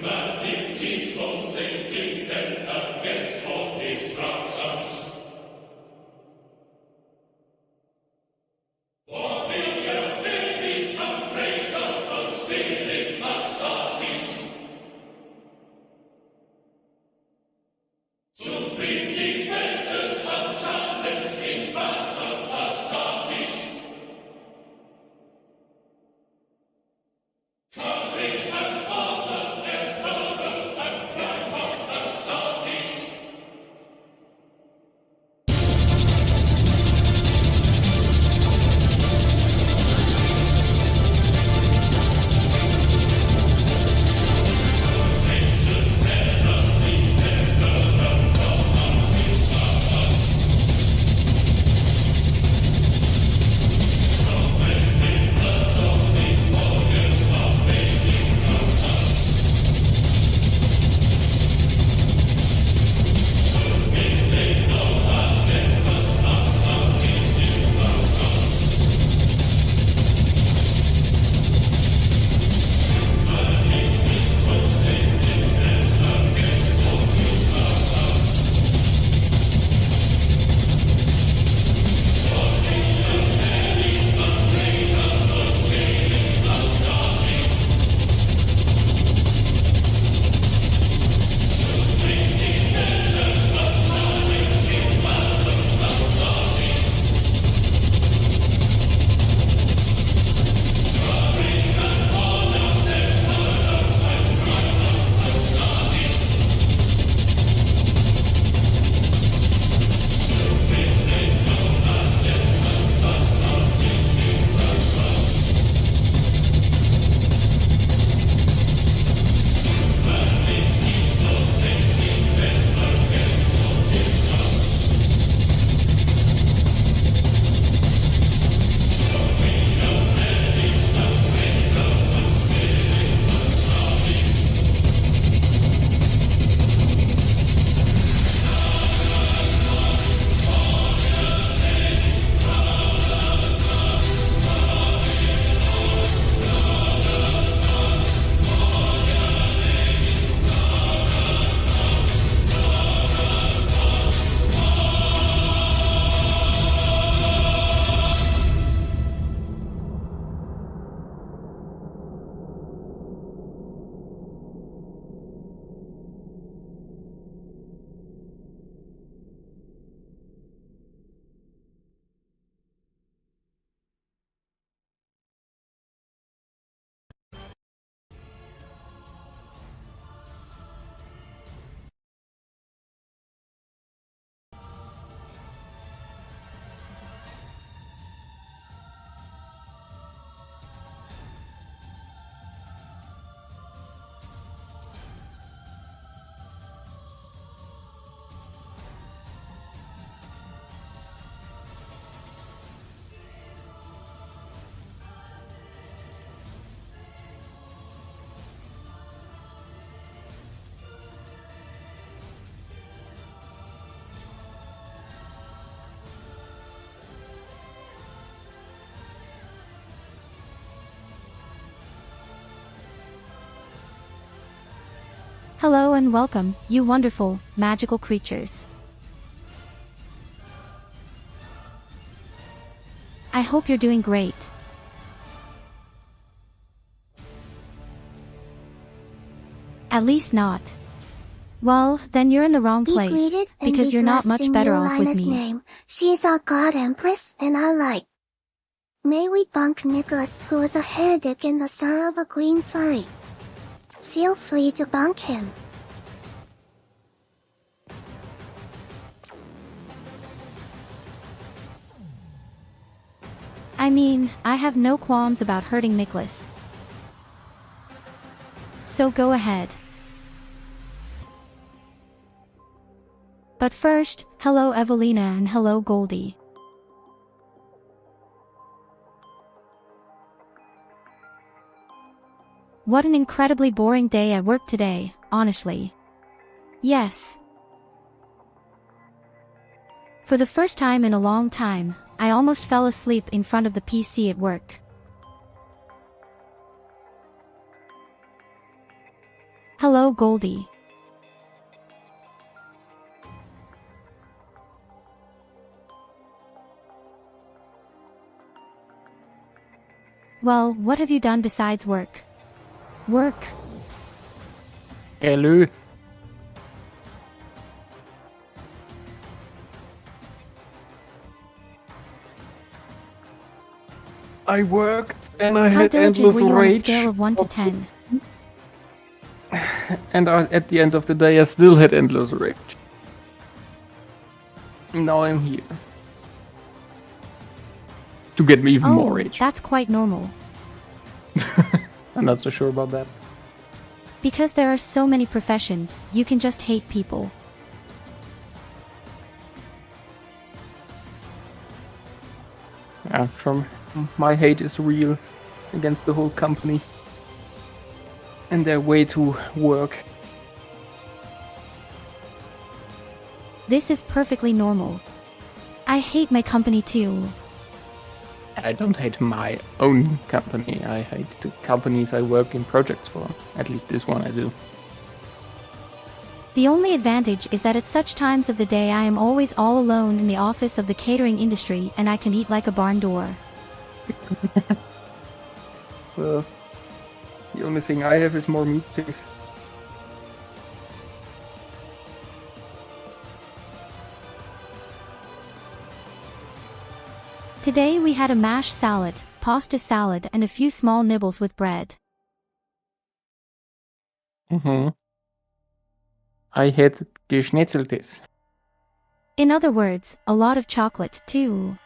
Humanity's most they defend against all these problems. For the baby's unbreakable spirit Astartes, supreme defenders unchallenged in battle Astartes. Courage and honor, emperor and prime of Astartes. Ancient terror, the emperor commands his thousands. So many plus of these warriors are babies' thousands. If they know how dangerous Astartes is thousands. Humanity's most they defend against all these thousands. For the humanity's unbreakable spirit Astartes. Supreme defenders unchallenged in battle Astartes. Courage and honor, emperor and prime of Astartes. If they know how dangerous Astartes is thousands. Humanity's most they defend against all these thoughts. The humanity's unbreakable spirit Astartes. Hello and welcome, you wonderful, magical creatures. I hope you're doing great. At least not. Well, then you're in the wrong Be place, greeted and because be you're not blessed much in better off with Eulaina's me. name. She's our god empress, and I like. May we bunk Nicholas, who is a heretic and the son of a queen fairy. Feel free to bunk him. I mean, I have no qualms about hurting Nicholas. So go ahead. But first, hello Evelina and hello Goldi. What an incredibly boring day at work today, honestly. Yes. For the first time in a long time, I almost fell asleep in front of the PC at work. Hello, Goldi. Well, what have you done besides work? Work. Hello. I worked and I How had diligent endless were you on a rage. scale of 1 to 10? And at the end of the day, I still had endless rage. Now I'm here. To get me even more Oh, rage. that's quite normal. I'm not so sure about that. Because there are so many professions, you can just hate people. Yeah, my hate is real against the whole company. And their way to work. This is perfectly normal. I hate my company too. I don't hate my own company. I hate the companies I work in projects for. At least this one I do. The only advantage is that at such times of the day I am always all alone in the office of the catering industry and I can eat like a barn door. Well, the only thing I have is more meat picks. Today we had a mashed salad, pasta salad and a few small nibbles with bread. I had Geschnetzeltes. In other words, a lot of chocolate too.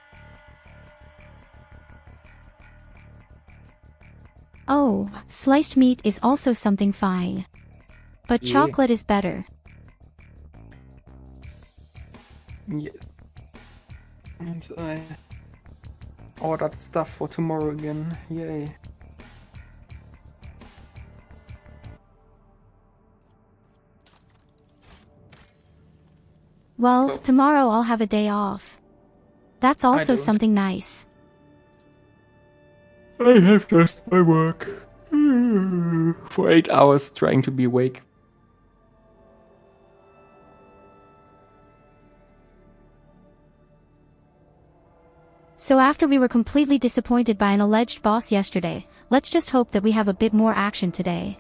Oh, sliced meat is also something fine. But Yeah. chocolate is better. Yeah. And I ordered stuff for tomorrow again. Yay. Well, tomorrow I'll have a day off. That's also don't. something nice. I have just my work. For 8 hours trying to be awake. So after we were completely disappointed by an alleged boss yesterday, let's just hope that we have a bit more action today.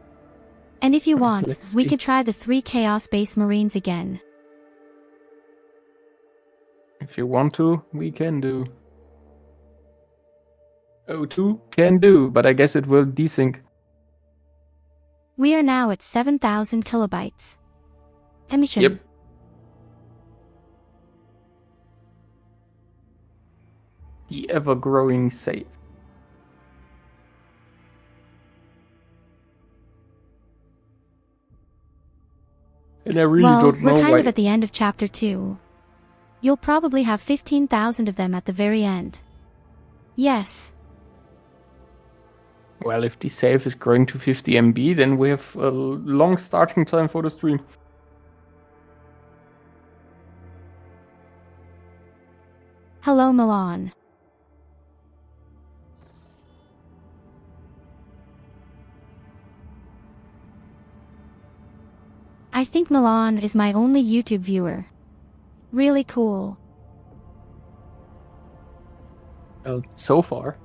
And if you want, Let's we see. can try the 3 Chaos Space Marines again. If you want to, we can do. O2 can do, but I guess it will desync. We are now at 7,000 kilobytes. Emission. Yep. The ever-growing save. And I really Well, don't know we're kind why. of at the end of chapter 2. You'll probably have 15,000 of them at the very end. Yes. Well, if the save is growing to 50 MB, then we have a long starting time for the stream. Hello, Milan. I think Milan is my only YouTube viewer. Really cool. Well, so far.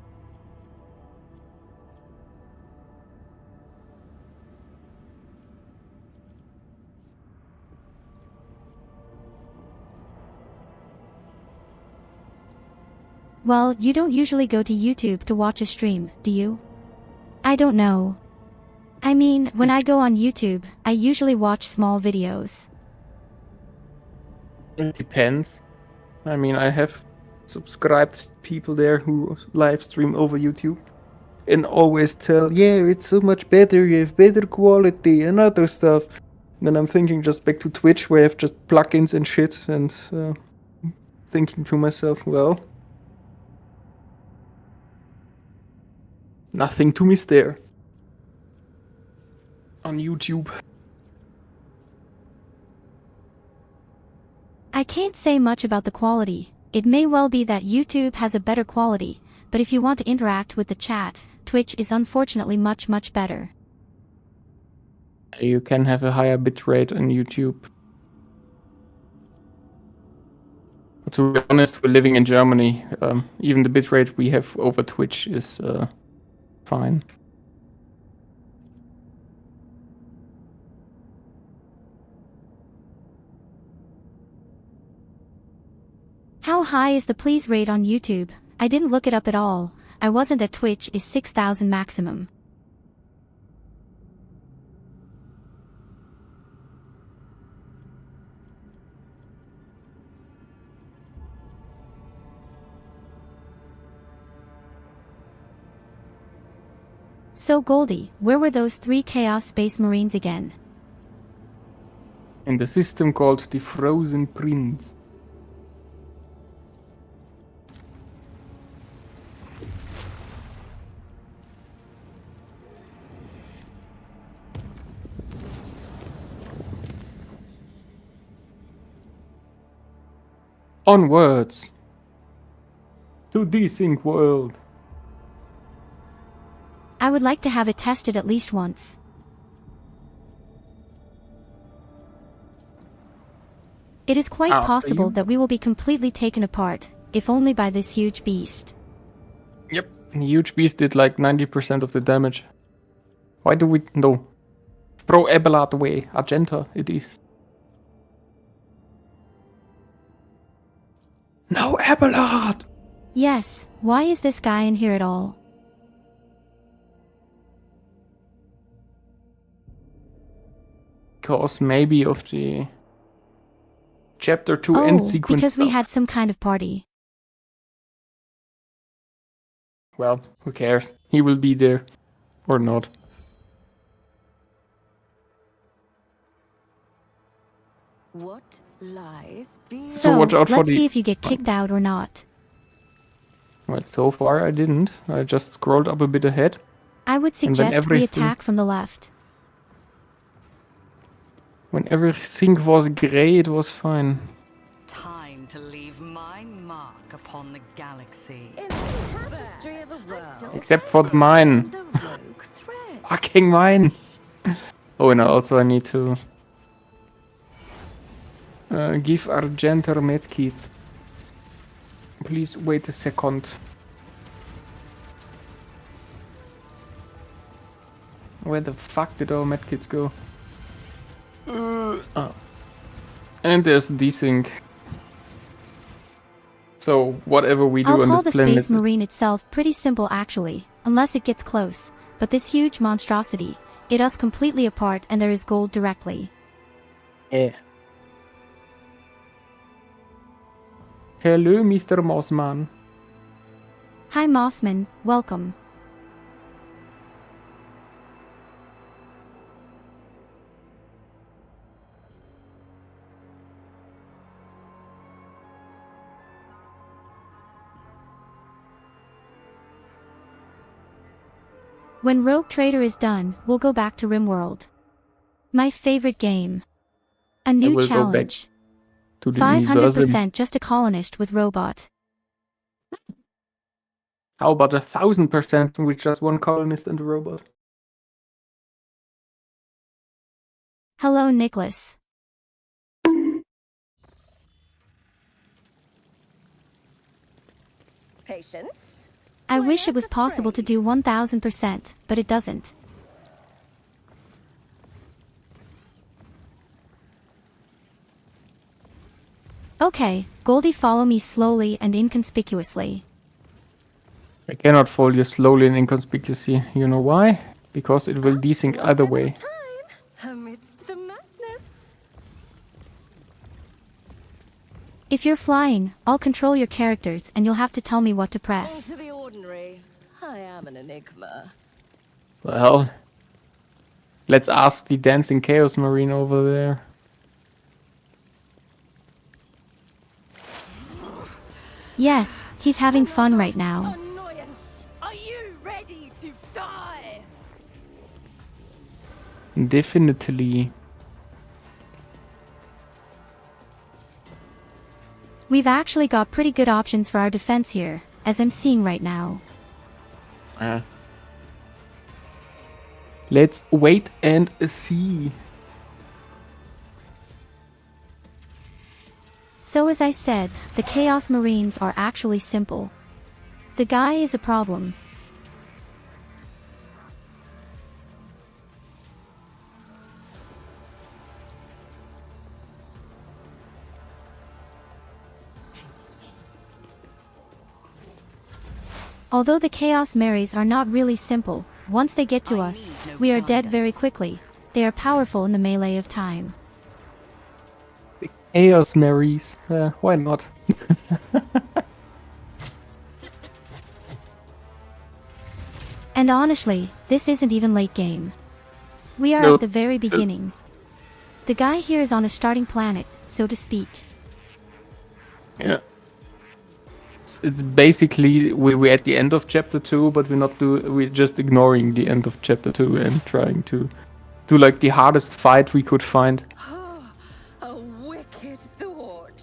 Well, you don't usually go to YouTube to watch a stream, do you? I don't know. I mean, when I go on YouTube, I usually watch small videos. It depends. I mean, I have subscribed people there who live stream over YouTube and always tell, yeah, it's so much better, you have better quality and other stuff. Then I'm thinking just back to Twitch where I have just plugins and shit and thinking to myself, well, nothing to miss there. On YouTube. I can't say much about the quality. It may well be that YouTube has a better quality, but if you want to interact with the chat, Twitch is unfortunately much better. You can have a higher bitrate on YouTube. But to be honest, we're living in Germany. Even the bitrate we have over Twitch is fine. How high is the please rate on YouTube? I didn't look it up at all. I wasn't at Twitch is 6,000 maximum. So Goldi, where were those 3 Chaos Space Marines again? In the system called the Frozen Prince. Onwards to desync world. I would like to have it tested at least once. It is quite After possible you. that we will be completely taken apart, if only by this huge beast. Yep, the huge beast did like 90% of the damage. Why do we... No. Pro Abelard way. Argenta it is. No Abelard! Yes, why is this guy in here at all? Because maybe of the chapter 2 end sequence because we stuff. had some kind of party. Well, who cares? He will be there. Or not. What lies beyond? So, watch out for let's the see if you get kicked out or not. Well, so far I didn't. I just scrolled up a bit ahead. I would And then suggest we everything- attack from the left. When everything was grey, it was fine. Time to leave my mark upon the galaxy. In the tapestry of a world. Except for the mine. The rogue thread. Fucking mine! Oh, and also I need to give Argenter medkits. Please wait a second. Where the fuck did our medkits go? Oh. And there's desync. So whatever we do I'll on call this the planet, Space Marine itself pretty simple actually, unless it gets close. But this huge monstrosity, it us completely apart and there is gold directly. yeah. Hello, Mr. Mossman. Hi Mossman, welcome. When Rogue Trader is done, we'll go back to RimWorld. My favorite game. A new will go back challenge. To the universal. 500% just a colonist with robot. How about 1,000% with just one colonist and a robot? Hello Nicholas. Patience. I wish it was possible to do 1000%, but it doesn't. Okay, Goldi, follow me slowly and inconspicuously. I cannot follow you slowly and inconspicuously. You know why? Because it will desync either way. Time amidst the madness. If you're flying, I'll control your characters and you'll have to tell me what to press. Into the ordinary. I am an enigma. Well, let's ask the dancing Chaos Marine over there. Yes, he's having fun right now. Annoyance. Are you ready to die? Definitely. We've actually got pretty good options for our defense here, as I'm seeing right now. Let's wait and see. So as I said, the Chaos Marines are actually simple. The guy is a problem. Although the Chaos Marys are not really simple, once they get to us, we are dead very quickly. They are powerful in the melee of time. Chaos Marys. Why not? And honestly, this isn't even late game. We are No. at the very beginning. The guy here is on a starting planet, so to speak. Yeah. It's basically we're at the end of chapter 2, but we're just ignoring the end of chapter 2 and trying to do like the hardest fight we could find. A wicked thought.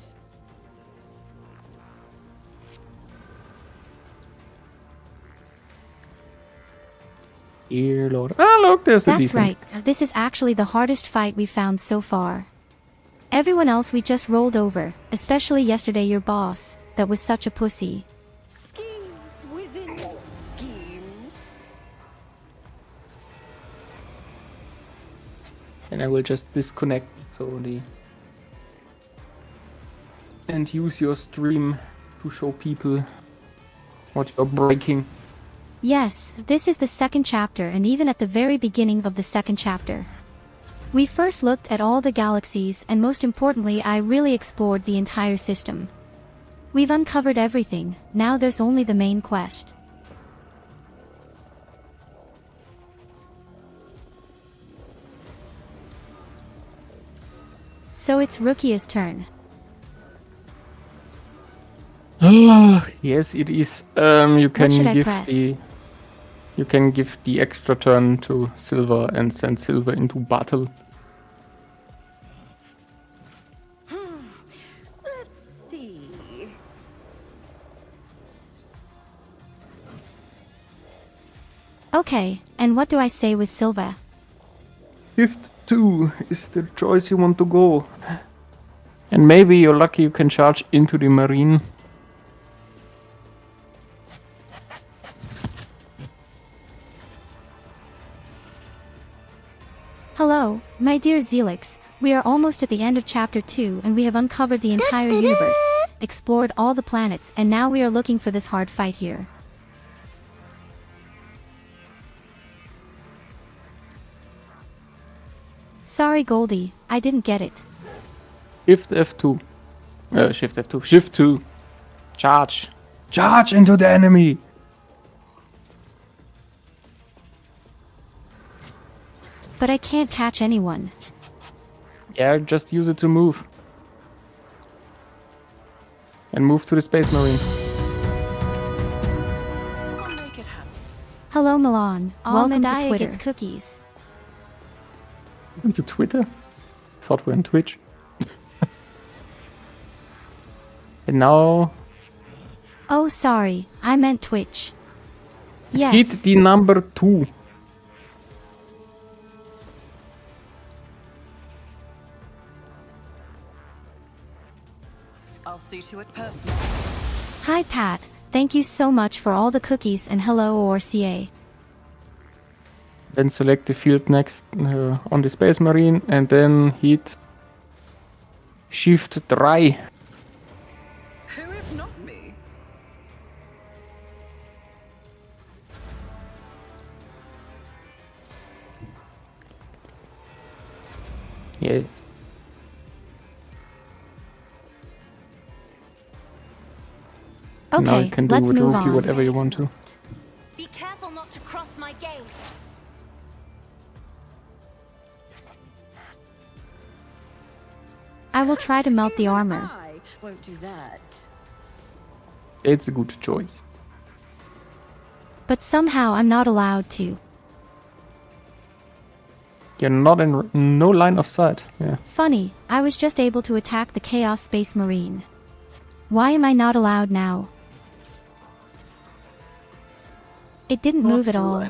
Dear Lord. Ah, look, there's a That's decent. right, this is actually the hardest fight we've found so far. Everyone else we just rolled over, especially yesterday your boss, that was such a pussy. Schemes within schemes. And I will just disconnect and use your stream to show people what you're breaking. Yes, this is the second chapter and even at the very beginning of the second chapter. We first looked at all the galaxies and most importantly I really explored the entire system. We've uncovered everything, now there's only the main quest. So it's Rukia's turn. Yes, it is. You can should I give press? you can give the extra turn to Silver and send Silver into battle. Let's see. Okay, and what do I say with Silva? Shift 2 is the choice you want to go. And maybe you're lucky you can charge into the marine. Hello, my dear Zelix, we are almost at the end of chapter 2 and we have uncovered the entire universe, explored all the planets and now we are looking for this hard fight here. Sorry Goldi, I didn't get it. Shift F2. Shift F2. Shift 2. Charge. Charge into the enemy! But I can't catch anyone. Yeah, just use it to move. And move to the Space Marine. I'll make it happen. Hello Milan, welcome to Medaya Twitter. gets Cookies. Into Twitter? Thought we're on Twitch. And now Oh sorry, I meant Twitch. Yes. hit the number 2. I'll see to it personally. Hi Pat, thank you so much for all the cookies and hello ORCA. Then select the field next on the Space Marine and then hit Shift 3. Who if not me? Yes. Now you Okay, can do let's with move Rookie on. whatever you want to. Be careful not to cross my gaze. I will try to melt the Even armor. I won't do that. It's a good choice. But somehow I'm not allowed to. You're not in no line of sight. Yeah. Funny, I was just able to attack the Chaos Space Marine. Why am I not allowed now? It didn't move at all.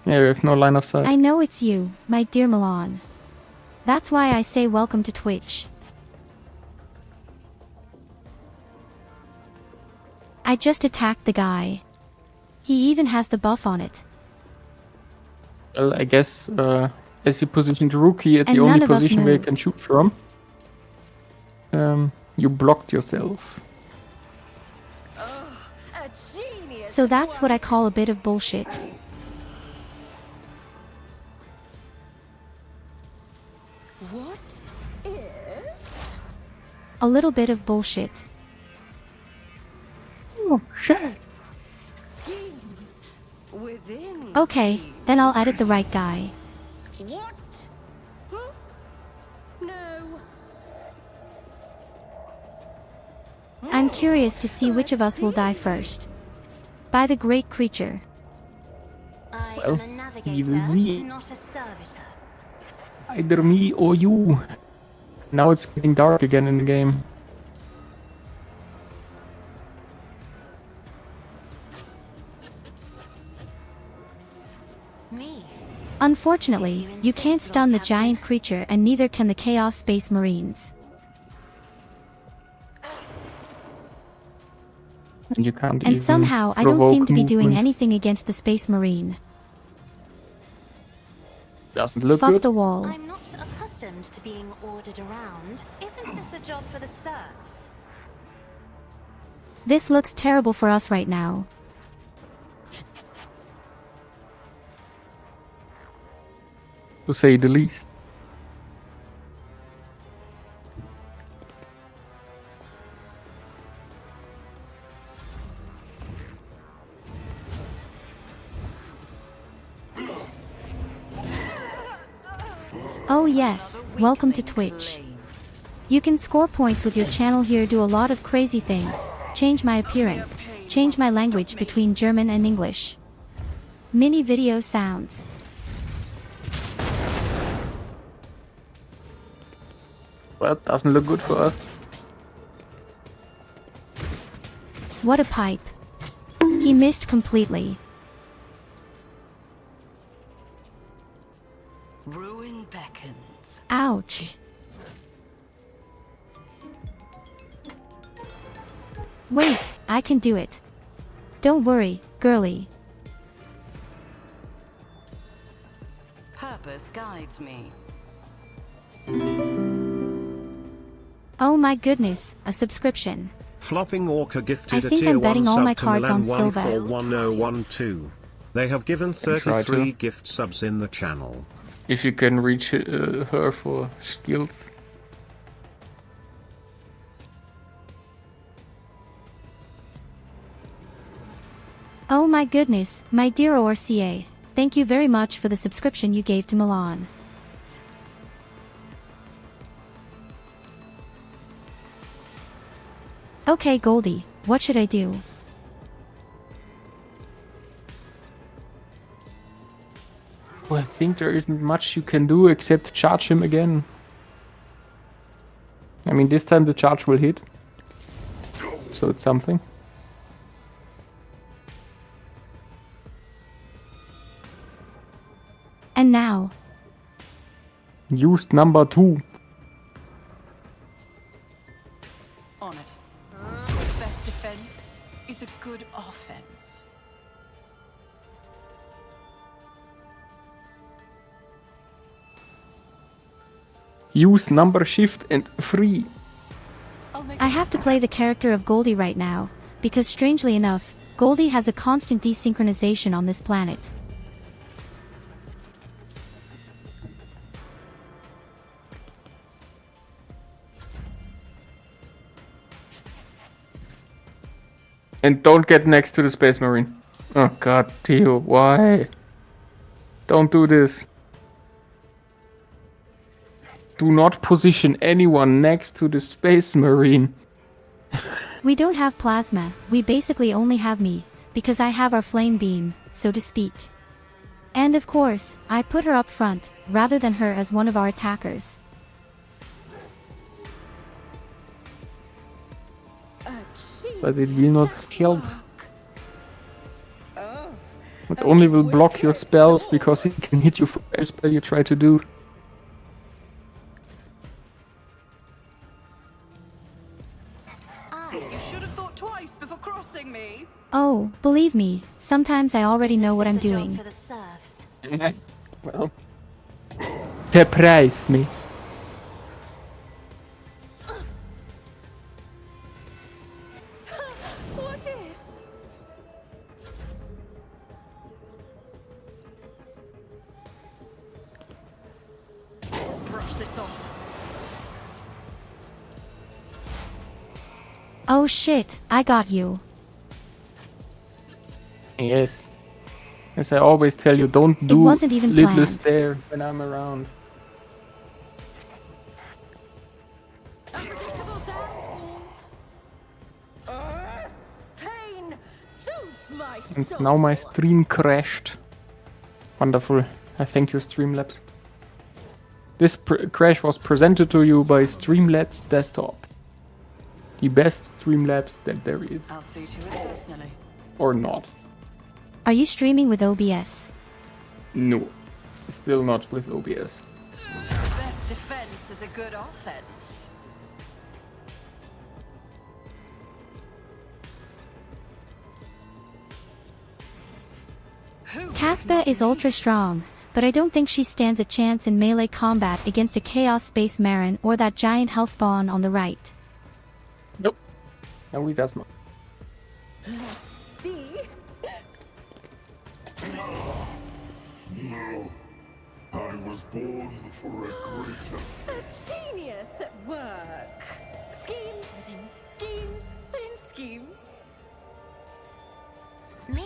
Yeah, we have no line of sight. I know it's you, my dear Milan. That's why I say welcome to Twitch. I just attacked the guy. He even has the buff on it. Well, I guess as you positioned Rookie at the And only none of us position where you moved. can shoot from, you blocked yourself. A genius. So that's what I call a bit of bullshit. What is? A little bit of bullshit. Oh, shit. Schemes within. Okay, schemes. then I'll edit the right guy. What? Huh? No. I'm curious to see which of us will die first. By the great creature. I Well, am a we will navigator, see. not a servitor. Either me or you. Now it's getting dark again in the game. Me. Unfortunately, you can't stun the giant creature and neither can the Chaos Space Marines. And you can't And even somehow I don't provoke seem to be doing movement. anything against the Space Marine. Doesn't look Fuck good. the wall. I'm not accustomed to being ordered around. Isn't this a job for the serfs? This looks terrible for us right now. To say the least. Oh yes, welcome to Twitch. You can score points with your channel here, do a lot of crazy things, change my appearance, change my language between German and English. Mini video sounds. Well, doesn't look good for us. What a pipe. He missed completely. Ruin beckons. Ouch. Wait, I can do it. Don't worry, girly. Purpose guides me. Oh my goodness, a subscription. Flopping Orca gifted I a think tier I'm betting 1 all sub my to cards on Milan silver. 141012. They have given try 33 to. gift subs in the channel. If you can reach her for skills. Oh my goodness, my dear ORCA. Thank you very much for the subscription you gave to Milan. Okay Goldi, what should I do? Well, I think there isn't much you can do except charge him again. I mean, this time the charge will hit. So it's something. And now, Used number 2. On it. The best defense is a good offense. Use number shift and free. I have to play the character of Goldi right now, because strangely enough, Goldi has a constant desynchronization on this planet. And don't get next to the Space Marine. Oh god, Theo, why? Don't do this. Do not position anyone next to the Space Marine. We don't have plasma, we basically only have me, because I have our flame beam, so to speak. And of course, I put her up front, rather than her as one of our attackers. But it will not help. Oh, What but only will block your spells because he can hit you for every spell you try to do. You should have thought twice before crossing me. Oh, believe me, sometimes I already know what I'm This a job doing. for the serfs. Well, surprise me. What if? Brush this off. Oh shit, I got you. Yes. As I always tell you, don't do wasn't even little planned. stare when I'm around. Unpredictable death. Pain soothes my And soul. now my stream crashed. Wonderful. I thank you, Streamlabs. This crash was presented to you by Streamlabs Desktop. The best Streamlabs that there is. I'll see to it personally. Or not. Are you streaming with OBS? No. Still not with OBS. Best defense is a good offense. Caspa is ultra strong, but I don't think she stands a chance in melee combat against a Chaos Space Marin or that giant hellspawn on the right. Nope. No, he does not. See? No. I was born for a greater fate. Genius at work. Schemes within schemes within schemes. Me?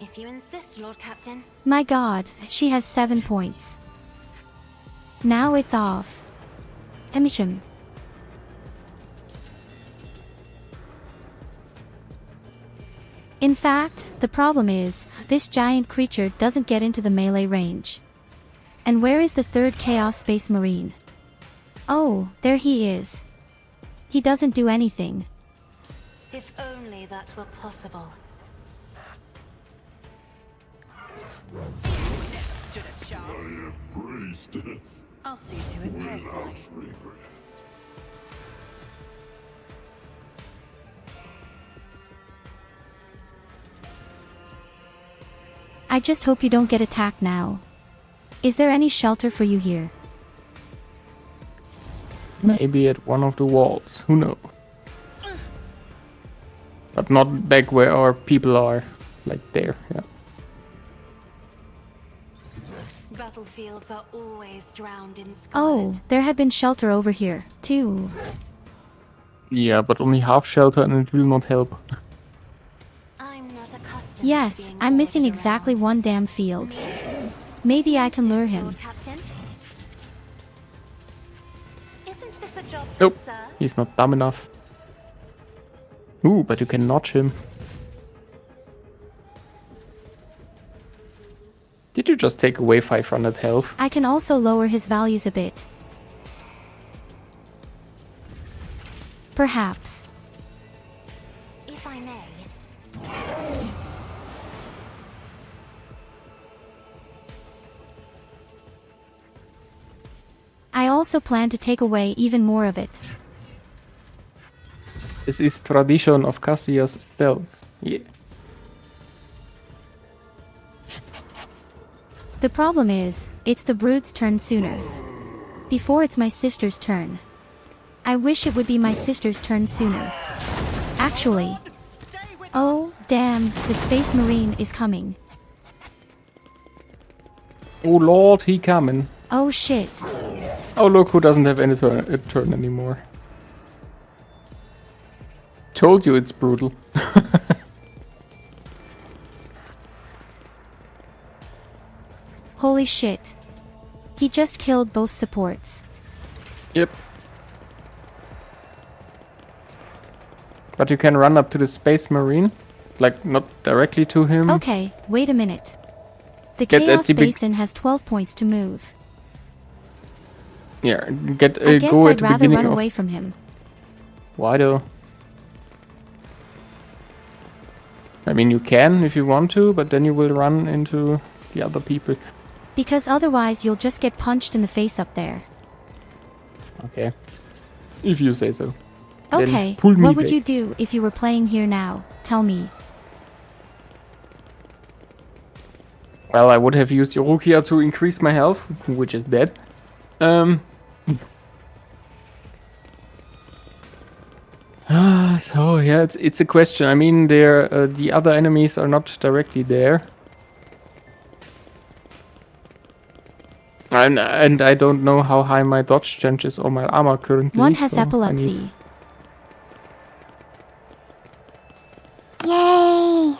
If you insist, Lord Captain. My god, she has 7 points. Now it's off. Emisham. In fact, the problem is, this giant creature doesn't get into the melee range. And where is the third Chaos Space Marine? Oh, there he is. He doesn't do anything. If only that were possible. Stood a chance. Embrace death I'll see to it without personally. regret. I just hope you don't get attacked now. Is there any shelter for you here? Maybe at one of the walls. Who knows? But not back where our people are. Like there, yeah. Battlefields are always drowned in Oh, scarlet. there had been shelter over here, too. Yeah, but only half shelter and it will not help. I'm not accustomed to Yes, being I'm missing ordered exactly around. one damn field. Maybe I can lure Insist, him. Lord Captain? Isn't this a job for Nope, serfs? he's not dumb enough. Ooh, but you can notch him. Did you just take away 500 health? I can also lower his values a bit. Perhaps. If I may. I also plan to take away even more of it. This is tradition of Cassia's spells. Yeah. The problem is, it's the brood's turn sooner. Before it's my sister's turn. I wish it would be my sister's turn sooner. Actually. Stay with Oh, damn, the Space Marine is coming. Oh lord, he coming. Oh shit. Oh look, who doesn't have any turn anymore. Told you it's brutal. Holy shit. He just killed both supports. Yep. But you can run up to the Space Marine. Like, not directly to him. Okay, wait a minute. The Get at Chaos the big- Basin has 12 points to move. Yeah, get I guess go I'd at the rather beginning run of... away from him. Why though? I mean, you can if you want to, but then you will run into the other people. Because otherwise you'll just get punched in the face up there. Okay. If you say so. Then Okay, pull me what would back. you do if you were playing here now? Tell me. Well, I would have used Yorukia to increase my health, which is dead. So yeah, it's a question. I mean, the other enemies are not directly there, and I don't know how high my dodge change is or my armor currently. One has so epilepsy. Yay!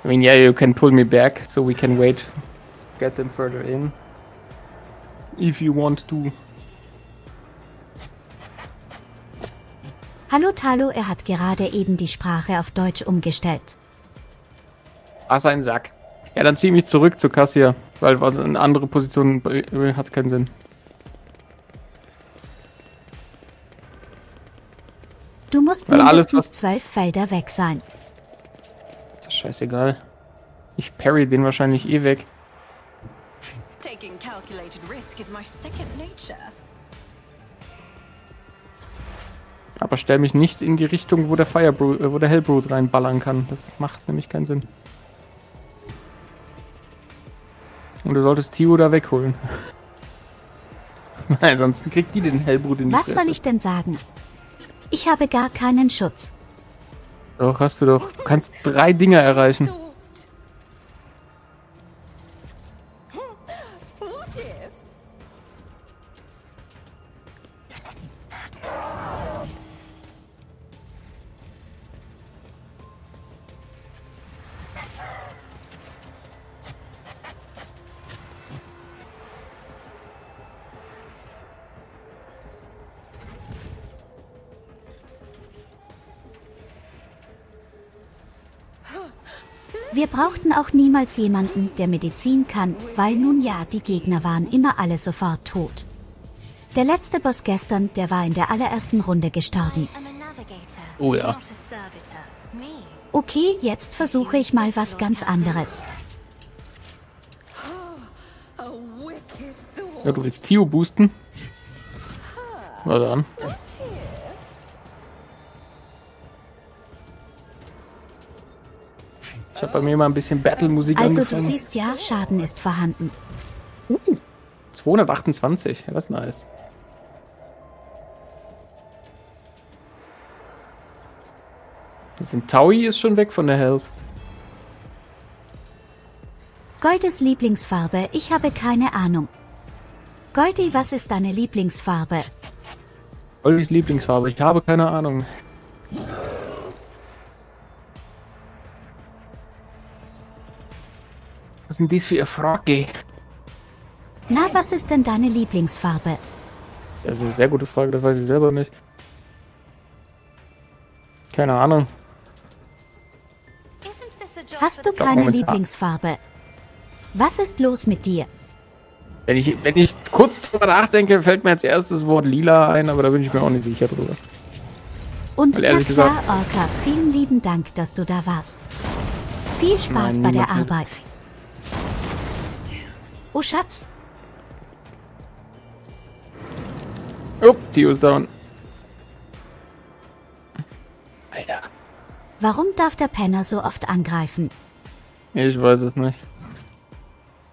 I mean, yeah, you can pull me back, so we can wait, get them further in, if you want to. Hallo Talo, er hat gerade eben die Sprache auf Deutsch umgestellt. Ah, sein Sack. Ja, dann zieh mich zurück zu Cassia, weil was in andere Positionen hat keinen Sinn. Du musst Weil alles, mindestens was- 12 Felder weg sein. Das ist scheißegal. Ich parry den wahrscheinlich eh weg. Taking calculated risk is my second nature. Aber stell mich nicht in die Richtung, wo der wo der Hellbrute reinballern kann. Das macht nämlich keinen Sinn. Und du solltest Tio da wegholen. Weil sonst kriegt die den Hellbrute in die Was Fresse. soll ich denn sagen? Ich habe gar keinen Schutz. Doch, hast du doch. Du kannst 3 Dinger erreichen. What if? Wir brauchten auch niemals jemanden, der Medizin kann, weil nun ja, die Gegner waren immer alle sofort tot. Der letzte Boss gestern, der war in der allerersten Runde gestorben. I'm a navigator, Oh ja. not a servitor. Me. Okay, jetzt versuche ich mal was ganz anderes. A wicked thought. Ja, du willst Tio boosten? Na dann. Ich habe bei mir mal ein bisschen Battle-Musik Also du angefangen. siehst ja, Schaden ist vorhanden. 228, ja, das ist nice. Das sind Taui ist schon weg von der Health. Goldes Lieblingsfarbe, ich habe keine Ahnung. Goldi, was ist deine Lieblingsfarbe? Goldis Lieblingsfarbe, ich habe keine Ahnung. Was sind dies für eine Frage? Na, was ist denn deine Lieblingsfarbe? Das ist eine sehr gute Frage, das weiß ich selber nicht. Keine Ahnung. Isn't this a job Hast du for the keine momentan. Lieblingsfarbe? Was ist los mit dir? Wenn ich kurz drüber nachdenke, fällt mir als erstes das Wort lila ein, aber da bin ich mir auch nicht sicher drüber. Und Weil na ehrlich klar, gesagt- Orca, vielen lieben Dank, dass du da warst. Viel Spaß Nein, bei der niemand- Arbeit. Oh Schatz, Oh, Tio ist down. Alter. warum darf der Penner so oft angreifen? Ich weiß es nicht.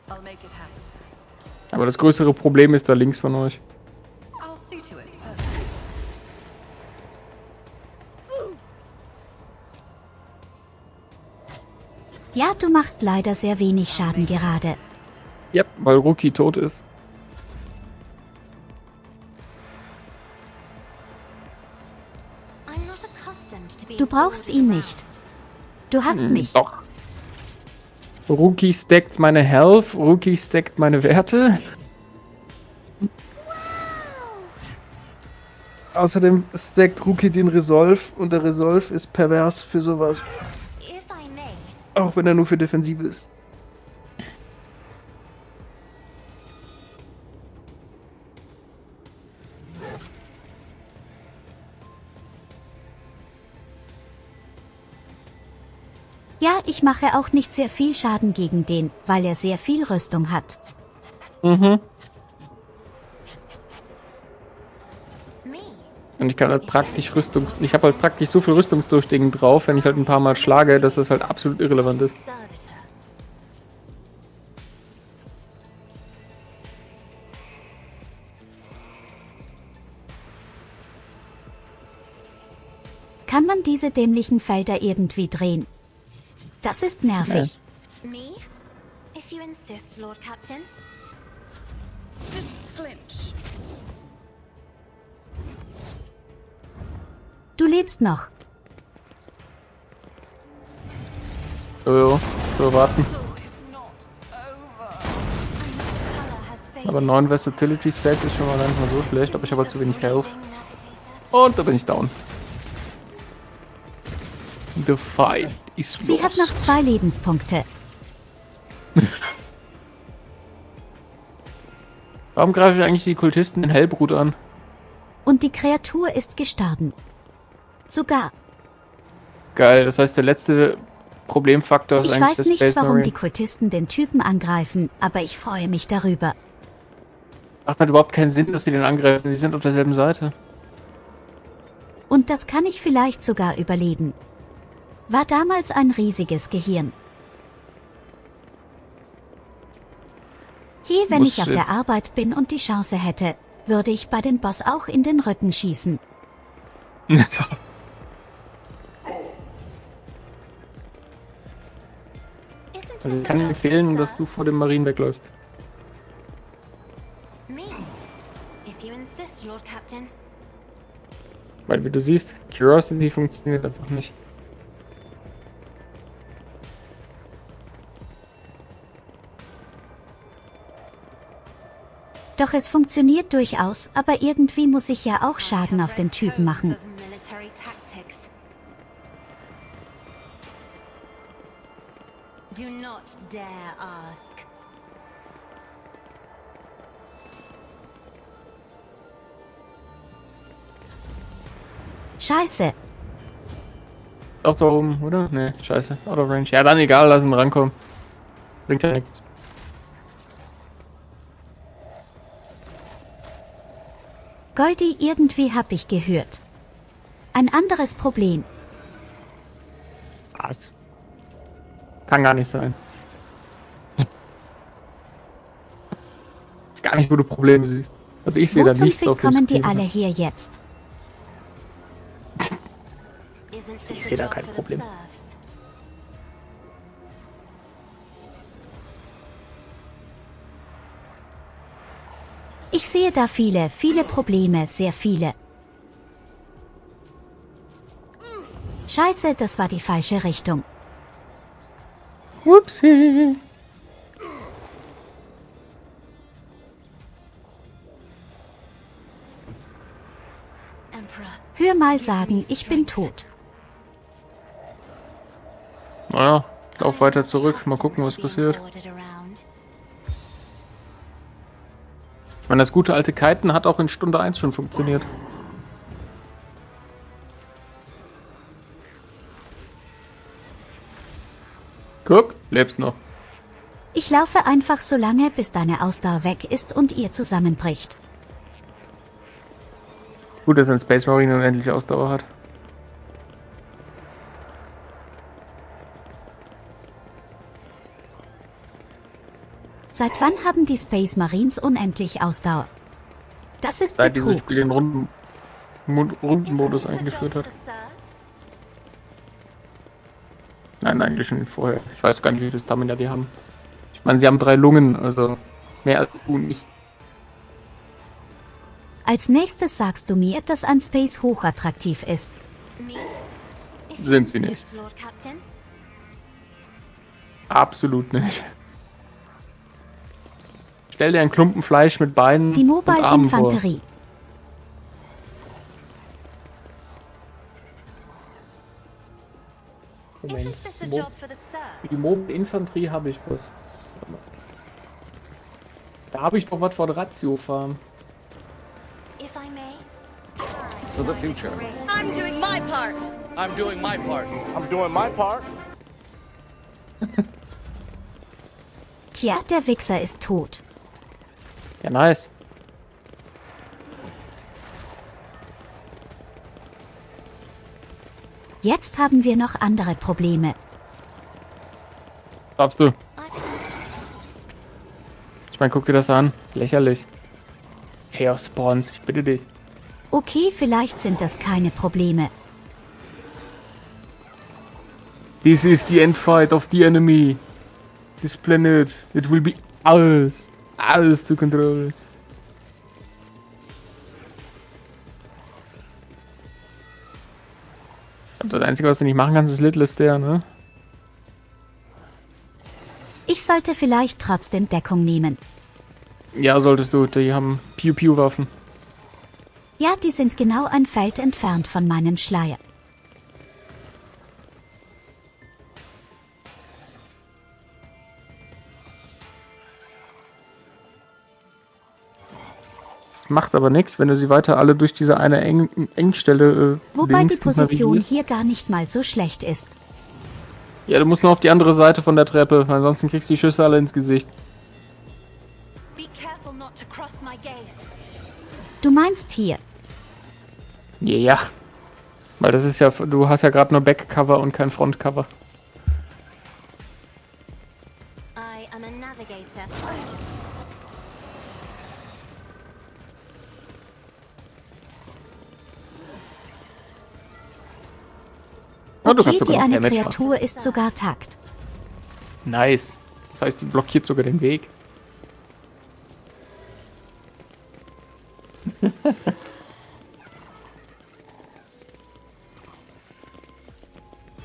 I'll make it happen. Aber das größere Problem ist da links von euch. I'll see to it. Ja, du machst leider sehr wenig Schaden gerade. Ja, weil Rookie tot ist. I'm not accustomed to being Du brauchst ordered ihn around. nicht. Du hast mich. Doch. Rookie stackt meine Health, Rookie stackt meine Werte. Außerdem stackt Rookie den Resolve und der Resolve ist pervers für sowas. If I may, Auch wenn er nur für Defensive ist. Ja, ich mache auch nicht sehr viel Schaden gegen den, weil er sehr viel Rüstung hat. Mhm. Me. Und ich kann halt praktisch ich habe halt praktisch so viel Rüstungsdurchdringen drauf, wenn ich halt ein paar Mal schlage, dass das halt absolut irrelevant ist. Servitor. Kann man diese dämlichen Felder irgendwie drehen? Das ist nervig. Me? If you insist, Lord Captain. Flinch. Du lebst noch. So warten. Battle is not over. Color has faded. Aber 9 Versatility Stat ist schon mal gar nicht mal so schlecht, aber ich habe halt zu wenig Health. Breathing navigator. Und da bin ich down. The fight is Sie hat noch 2 Lebenspunkte. Warum greife ich eigentlich die Kultisten in Hellbrut an? Und die Kreatur ist gestorben. Sogar. Geil, das heißt der letzte Problemfaktor ist Ich eigentlich weiß das nicht, Space warum Marine. die Kultisten den Typen angreifen, aber ich freue mich darüber. Macht halt überhaupt keinen Sinn, dass sie den angreifen. Die sind auf derselben Seite. Und das kann ich vielleicht sogar überleben. War damals ein riesiges Gehirn. Hey, wenn ich auf der Arbeit bin und die Chance hätte, würde ich bei dem Boss auch in den Rücken schießen. Isn't Also this ich a kann dir job empfehlen, for dass du serfs? vor dem Marine wegläufst. Me. If you insist, Lord Captain. Weil wie du siehst, Curiosity funktioniert einfach nicht. Doch es funktioniert durchaus, aber irgendwie muss ich ja auch Schaden auf den Typen machen. Military tactics. Do not dare ask. Scheiße. Auch da oben, oder? Ne, scheiße. Out of range. Ja, dann egal, lass ihn rankommen. Bringt ja nichts. Goldi, irgendwie hab ich gehört. Ein anderes Problem. Was? Kann gar nicht sein. Ist gar nicht, wo du Probleme siehst. Also ich sehe Wo da zum nichts Fick auf dem kommen die Screen. alle hier jetzt? Isn't this Ich a sehe da job kein for the Problem. serfs? Ich sehe da viele Probleme, sehr viele. Scheiße, das war die falsche Richtung. Whoopsie. Emperor. Hör mal sagen, ich bin tot. Naja, ich lauf weiter zurück. Mal gucken, was passiert. Ich meine, das gute alte Kiten hat auch in Stunde 1 schon funktioniert. Guck, lebst noch. Ich laufe einfach so lange, bis deine Ausdauer weg ist und ihr zusammenbricht. Gut, dass ein Space Marine unendliche Ausdauer hat. Seit wann haben die Space Marines unendlich Ausdauer? Das ist Seit dieses Betrug. Spiel den Rundenmodus eingeführt hat. Nein, eigentlich schon vorher. Ich weiß gar nicht, wie viel Stamina die haben. Ich meine, sie haben 3 Lungen, also mehr als du nicht. Als nächstes sagst du mir, dass ein Space hochattraktiv ist. Sind sie nicht. Absolut nicht. Stell dir einen Klumpen Fleisch mit Beinen Die und Armen vor. Mobile-Infanterie. Moment. Für die Mobile-Infanterie habe ich was. Da habe ich doch was von Ratio fahren. For the future. I'm doing my part. I'm doing my part. I'm doing my part. Tja, der Wichser ist tot. Ja, nice. Jetzt haben wir noch andere Probleme. Glaubst du? Ich meine, guck dir das an. Lächerlich. Chaos Spawns, ich bitte dich. Okay, vielleicht sind das keine Probleme. This is the end fight of the enemy. This planet. It will be ours. Ours to control. Das Einzige, was du nicht machen kannst, ist Little Stair, ne? Ich sollte vielleicht trotzdem Deckung nehmen. Ja, solltest du. Die haben Pew-Pew-Waffen. Ja, die sind genau ein Feld entfernt von meinem Schleier. Das macht aber nichts, wenn du sie weiter alle durch diese eine Engstelle Wobei die links Position navigierst. hier gar nicht mal so schlecht ist. Ja, du musst nur auf die andere Seite von der Treppe, weil ansonsten kriegst du die Schüsse alle ins Gesicht. Be careful not to cross my gaze. Du meinst hier. Ja. Weil das ist ja, du hast ja gerade nur Backcover und kein Frontcover. I am a navigator. Ja, du Okay, kannst sogar die noch eine Damage Kreatur ist sogar Takt. machen. Nice. Das heißt, die blockiert sogar den Weg.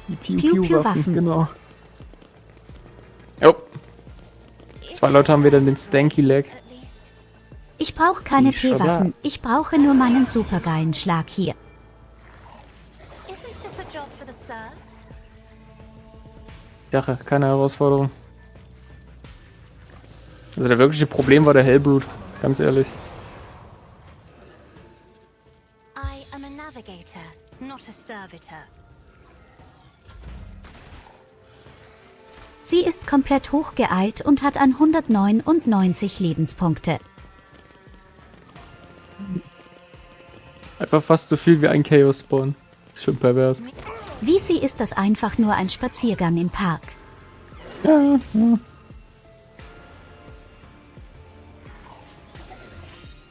Die Pew-Pew-Waffen. Pew-Pew-Waffen, genau. Jo. 2 Leute haben wieder den Stanky Leg. Ich brauche keine Die schon P-Waffen. Ich brauche nur meinen supergeilen Schlag hier. Isn't this a job for the serfs? Sache, keine Herausforderung. Also der wirkliche Problem war der Hellblut, ganz ehrlich. I am a navigator, not a servitor. Sie ist komplett hochgeeilt und hat an 199 Lebenspunkte. Einfach fast so viel wie ein Chaos Spawn. Ist schon pervers. Wie sie ist das einfach nur ein Spaziergang im Park. Ja.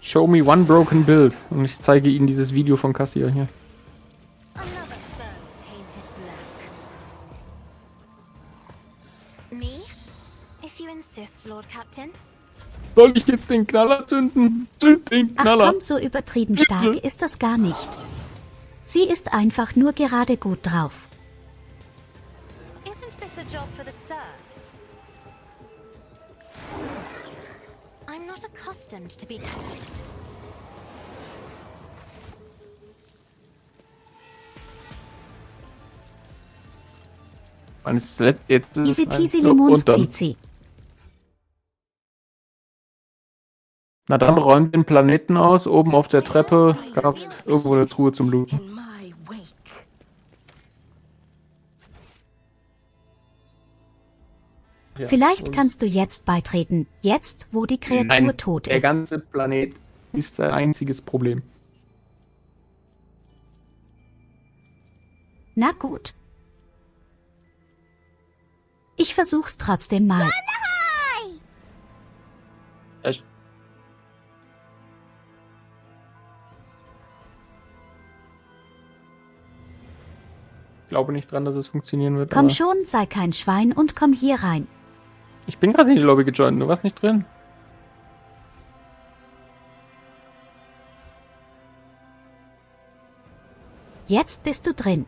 Show me one broken build. Und ich zeige Ihnen dieses Video von Cassia hier. Another foe painted black. Me? If you insist, Lord Captain. Soll ich jetzt den Knaller zünden? Zünd den Ach Knaller! komm, so übertrieben stark ist das gar nicht. Sie ist einfach nur gerade gut drauf. Isn't this a job for the serfs? I'm not accustomed to be... Mann, jetzt ist Easy es peasy ein- lemon und dann. squeezy. Na dann räumt den Planeten aus. Oben auf der Treppe gab es irgendwo eine Truhe zum Looten. In my wake. Ja. Vielleicht kannst du jetzt beitreten. Jetzt, wo die Kreatur Nein, tot der ist. ganze Planet ist sein einziges Problem. Na gut. Ich versuch's trotzdem mal. Ich glaube nicht dran, dass es funktionieren wird. Komm aber schon, sei kein Schwein und komm hier rein. Ich bin gerade in die Lobby gejoint, du warst nicht drin. Jetzt bist du drin.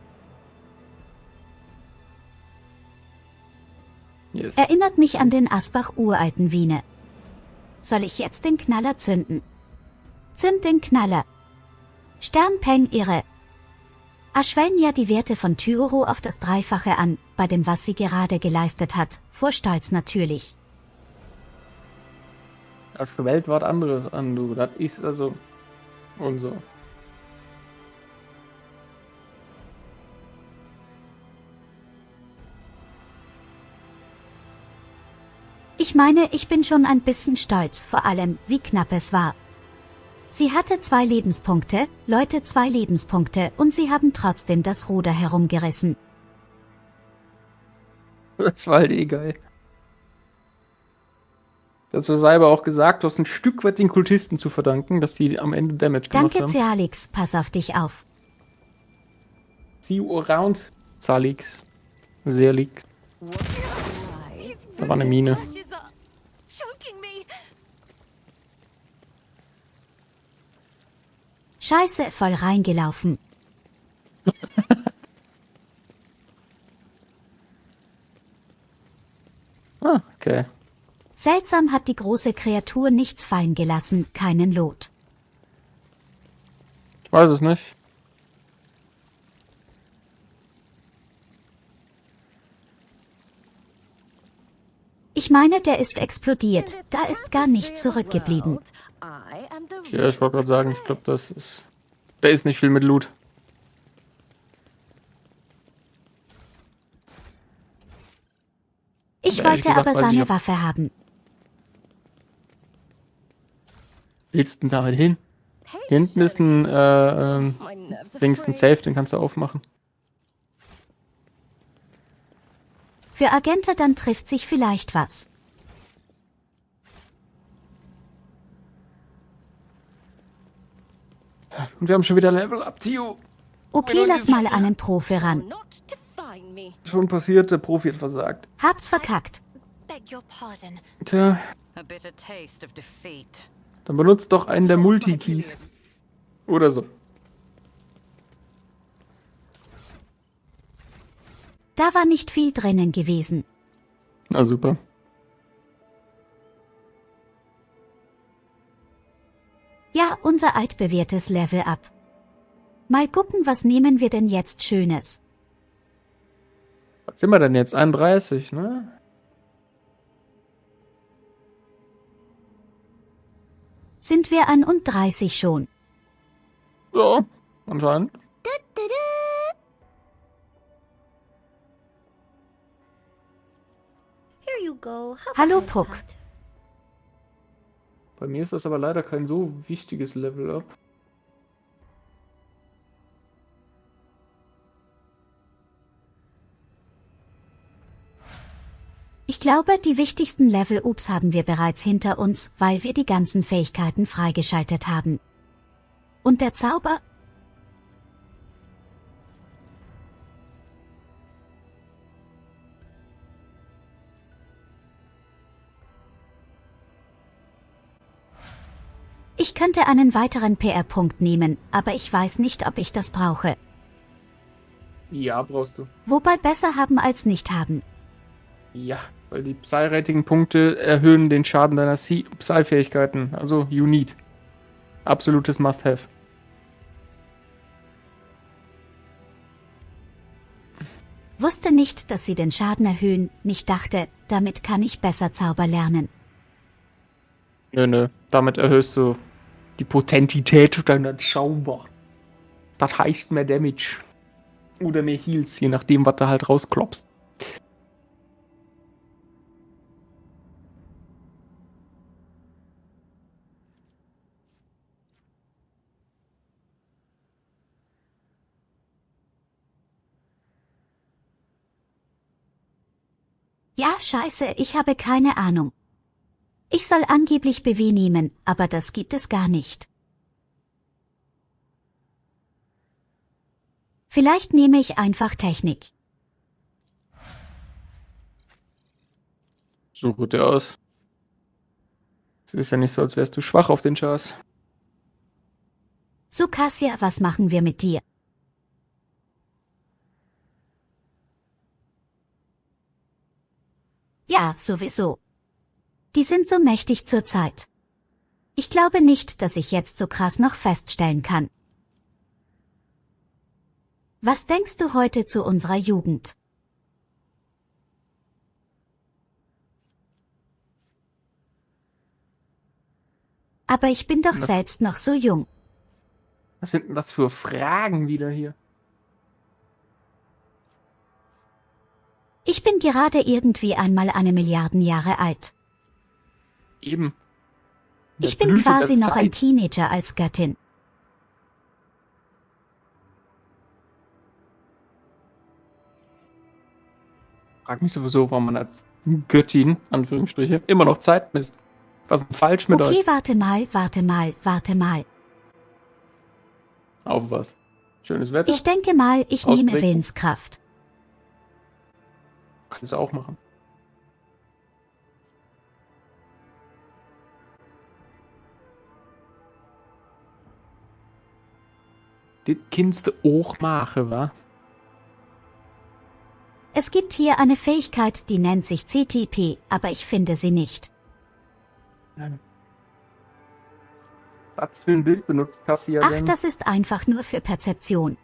Yes. Erinnert mich an den Asbach-uralten Wiener. Soll ich jetzt den Knaller zünden? Zünd den Knaller. Sternpeng irre. Schwellen ja die Werte von Tyro auf das Dreifache an, bei dem was sie gerade geleistet hat. Vor Stolz natürlich. Da schwellt was anderes an, du. Das ist also. Und so. Ich meine, ich bin schon ein bisschen stolz, vor allem, wie knapp es war. Sie hatte 2 Lebenspunkte, Leute 2 Lebenspunkte und sie haben trotzdem das Ruder herumgerissen. Das war halt eh geil. Dazu sei aber auch gesagt, du hast ein Stück weit den Kultisten zu verdanken, dass die am Ende Damage gemacht Danke, haben. Cialix, pass auf dich auf. See you around, Zalix. Sehr liegt. Da war eine Mine. Scheiße, voll reingelaufen. Ah, okay. Seltsam hat die große Kreatur nichts fallen gelassen, keinen Lot. Ich weiß es nicht. Ich meine, der ist explodiert, da ist gar nichts zurückgeblieben. Ja, ich wollte gerade sagen, ich glaube, da ist nicht viel mit Loot. Ich Aber ehrlich wollte gesagt aber weiß ich seine auch- Waffe haben. Willst du denn damit hin? Hier hinten ist ein Dings, ein Safe, den kannst du aufmachen. Für Agenta dann trifft sich vielleicht was. Und wir haben schon wieder Level Up, Tio. Okay, lass mal einen Profi ran. Schon passiert, der Profi hat versagt. Hab's verkackt. Tja, A bitter taste of defeat. dann benutzt doch einen der Multi-Keys. Oder so. Da war nicht viel drinnen gewesen. Na super. Ja, unser altbewährtes Level Up. Mal gucken, was nehmen wir denn jetzt Schönes? Was sind wir denn jetzt? 31, ne? Sind wir 31 schon? So, anscheinend. Hallo Puck. Bei mir ist das aber leider kein so wichtiges Level Up. Ich glaube, die wichtigsten Level-Ups haben wir bereits hinter uns, weil wir die ganzen Fähigkeiten freigeschaltet haben. Und der Zauber? Ich könnte einen weiteren PR-Punkt nehmen, aber ich weiß nicht, ob ich das brauche. Ja, brauchst du. Wobei besser haben als nicht haben. Ja, weil die Psy-Rating-Punkte erhöhen den Schaden deiner Psy-Fähigkeiten. Also, you need. Absolutes Must-Have. Wusste nicht, dass sie den Schaden erhöhen, nicht dachte, damit kann ich besser Zauber lernen. Nö. Damit erhöhst du die Potentität deiner Zauber. Das heißt mehr Damage. Oder mehr Heals, je nachdem, was du halt rausklopfst. Ja, scheiße, ich habe keine Ahnung. Ich soll angeblich BW nehmen, aber das gibt es gar nicht. Vielleicht nehme ich einfach Technik. So gut der aus. Es ist ja nicht so, als wärst du schwach auf den Chars. So, Cassia, was machen wir mit dir? Ja, sowieso. Die sind so mächtig zurzeit. Ich glaube nicht, dass ich jetzt so krass noch feststellen kann. Was denkst du heute zu unserer Jugend? Aber ich bin doch selbst noch so jung. Was sind denn das für Fragen wieder hier? Ich bin gerade irgendwie einmal 1 Milliarden Jahre alt. Eben. In der Ich bin Blüte der quasi noch ein Zeit. Teenager als Göttin. Frag mich sowieso, warum man als Göttin, Anführungsstriche, immer noch Zeit misst. Was ist denn falsch mit Okay, euch? warte mal. Auf was? Schönes Wetter? Ich denke mal, ich nehme Ausprägung? Willenskraft. Kannst du auch machen. Das kannst du auch machen, wa? Es gibt hier eine Fähigkeit, die nennt sich CTP, aber ich finde sie nicht. Was für ein Bild benutzt Cassia Ach, denn? das ist einfach nur für Perzeption.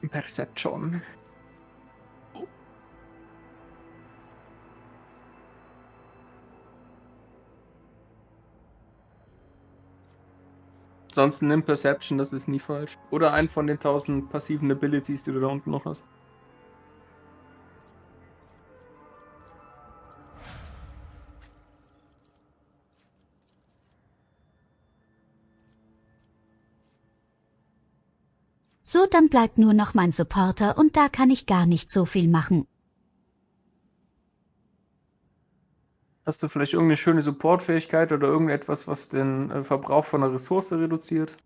Perception. Ansonsten nimm Perception, das ist nie falsch. Oder einen von den 1000 passiven Abilities, die du da unten noch hast. So, dann bleibt nur noch mein Supporter und da kann ich gar nicht so viel machen. Hast du vielleicht irgendeine schöne Support-Fähigkeit oder irgendetwas, was den Verbrauch von einer Ressource reduziert?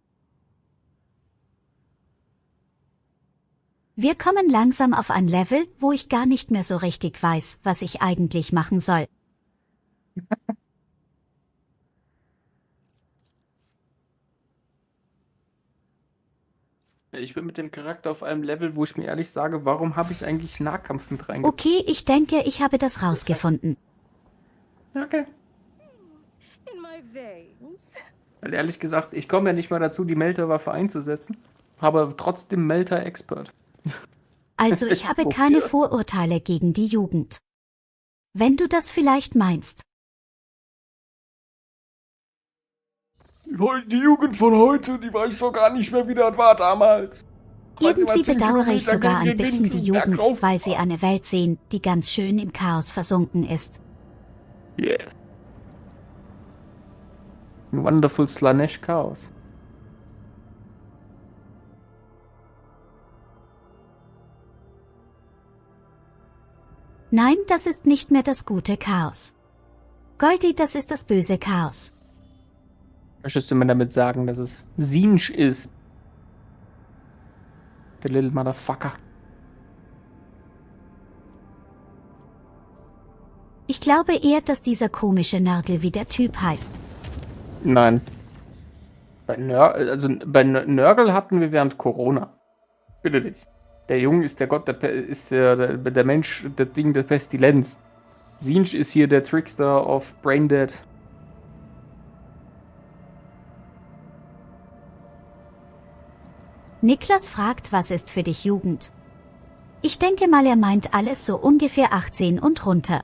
Wir kommen langsam auf ein Level, wo ich gar nicht mehr so richtig weiß, was ich eigentlich machen soll. Ich bin mit dem Charakter auf einem Level, wo ich mir ehrlich sage, warum habe ich eigentlich Nahkampf mit reingebracht? Okay, ich denke, ich habe das rausgefunden. Okay. In my veins. Weil ehrlich gesagt, ich komme ja nicht mal dazu, die Melter-Waffe einzusetzen. Habe trotzdem Melter-Expert. Also ich habe keine Vorurteile gegen die Jugend. Wenn du das vielleicht meinst. Die Jugend von heute, die weiß doch gar nicht mehr, wie das war damals. Irgendwie bedauere ich sogar ein bisschen die Jugend, Bergauf. weil sie eine Welt sehen, die ganz schön im Chaos versunken ist. Yeah. Wonderful Slanesh Chaos. Nein, das ist nicht mehr das gute Chaos. Goldi, das ist das böse Chaos. Möchtest du mir damit sagen, dass es Sinj ist? The little motherfucker. Ich glaube eher, dass dieser komische Nörgel wie der Typ heißt. Nein. Bei Nörgel hatten wir während Corona. Bitte dich. Der Junge ist der Gott, der Mensch, das Ding der Pestilenz. Sinj ist hier der Trickster of Braindead. Niklas fragt, was ist für dich Jugend? Ich denke mal, er meint alles so ungefähr 18 und runter.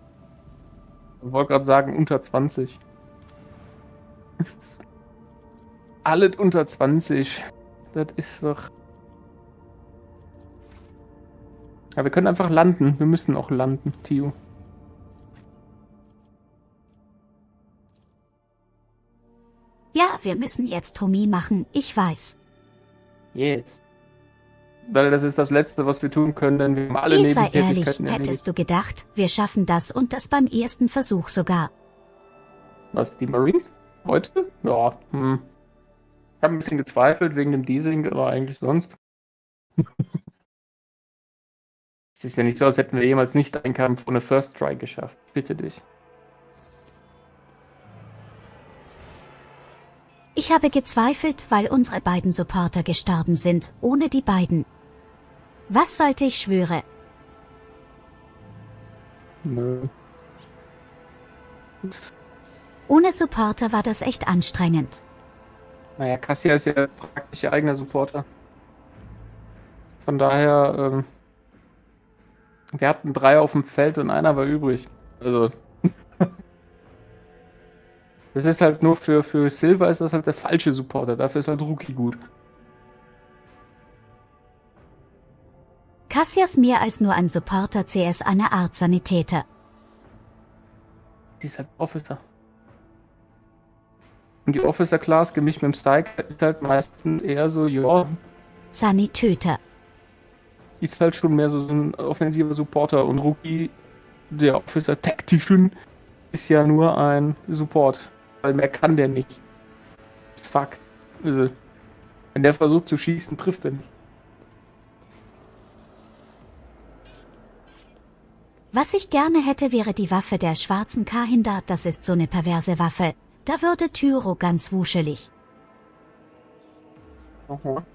Ich wollte gerade sagen, unter 20. Alles unter 20. Das ist doch... Ja, wir können einfach landen. Wir müssen auch landen, Tio. Ja, wir müssen jetzt Homie machen, ich weiß. Yes. Weil das ist das Letzte, was wir tun können, denn wir haben alle Sei ehrlich, Nebentätigkeiten hättest erledigt. du gedacht, wir schaffen das und das beim ersten Versuch sogar. Was, die Marines? Heute? Ja, Ich habe ein bisschen gezweifelt wegen dem Diesing, aber eigentlich sonst. Es ist ja nicht so, als hätten wir jemals nicht einen Kampf ohne First Try geschafft. Ich bitte dich. Ich habe gezweifelt, weil unsere beiden Supporter gestorben sind, ohne die beiden. Was sollte ich schwöre? Nö. Ohne Supporter war das echt anstrengend. Naja, Cassia ist ja praktisch ihr eigener Supporter. Von daher, wir hatten 3 auf dem Feld und einer war übrig. Also. Das ist halt nur für Silver ist das halt der falsche Supporter. Dafür ist halt Rookie gut. Cassias mehr als nur ein Supporter, CS eine Art Sanitäter. Die ist halt Officer. Und die Officer-Class gemischt mit dem Striker ist halt meistens eher so, ja, Sanitöter. ist halt schon mehr so ein offensiver Supporter. Und Rookie, der Officer Tactician, ist ja nur ein Support. Weil mehr kann der nicht. Fakt. Also, wenn der versucht zu schießen, trifft er nicht. Was ich gerne hätte, wäre die Waffe der schwarzen Kahinda. Das ist so eine perverse Waffe. Da würde Tyro ganz wuschelig. Aha.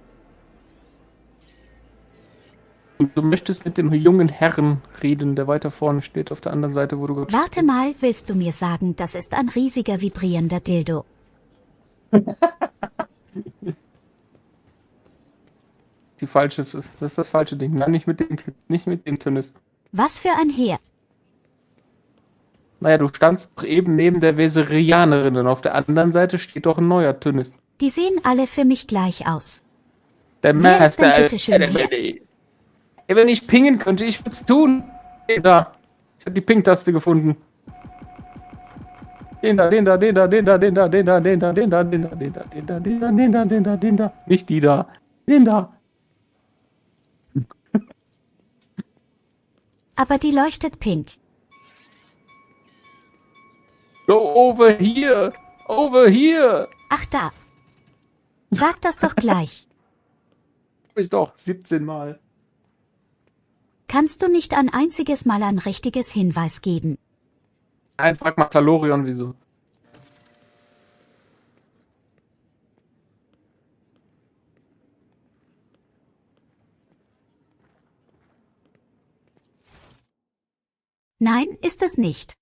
Und du möchtest mit dem jungen Herrn reden, der weiter vorne steht, auf der anderen Seite, wo du gerade Warte mal, willst du mir sagen, das ist ein riesiger vibrierender Dildo? das ist das falsche Ding. Nein, nicht mit dem Tönnis. Was für ein Heer. Naja, du standst doch eben neben der Veserianerin und auf der anderen Seite steht doch ein neuer Tönnis. Die sehen alle für mich gleich aus. Der Wer ist Master denn of bitte schön Ceremonies. Ja, wenn ich pingen könnte, ich würde es tun. Da. Ich habe die Ping-Taste gefunden. Den da. Nicht die da. Den da. Aber die leuchtet pink. Go over here. Over here. Ach da. Sag das doch gleich. Hab ich doch 17 Mal. Kannst du nicht ein einziges Mal ein richtiges Hinweis geben? Frag mal Talorion, wieso. Nein, ist es nicht.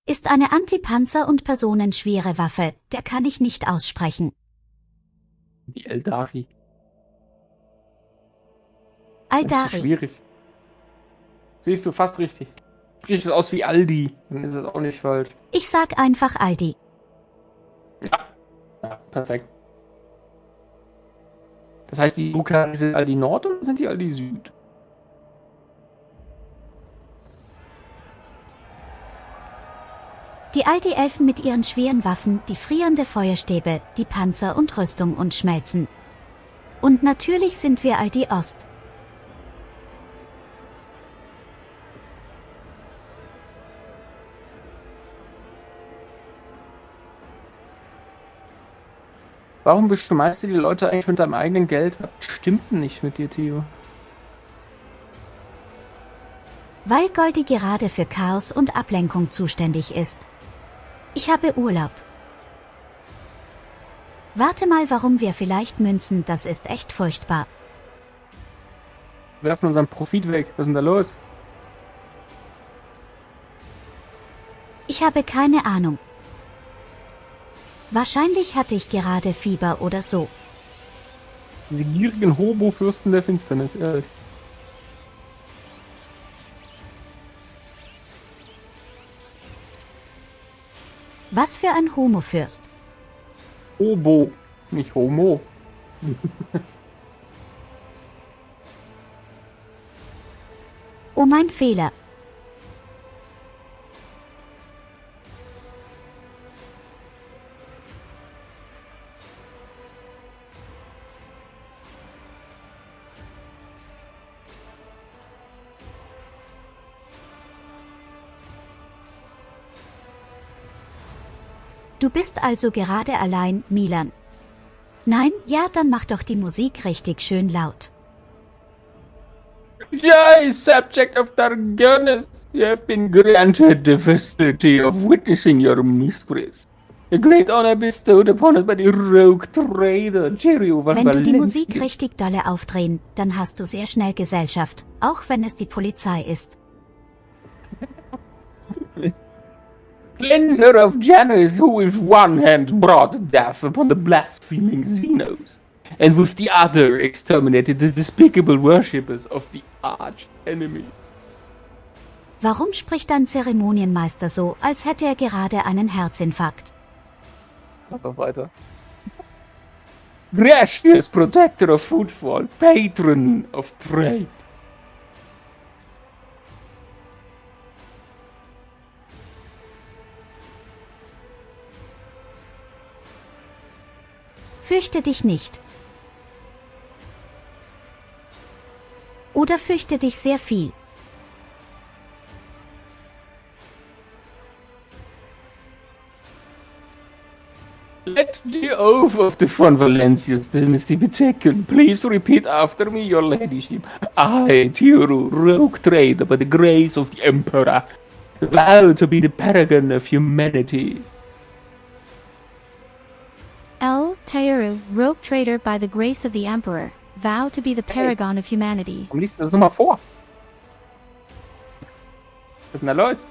Ist eine Antipanzer- und personenschwere Waffe, der kann ich nicht aussprechen. Die Eldari. Das ist Aldari. schwierig. Siehst du, fast richtig. Spricht es aus wie Aldi. Dann ist es auch nicht falsch. Ich sag einfach Aldi. Ja, perfekt. Das heißt, die Drukari sind Aldi Nord oder sind die Aldi Süd? Die Aldi-Elfen mit ihren schweren Waffen, die frierende Feuerstäbe, die Panzer und Rüstung und Schmelzen. Und natürlich sind wir Aldi Ost. Warum beschmeißt du die Leute eigentlich mit deinem eigenen Geld? Was stimmt denn nicht mit dir, Theo? Weil Goldi gerade für Chaos und Ablenkung zuständig ist. Ich habe Urlaub. Warte mal, warum wir vielleicht münzen, das ist echt furchtbar. Wir werfen unseren Profit weg. Was ist denn da los? Ich habe keine Ahnung. Wahrscheinlich hatte ich gerade Fieber oder so. Diese gierigen Hobo-Fürsten der Finsternis, ehrlich. Was für ein Homo-Fürst. Hobo, nicht Homo. Oh, mein Fehler. Du bist also gerade allein, Milan. Nein, ja, dann mach doch die Musik richtig schön laut. Yea, subject of Targanis, you have been granted the facility of witnessing your mistress. A great honor bestowed upon us by the rogue trader, Cherio Wenn du die Musik richtig dolle aufdrehen, dann hast du sehr schnell Gesellschaft, auch wenn es die Polizei ist. Cleanser of Janus, who with one hand brought death upon the blaspheming Xenos, and with the other exterminated the despicable worshippers of the arch-enemy. Warum spricht dein Zeremonienmeister so, als hätte er gerade einen Herzinfarkt? Einfach weiter. Gracious protector of footfall, patron of trade. Fürchte dich nicht. Oder fürchte dich sehr viel. Let the oath of the Von Valencius dynasty be taken. Please repeat after me, your ladyship. I, Tiro, rogue trader by the grace of the Emperor, vow to be the paragon of humanity. L. Taeru, rogue trader by the grace of the Emperor, vow to be the paragon of humanity. Warum liest du das nochmal vor? Was ist denn da los?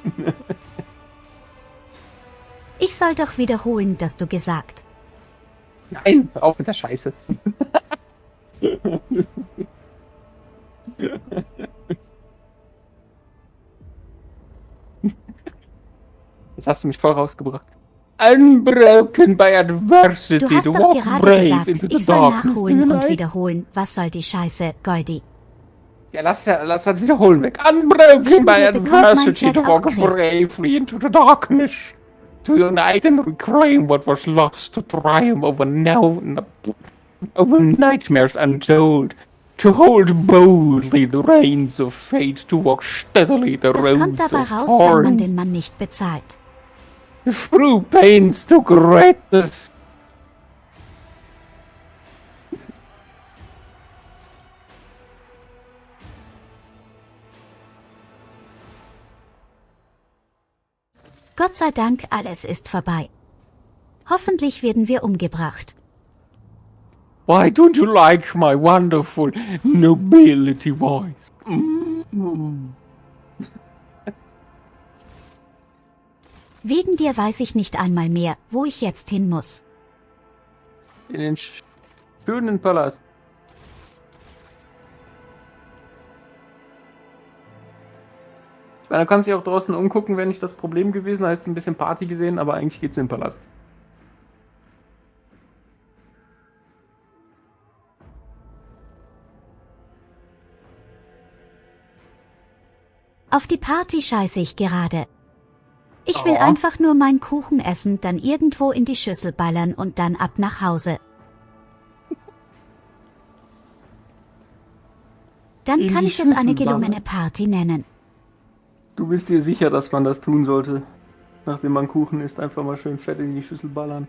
Ich soll doch wiederholen, dass du gesagt. Nein, hör auf mit der Scheiße. Jetzt hast du mich voll rausgebracht. Unbroken by adversity, Du hast to doch walk gerade brave gesagt, into the ich soll darkness. nachholen Do you und like? wiederholen. Was soll die Scheiße, Goldi? Ja, lass das wiederholen weg. Unbroken Wegen by dir bekommt mein adversity, Chat to walk auch Krebs. bravely into the darkness. To unite and reclaim what was lost, to triumph over nightmares untold. To hold boldly the reins of fate, to walk steadily the Das roads kommt dabei of raus, wenn man thorns. den Mann nicht bezahlt. Through pains to greatness. Gott sei Dank, alles ist vorbei. Hoffentlich werden wir umgebracht. Why don't you like my wonderful nobility voice? Wegen dir weiß ich nicht einmal mehr, wo ich jetzt hin muss. In den schönen Palast. Ich meine, du kannst dich auch draußen umgucken, wäre nicht das Problem gewesen. Da hast du ein bisschen Party gesehen, aber eigentlich geht's in den Palast. Auf die Party scheiße ich gerade. Ich will Oh. einfach nur meinen Kuchen essen, dann irgendwo in die Schüssel ballern und dann ab nach Hause. Dann In kann die ich es eine Schüssel gelungene ballern? Party nennen. Du bist dir sicher, dass man das tun sollte? Nachdem man Kuchen isst, einfach mal schön fett in die Schüssel ballern.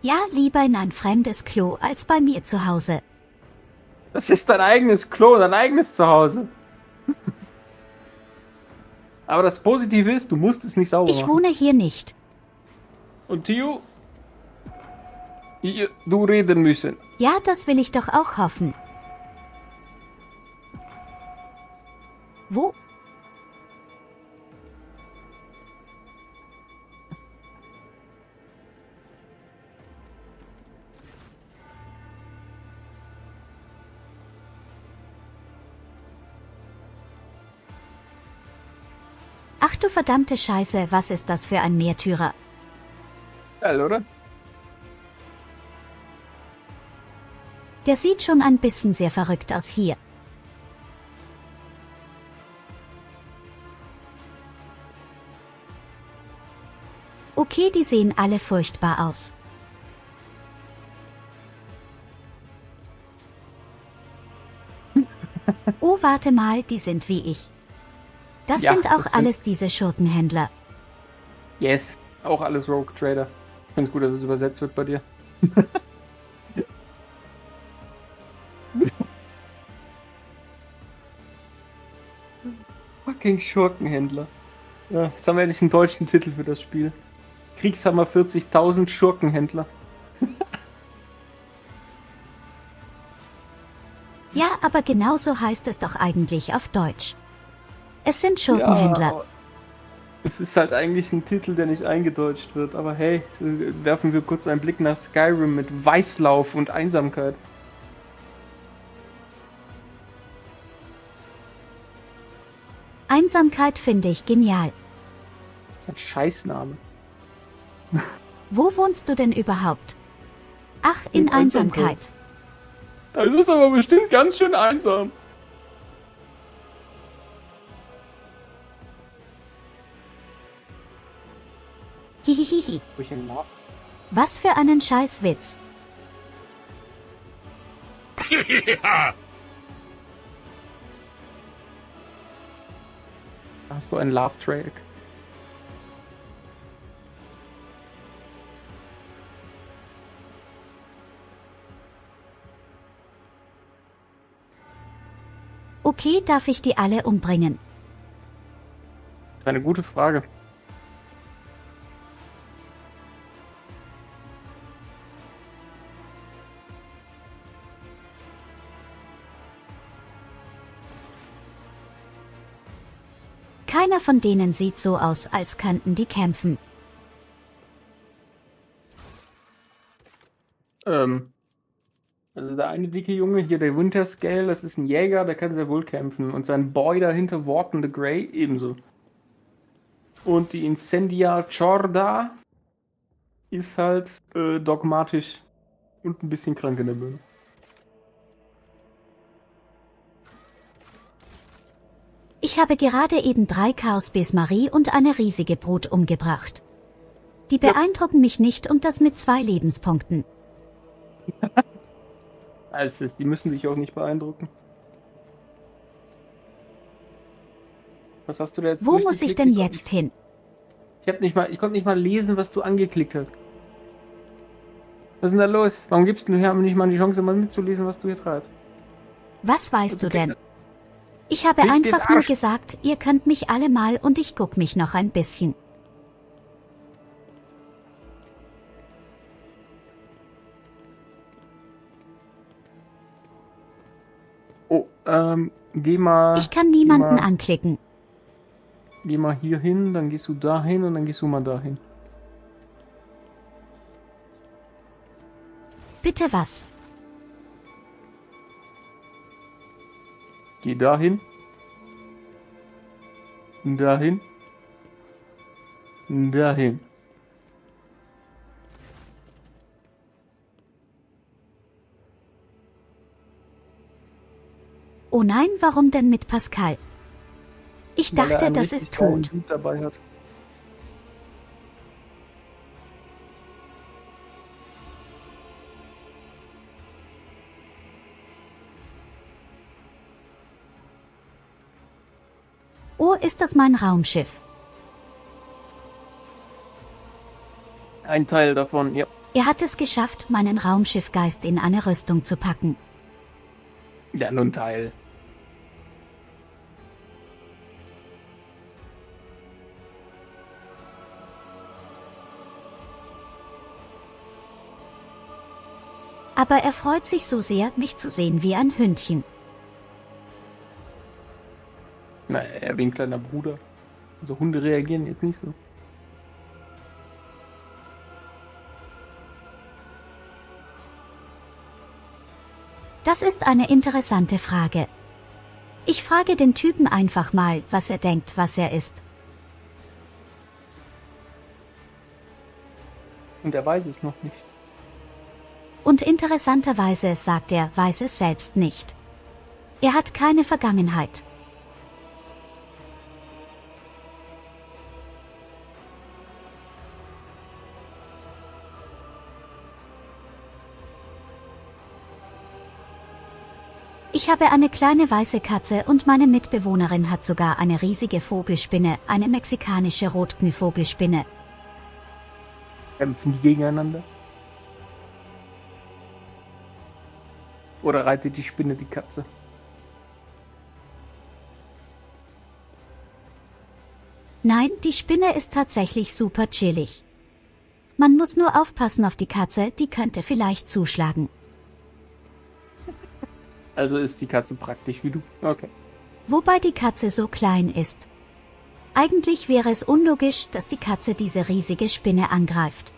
Ja, lieber in ein fremdes Klo als bei mir zu Hause. Das ist dein eigenes Klo, dein eigenes Zuhause. Aber das Positive ist, du musst es nicht sauber Ich machen. wohne hier nicht. Und Theo, du reden müssen. Ja, das will ich doch auch hoffen. Wo? Ach du verdammte Scheiße, was ist das für ein Märtyrer? Geil, oder? Der sieht schon ein bisschen sehr verrückt aus hier. Okay, die sehen alle furchtbar aus. Oh, warte mal, die sind wie ich. Das Ja, sind auch das sind- alles diese Schurkenhändler. Yes. Auch alles Rogue Trader. Ich finde es gut, dass es übersetzt wird bei dir. Fucking Schurkenhändler. Ja, jetzt haben wir endlich einen deutschen Titel für das Spiel. Kriegshammer 40.000 Schurkenhändler. Ja, aber genauso heißt es doch eigentlich auf Deutsch. Es sind Schurkenhändler. aber es ist halt eigentlich ein Titel, der nicht eingedeutscht wird. Aber hey, werfen wir kurz einen Blick nach Skyrim mit Weißlauf und Einsamkeit. Einsamkeit finde ich genial. Das ist ein Scheißname. Wo wohnst du denn überhaupt? Ach, in In Einsamkeit. Einsamkeit. Da ist es aber bestimmt ganz schön einsam. Hihihihi. Wo ich ihn love. Was für einen Scheißwitz. Hast du einen Love-Track? Okay, darf ich die alle umbringen? Das ist eine gute Frage. Keiner von denen sieht so aus, als könnten die kämpfen. Also der eine dicke Junge hier, der Winterscale, das ist ein Jäger, der kann sehr wohl kämpfen. Und sein Boy dahinter, Walken the Grey, ebenso. Und die Incendia Chorda ist halt dogmatisch und ein bisschen krank in der Birne. Ich habe gerade eben 3 Chaos-Bes Marie und eine riesige Brut umgebracht. Die beeindrucken mich nicht und das mit 2 Lebenspunkten. Also die müssen dich auch nicht beeindrucken. Was hast du da jetzt Wo muss ich denn durchgeklickt? jetzt hin? Ich konnte nicht mal lesen, was du angeklickt hast. Was ist denn da los? Warum gibst du mir nicht mal die Chance, mal mitzulesen, was du hier treibst? Was weißt Also du denn? Ich habe Klick des einfach nur Arsch. gesagt, ihr könnt mich alle mal und ich guck mich noch ein bisschen. Oh, geh mal. Ich kann niemanden geh mal, anklicken. Geh mal hier hin, dann gehst du da hin und dann gehst du mal dahin. Bitte was? Geh dahin. Dahin. Dahin. Oh nein, warum denn mit Pascal? Ich Weil er dachte, einen das richtig ist geilen tot. Dude dabei hat. Oh, ist das mein Raumschiff? Ein Teil davon, ja. Er hat es geschafft, meinen Raumschiffgeist in eine Rüstung zu packen. Ja, nur ein Teil. Aber er freut sich so sehr, mich zu sehen wie ein Hündchen. Na, er wie ein kleiner Bruder. Also Hunde reagieren jetzt nicht so. Das ist eine interessante Frage. Ich frage den Typen einfach mal, was er denkt, was er ist. Und er weiß es noch nicht. Und interessanterweise sagt er, weiß es selbst nicht. Er hat keine Vergangenheit. Ich habe eine kleine weiße Katze und meine Mitbewohnerin hat sogar eine riesige Vogelspinne, eine mexikanische Rotknüvogelspinne. Kämpfen die gegeneinander? Oder reitet die Spinne die Katze? Nein, die Spinne ist tatsächlich super chillig. Man muss nur aufpassen auf die Katze, die könnte vielleicht zuschlagen. Also ist die Katze praktisch wie du. Okay. Wobei die Katze so klein ist. Eigentlich wäre es unlogisch, dass die Katze diese riesige Spinne angreift.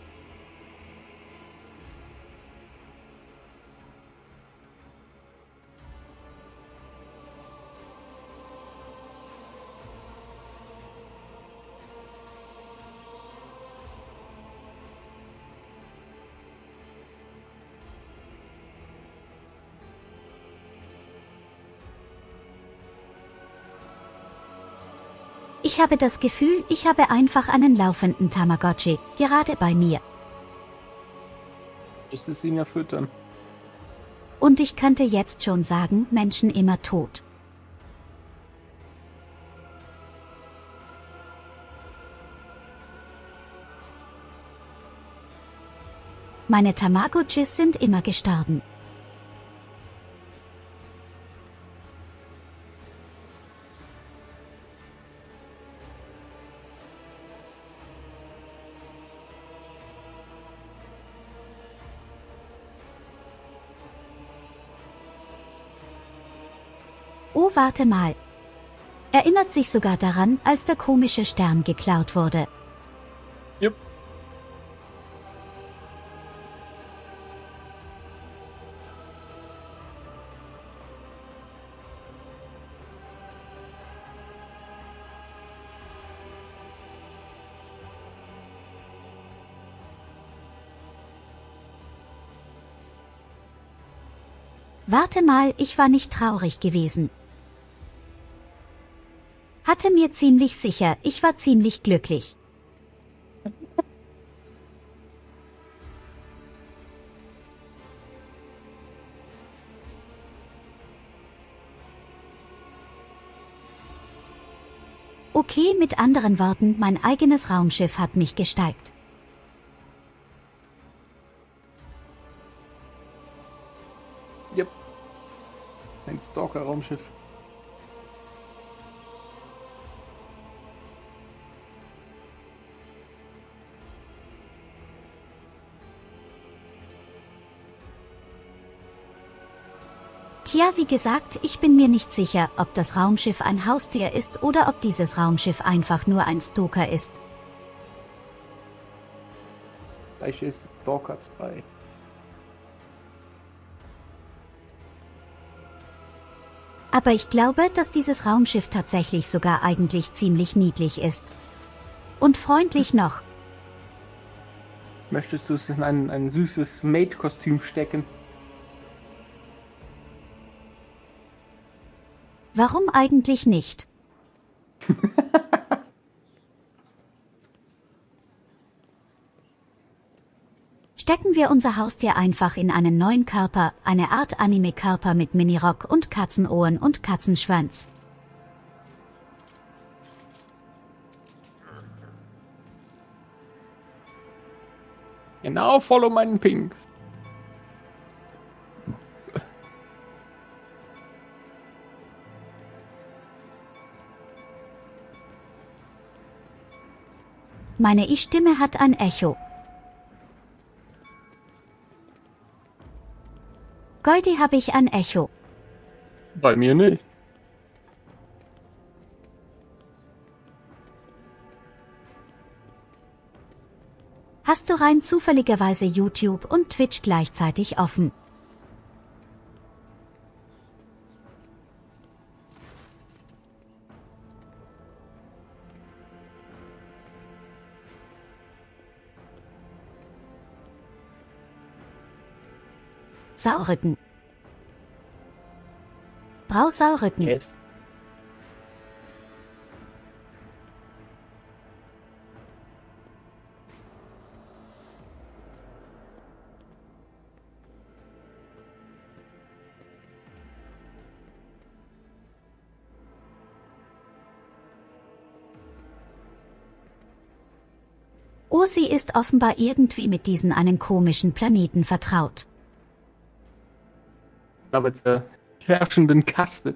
Ich habe das Gefühl, ich habe einfach einen laufenden Tamagotchi, gerade bei mir. Müsstest ihn ja füttern. Und ich könnte jetzt schon sagen, Menschen immer tot. Meine Tamagotchis sind immer gestorben. Oh, warte mal. Erinnert sich sogar daran, als der komische Stern geklaut wurde. Jupp. Warte mal, ich war nicht traurig gewesen. Hatte mir ziemlich sicher, ich war ziemlich glücklich. Okay, mit anderen Worten, mein eigenes Raumschiff hat mich gesteigt. Yep. Ein Stalker-Raumschiff. Tja, wie gesagt, ich bin mir nicht sicher, ob das Raumschiff ein Haustier ist oder ob dieses Raumschiff einfach nur ein Stalker ist. Gleich ist Stalker 2. Aber ich glaube, dass dieses Raumschiff tatsächlich sogar eigentlich ziemlich niedlich ist. Und freundlich noch. Möchtest du es in ein süßes Maid-Kostüm stecken? Warum eigentlich nicht? Stecken wir unser Haustier einfach in einen neuen Körper, eine Art Anime-Körper mit Minirock und Katzenohren und Katzenschwanz. Genau, follow meinen Pinks. Meine Ich-Stimme hat ein Echo. Goldi, habe ich ein Echo. Bei mir nicht. Hast du rein zufälligerweise YouTube und Twitch gleichzeitig offen? Saurücken. Brausaurücken. Yes. Oh, sie ist offenbar irgendwie mit diesen einen komischen Planeten vertraut. Aber der herrschenden Kaste.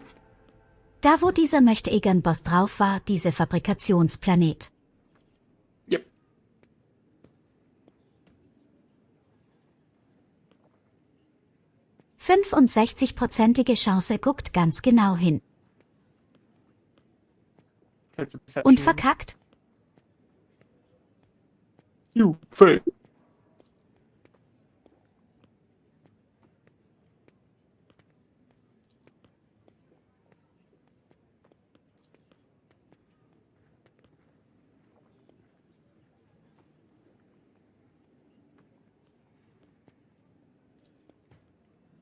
Da wo dieser Möchtegern-Boss drauf war, diese Fabrikationsplanet. Yep. +65%ige Chance, guckt ganz genau hin. Deception. Und verkackt? You fail.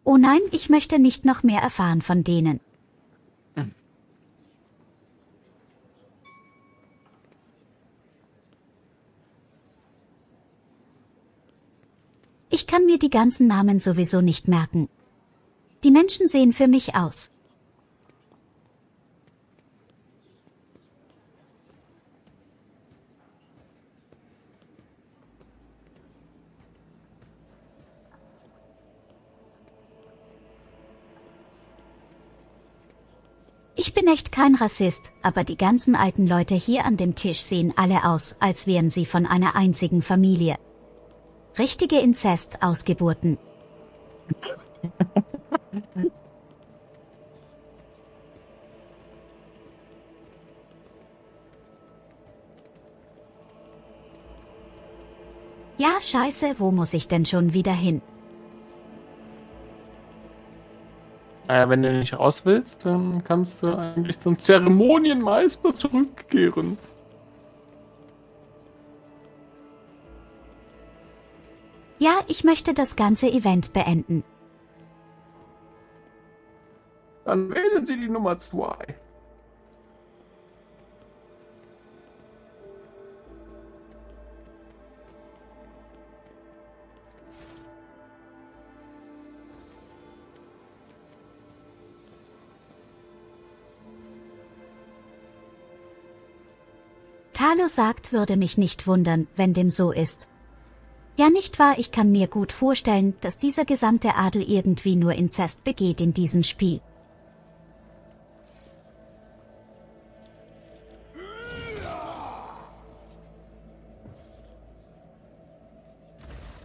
Oh nein, ich möchte nicht noch mehr erfahren von denen. Ich kann mir die ganzen Namen sowieso nicht merken. Die Menschen sehen für mich aus. Ich bin echt kein Rassist, aber die ganzen alten Leute hier an dem Tisch sehen alle aus, als wären sie von einer einzigen Familie. Richtige Inzest-Ausgeburten. Ja, scheiße, wo muss ich denn schon wieder hin? Wenn du nicht raus willst, dann kannst du eigentlich zum Zeremonienmeister zurückkehren. Ja, ich möchte das ganze Event beenden. Dann wählen Sie die Nummer 2. Talo sagt, würde mich nicht wundern, wenn dem so ist. Ja, nicht wahr, ich kann mir gut vorstellen, dass dieser gesamte Adel irgendwie nur Inzest begeht in diesem Spiel.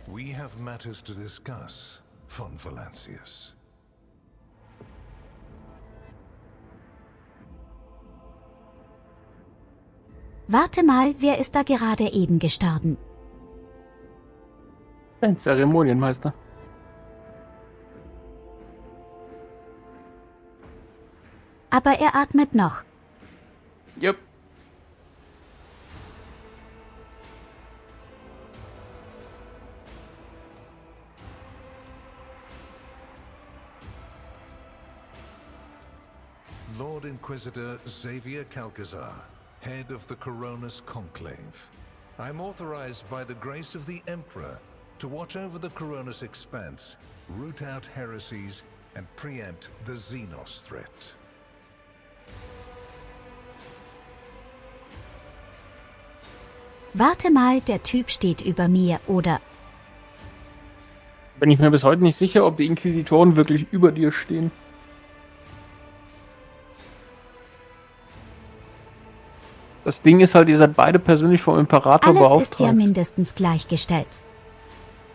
We have matters to discuss, von Valancius. Warte mal, wer ist da gerade eben gestorben? Ein Zeremonienmeister. Aber er atmet noch. Jupp. Lord Inquisitor Xavier Calcazar, head of the Coronis Conclave. I'm authorized by the grace of the Emperor to watch over the Coronis expanse, root out heresies, and preempt the Xenos threat. Warte mal, der Typ steht über mir, oder? Bin ich mir bis heute nicht sicher, ob die Inquisitoren wirklich über dir stehen. Das Ding ist halt, ihr seid beide persönlich vom Imperator Alles beauftragt. ist ja mindestens gleichgestellt.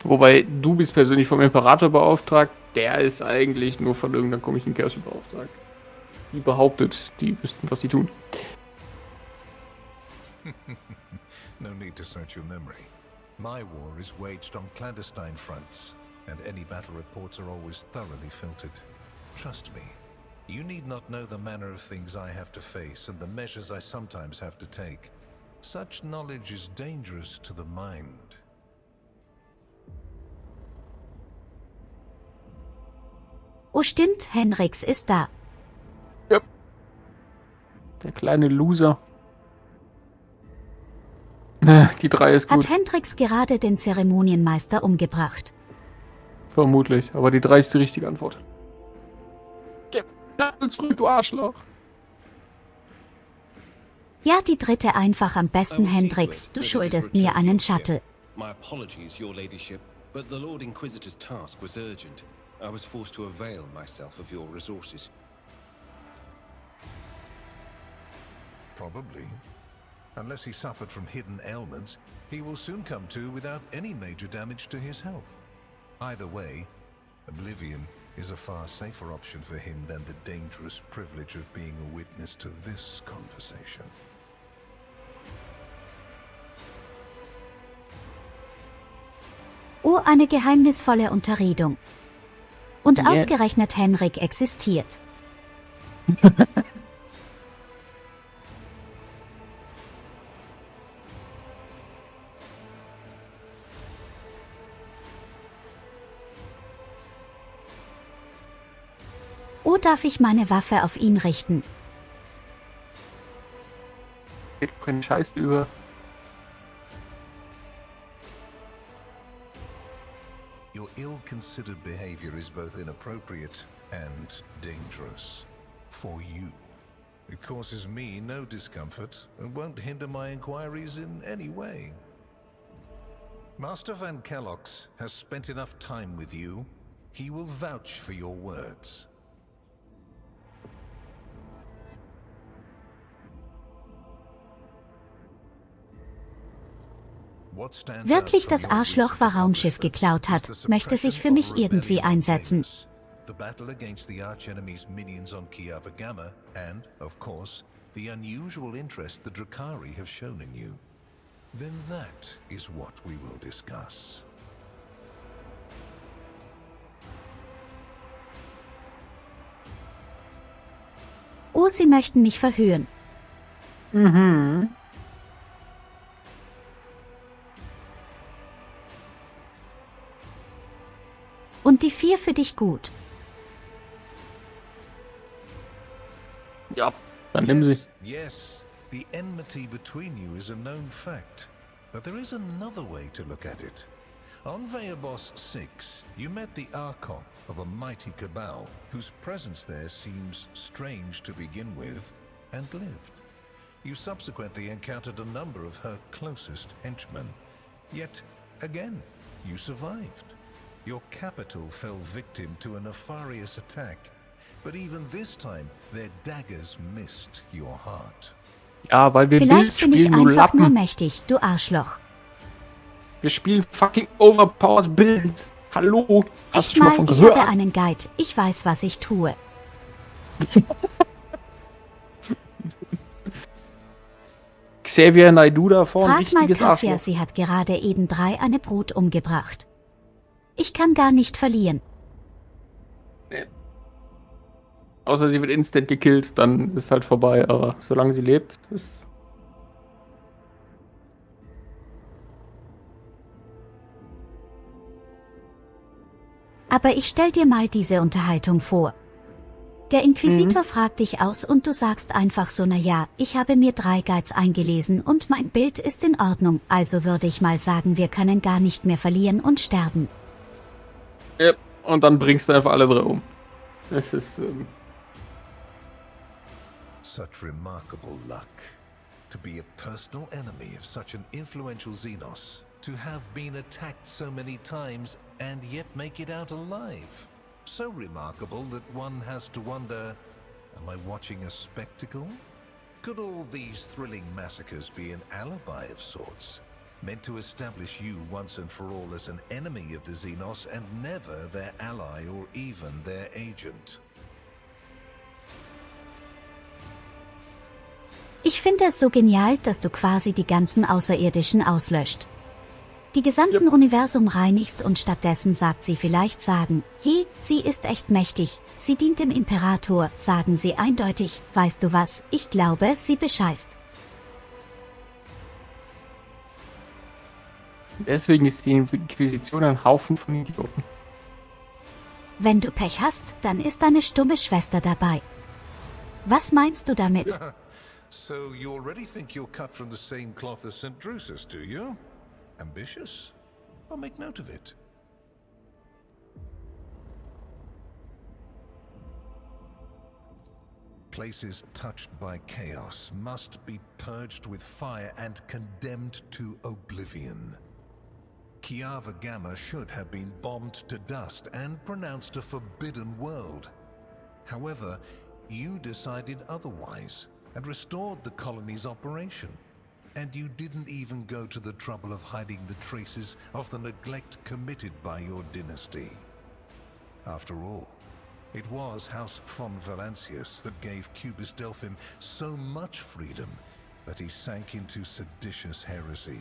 Wobei, du bist persönlich vom Imperator beauftragt, der ist eigentlich nur von irgendeiner komischen Kirche beauftragt. Die behauptet, die wüssten, was die tun. No need to search your memory. My war is waged on clandestine fronts, and any battle reports are always thoroughly filtered. Trust me, you need not know the manner of things I have to face and the measures I sometimes have to take. Such knowledge is dangerous to the mind. Oh stimmt, Henrix ist da. Ja. Der kleine Loser. Die 3 ist gut. Hat Hendrix gerade den Zeremonienmeister umgebracht? Vermutlich, aber die 3 ist die richtige Antwort. Gib Shuttle zurück, du Arschloch. Ja, die dritte einfach am besten, Hendrix. Du schuldest mir einen Shuttle. My apologies, Your Ladyship, but the Lord Inquisitor's task was urgent. I was forced to avail myself of your resources. Probably. Unless he suffered from hidden ailments, he will soon come to without any major damage to his health. Either way, oblivion is a far safer option for him than the dangerous privilege of being a witness to this conversation. Oh, eine geheimnisvolle Unterredung. Und Jetzt. ausgerechnet Henrik existiert. Oh, darf ich meine Waffe auf ihn richten? Geht keinen Scheiß über. ill-considered behavior is both inappropriate and dangerous. For you. It causes me no discomfort and won't hinder my inquiries in any way. Master Van Kellox has spent enough time with you. He will vouch for your words. Wirklich das Arschloch, was Raumschiff geklaut hat, möchte sich für mich irgendwie einsetzen. The battle against the arch-enemy's minions on Kiava Gamma, and, of course, the unusual interest the Drakari have shown in you. Then that is what we will discuss. Oh, sie möchten mich verhören. Mhm. Und die 4 für dich gut. Ja, dann nimm sie. Yes, the enmity between you is a known fact. But there is another way to look at it. On Veabos 6, you met the Archon of a mighty cabal, whose presence there seems strange to begin with, and lived. You subsequently encountered a number of her closest henchmen. Yet, again, you survived. Your capital fell victim to a nefarious attack. But even this time, their daggers missed your heart. Ja, weil wir Bild Vielleicht bin ich spielen, du einfach nur Lappen. mächtig, du Arschloch. Wir spielen fucking overpowered Bild. Hallo, hast du Echt schon mal mal, von ich gehört? habe einen Guide. Ich weiß, was ich tue. Xavier Naidoo da vorne, Frag mal richtiges Cassia, Arschloch. sie hat gerade eben 3 eine Brut umgebracht. Ich kann gar nicht verlieren. Außer sie wird instant gekillt, dann ist halt vorbei. Aber solange sie lebt, ist... Aber ich stell dir mal diese Unterhaltung vor. Der Inquisitor fragt dich aus und du sagst einfach so, na ja, ich habe mir 3 Guides eingelesen und mein Bild ist in Ordnung, also würde ich mal sagen, wir können gar nicht mehr verlieren und sterben. Ja, und dann bringst du einfach alle 3 um. Das ist... Such remarkable luck. To be a personal enemy of such an influential Xenos. To have been attacked so many times and yet make it out alive. So remarkable that one has to wonder, am I watching a spectacle? Could all these thrilling massacres be an alibi of sorts? Meant to establish you once and for all as an enemy of the Xenos and never their ally or even their agent. Ich finde es so genial, dass du quasi die ganzen Außerirdischen auslöscht. Die gesamten Universum reinigst und stattdessen sagt sie vielleicht sagen, hey, sie ist echt mächtig, sie dient dem Imperator, sagen sie eindeutig, weißt du was, ich glaube, sie bescheißt. Deswegen ist die Inquisition ein Haufen von Idioten. Wenn du Pech hast, dann ist deine stumme Schwester dabei. Was meinst du damit? So you already think you're cut from the same cloth as St. Drusus, do you? Ambitious? I'll make note of it. Places touched by chaos must be purged with fire and condemned to oblivion. Kiava Gamma should have been bombed to dust and pronounced a forbidden world. However, you decided otherwise and restored the colony's operation. And you didn't even go to the trouble of hiding the traces of the neglect committed by your dynasty. After all, it was House von Valancius that gave Cubus Delphim so much freedom that he sank into seditious heresy.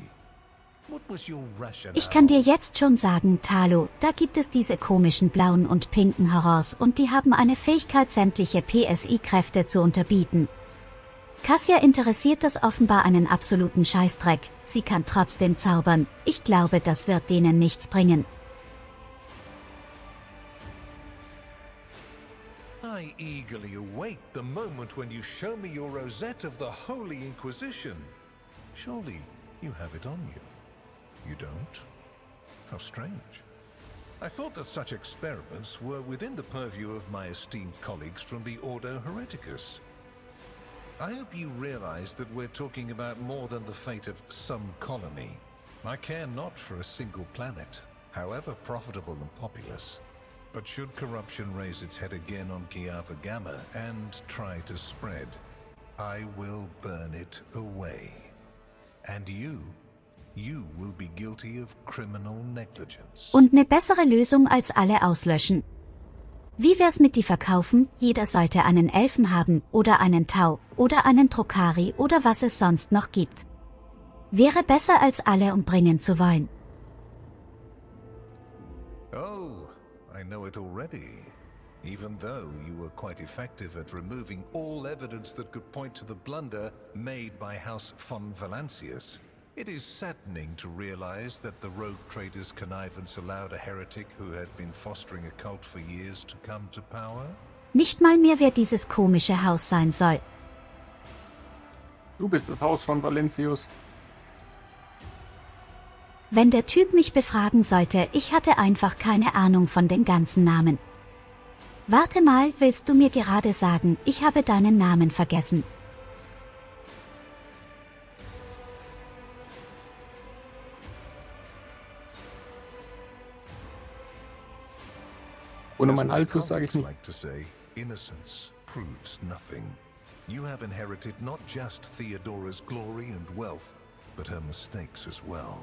What was your rationale? Ich kann dir jetzt schon sagen, Talo, da gibt es diese komischen blauen und pinken Horrors und die haben eine Fähigkeit, sämtliche PSI-Kräfte zu unterbieten. Cassia interessiert das offenbar einen absoluten Scheißdreck, sie kann trotzdem zaubern, ich glaube, das wird denen nichts bringen. I eagerly await the moment when you show me your rosette of the Holy Inquisition. Surely you have it on you. You don't? How strange. I thought that such experiments were within the purview of my esteemed colleagues from the Ordo Hereticus. I hope you realize that we're talking about more than the fate of some colony. I care not for a single planet, however profitable and populous. But should corruption raise its head again on Kiava Gamma and try to spread, I will burn it away. And you will be guilty of criminal negligence. Und ne bessere Lösung als alle auslöschen. Wie wär's mit die verkaufen? Jeder sollte einen Elfen haben, oder einen Tau, oder einen Drukari oder was es sonst noch gibt. Wäre besser als alle umbringen zu wollen. Oh, I know it already. Even though you were quite effective at removing all evidence that could point to the blunder made by House von Valancius, it is saddening to realize that the rogue trader's connivance allowed a heretic who had been fostering a cult for years to come to power. Nicht mal mehr, wer dieses komische Haus sein soll. Du bist das Haus von Valancius. Wenn der Typ mich befragen sollte, ich hatte einfach keine Ahnung von den ganzen Namen. Warte mal, willst du mir gerade sagen, ich habe deinen Namen vergessen? Ohne As meinen my Altus sage ich colleagues nicht. like to say, innocence proves nothing. You have inherited not just Theodora's glory and wealth, but her mistakes as well.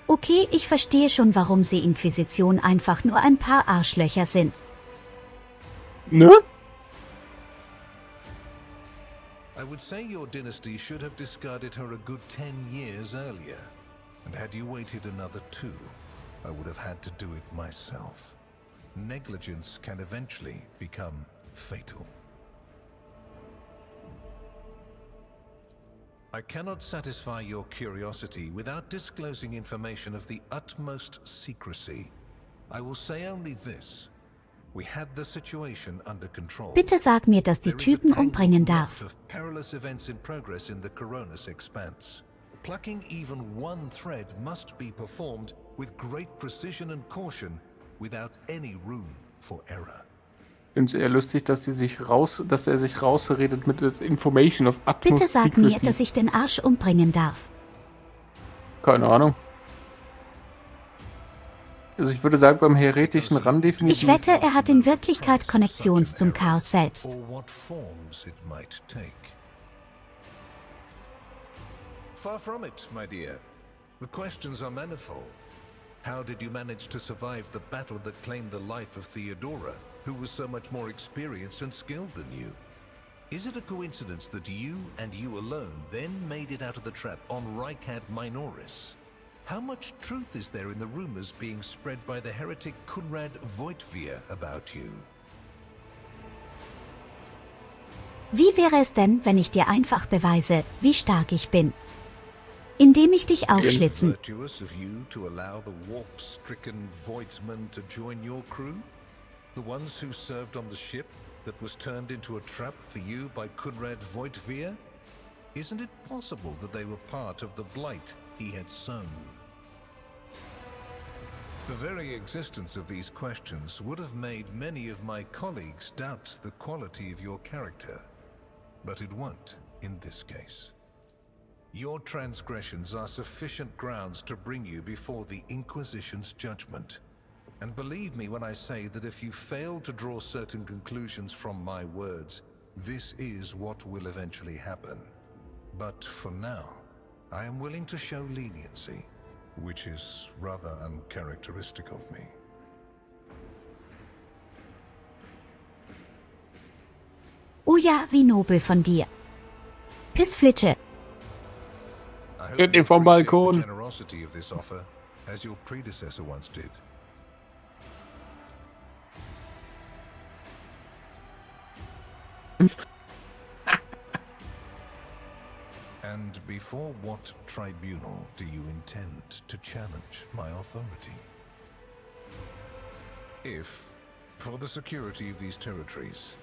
Okay, ich verstehe schon, warum sie Inquisition einfach nur ein paar Arschlöcher sind. Ne? I would say your dynasty should have discarded her a good 10 years earlier. And had you waited another 2, I would have had to do it myself. Negligence can eventually become fatal. I cannot satisfy your curiosity without disclosing information of the utmost secrecy. I will say only this. We had the situation under control. Bitte sag mir, dass die Typen umbringen darf. Of perilous events in progress in the Coronis expanse. Plucking even one thread must be performed with great precision and caution, without any room for error. Ich finde es eher lustig, dass er sich rausredet mit Information of Utmost Bitte sag Secrecy. mir, dass ich den Arsch umbringen darf. Keine Ahnung. Also ich würde sagen, beim heretischen Rand definitiv. Ich wette, er hat in Wirklichkeit Connections zum Chaos selbst. Or what forms it might take. Far from it, my dear. The questions are manifold. How did you manage to survive the battle that claimed the life of Theodora, who was so much more experienced and skilled than you? Is it a coincidence that you and you alone then made it out of the trap on Rykad Minoris? How much truth is there in the rumors being spread by the heretic Kunrad Voitvir about you? Wie wäre es denn, wenn ich dir einfach beweise, wie stark ich bin? Indem ich dich aufschlitzen. Virtuous of you to allow the warp-stricken Voidsmen to join your crew? The ones who served on the ship that was turned into a trap for you by Kunrad Voitvir? Isn't it possible that they were part of the blight he had sown? The very existence of these questions would have made many of my colleagues doubt the quality of your character. But it won't in this case. Your transgressions are sufficient grounds to bring you before the Inquisition's judgment. And believe me when I say that if you fail to draw certain conclusions from my words, this is what will eventually happen. But for now, I am willing to show leniency, which is rather uncharacteristic of me. Oh ja, wie nobel von dir. Pissflitsche. I hope Hit you him from appreciate the balkon. generosity of this offer, as your predecessor once did. And before what tribunal do you intend to challenge my authority? If, for the security of these territories,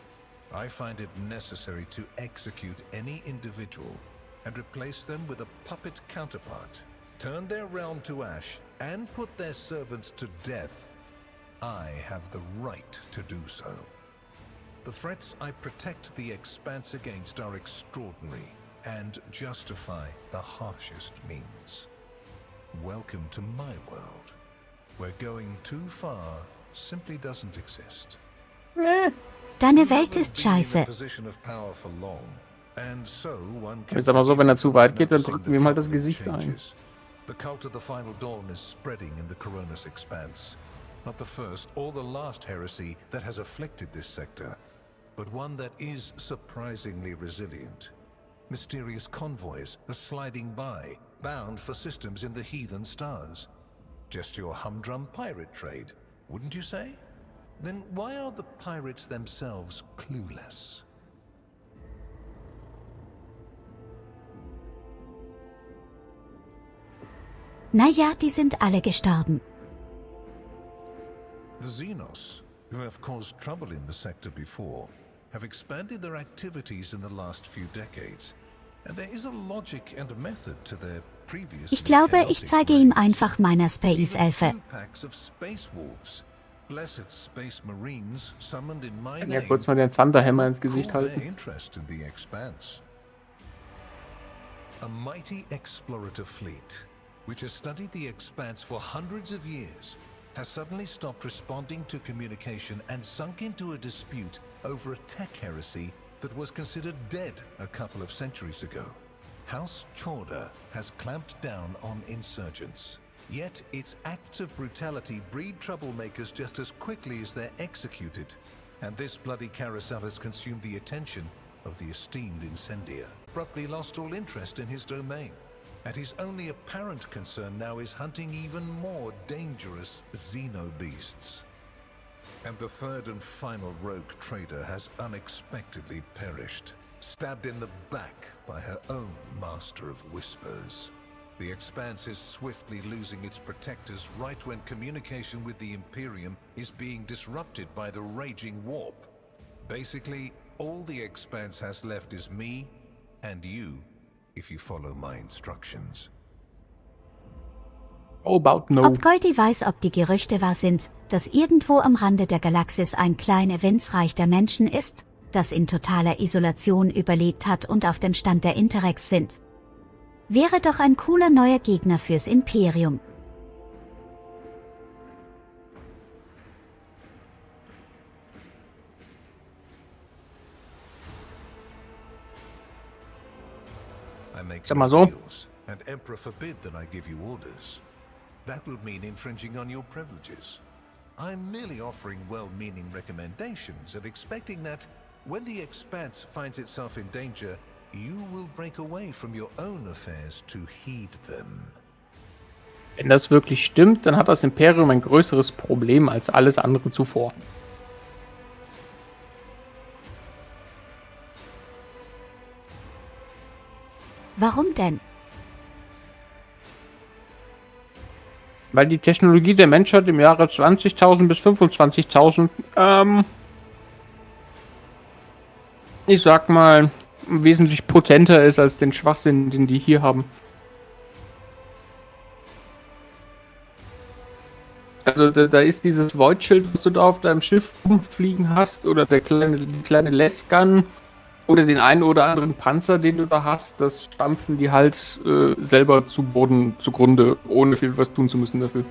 I find it necessary to execute any individual and replace them with a puppet counterpart, turn their realm to ash, and put their servants to death. I have the right to do so. The threats I protect the Expanse against are extraordinary and justify the harshest means. Welcome to my world, where going too far simply doesn't exist. Deine Welt ist scheiße. Jetzt aber so, wenn er zu weit geht, dann drücken wir ihm halt das Gesicht ein. The cult of the Final Dawn is spreading in the Coronis Expanse. Not the first or the last heresy that has afflicted this sector, but one that is surprisingly resilient. Mysterious convoys are sliding by, bound for systems in the heathen stars. Just your humdrum pirate trade, wouldn't you say? Then why are the pirates themselves clueless? Naja, die sind alle gestorben. The Xenos, who have caused trouble in the sector before, have expanded their activities in the last few decades. And there is a logic and method to their previous. Ich glaube, ich zeige ihm einfach meine Space-Elfe. Blessed Space Marines summoned in my Ja, kurz mal den Thunderhammer ins Gesicht halten. Interest in the Expanse. A mighty explorative fleet, which has studied the Expanse for hundreds of years, has suddenly stopped responding to communication and sunk into a dispute over a tech heresy that was considered dead a couple of centuries ago. House Chorda has clamped down on insurgents. Yet its acts of brutality breed troublemakers just as quickly as they're executed. And this bloody carousel has consumed the attention of the esteemed incendiar. Abruptly lost all interest in his domain. And his only apparent concern now is hunting even more dangerous xenobeasts. And the third and final rogue trader has unexpectedly perished, stabbed in the back by her own master of whispers. The Expanse is swiftly losing its protectors right when communication with the Imperium is being disrupted by the raging warp. Basically, all the Expanse has left is me and you, if you follow my instructions. How about no? Ob Goldi weiß, ob die Gerüchte wahr sind, dass irgendwo am Rande der Galaxis ein kleiner Windsreich der Menschen ist, das in totaler Isolation überlebt hat und auf dem Stand der Interrex sind. Wäre doch ein cooler neuer Gegner fürs Imperium. Sag mal so. And Emperor forbid that I give you orders. That would mean infringing on your privileges. I'm merely offering well-meaning recommendations and expecting that when the Expanse finds itself in danger, you will break away from your own affairs to heed them. Wenn das wirklich stimmt, dann hat das Imperium ein größeres Problem als alles andere zuvor. Warum denn? Weil die Technologie der Menschheit im Jahre 20.000 bis 25.000, ich sag mal, wesentlich potenter ist als den Schwachsinn, den die hier haben. Also da ist dieses Void-Schild, was du da auf deinem Schiff rumfliegen hast, oder die kleine Less-Gun, oder den einen oder anderen Panzer, den du da hast, das stampfen die halt selber zu Boden zugrunde, ohne viel was tun zu müssen dafür.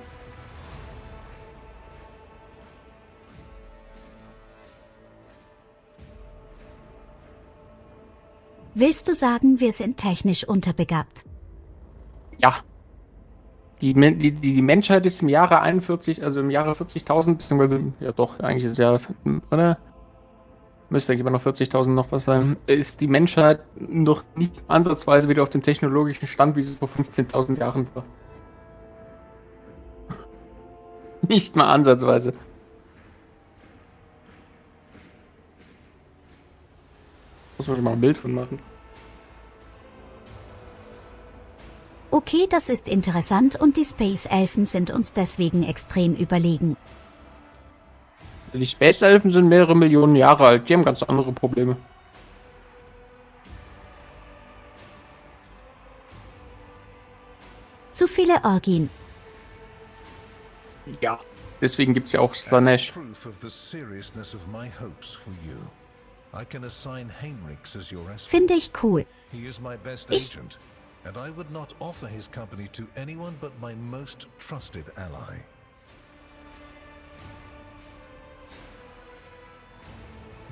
Willst du sagen, wir sind technisch unterbegabt? Ja. Die Menschheit ist im Jahre 41, also im Jahre 40.000, beziehungsweise, ja doch, eigentlich ist es ja, oder? Müsste eigentlich immer noch 40.000 noch was sein. Ist die Menschheit noch nicht ansatzweise wieder auf dem technologischen Stand, wie es vor 15.000 Jahren war. Nicht mal ansatzweise. Muss man mal ein Bild von machen. Okay, das ist interessant und die Space-Elfen sind uns deswegen extrem überlegen. Die Space-Elfen sind mehrere Millionen Jahre alt. Die haben ganz andere Probleme. Zu viele Orgien. Ja. Deswegen gibt's ja auch Slanesh. Proof of the seriousness of my hopes for you. I can assign Heinrichs as your escort. Finde ich cool. He is my best Ich- agent, and I would not offer his company to anyone but my most trusted ally.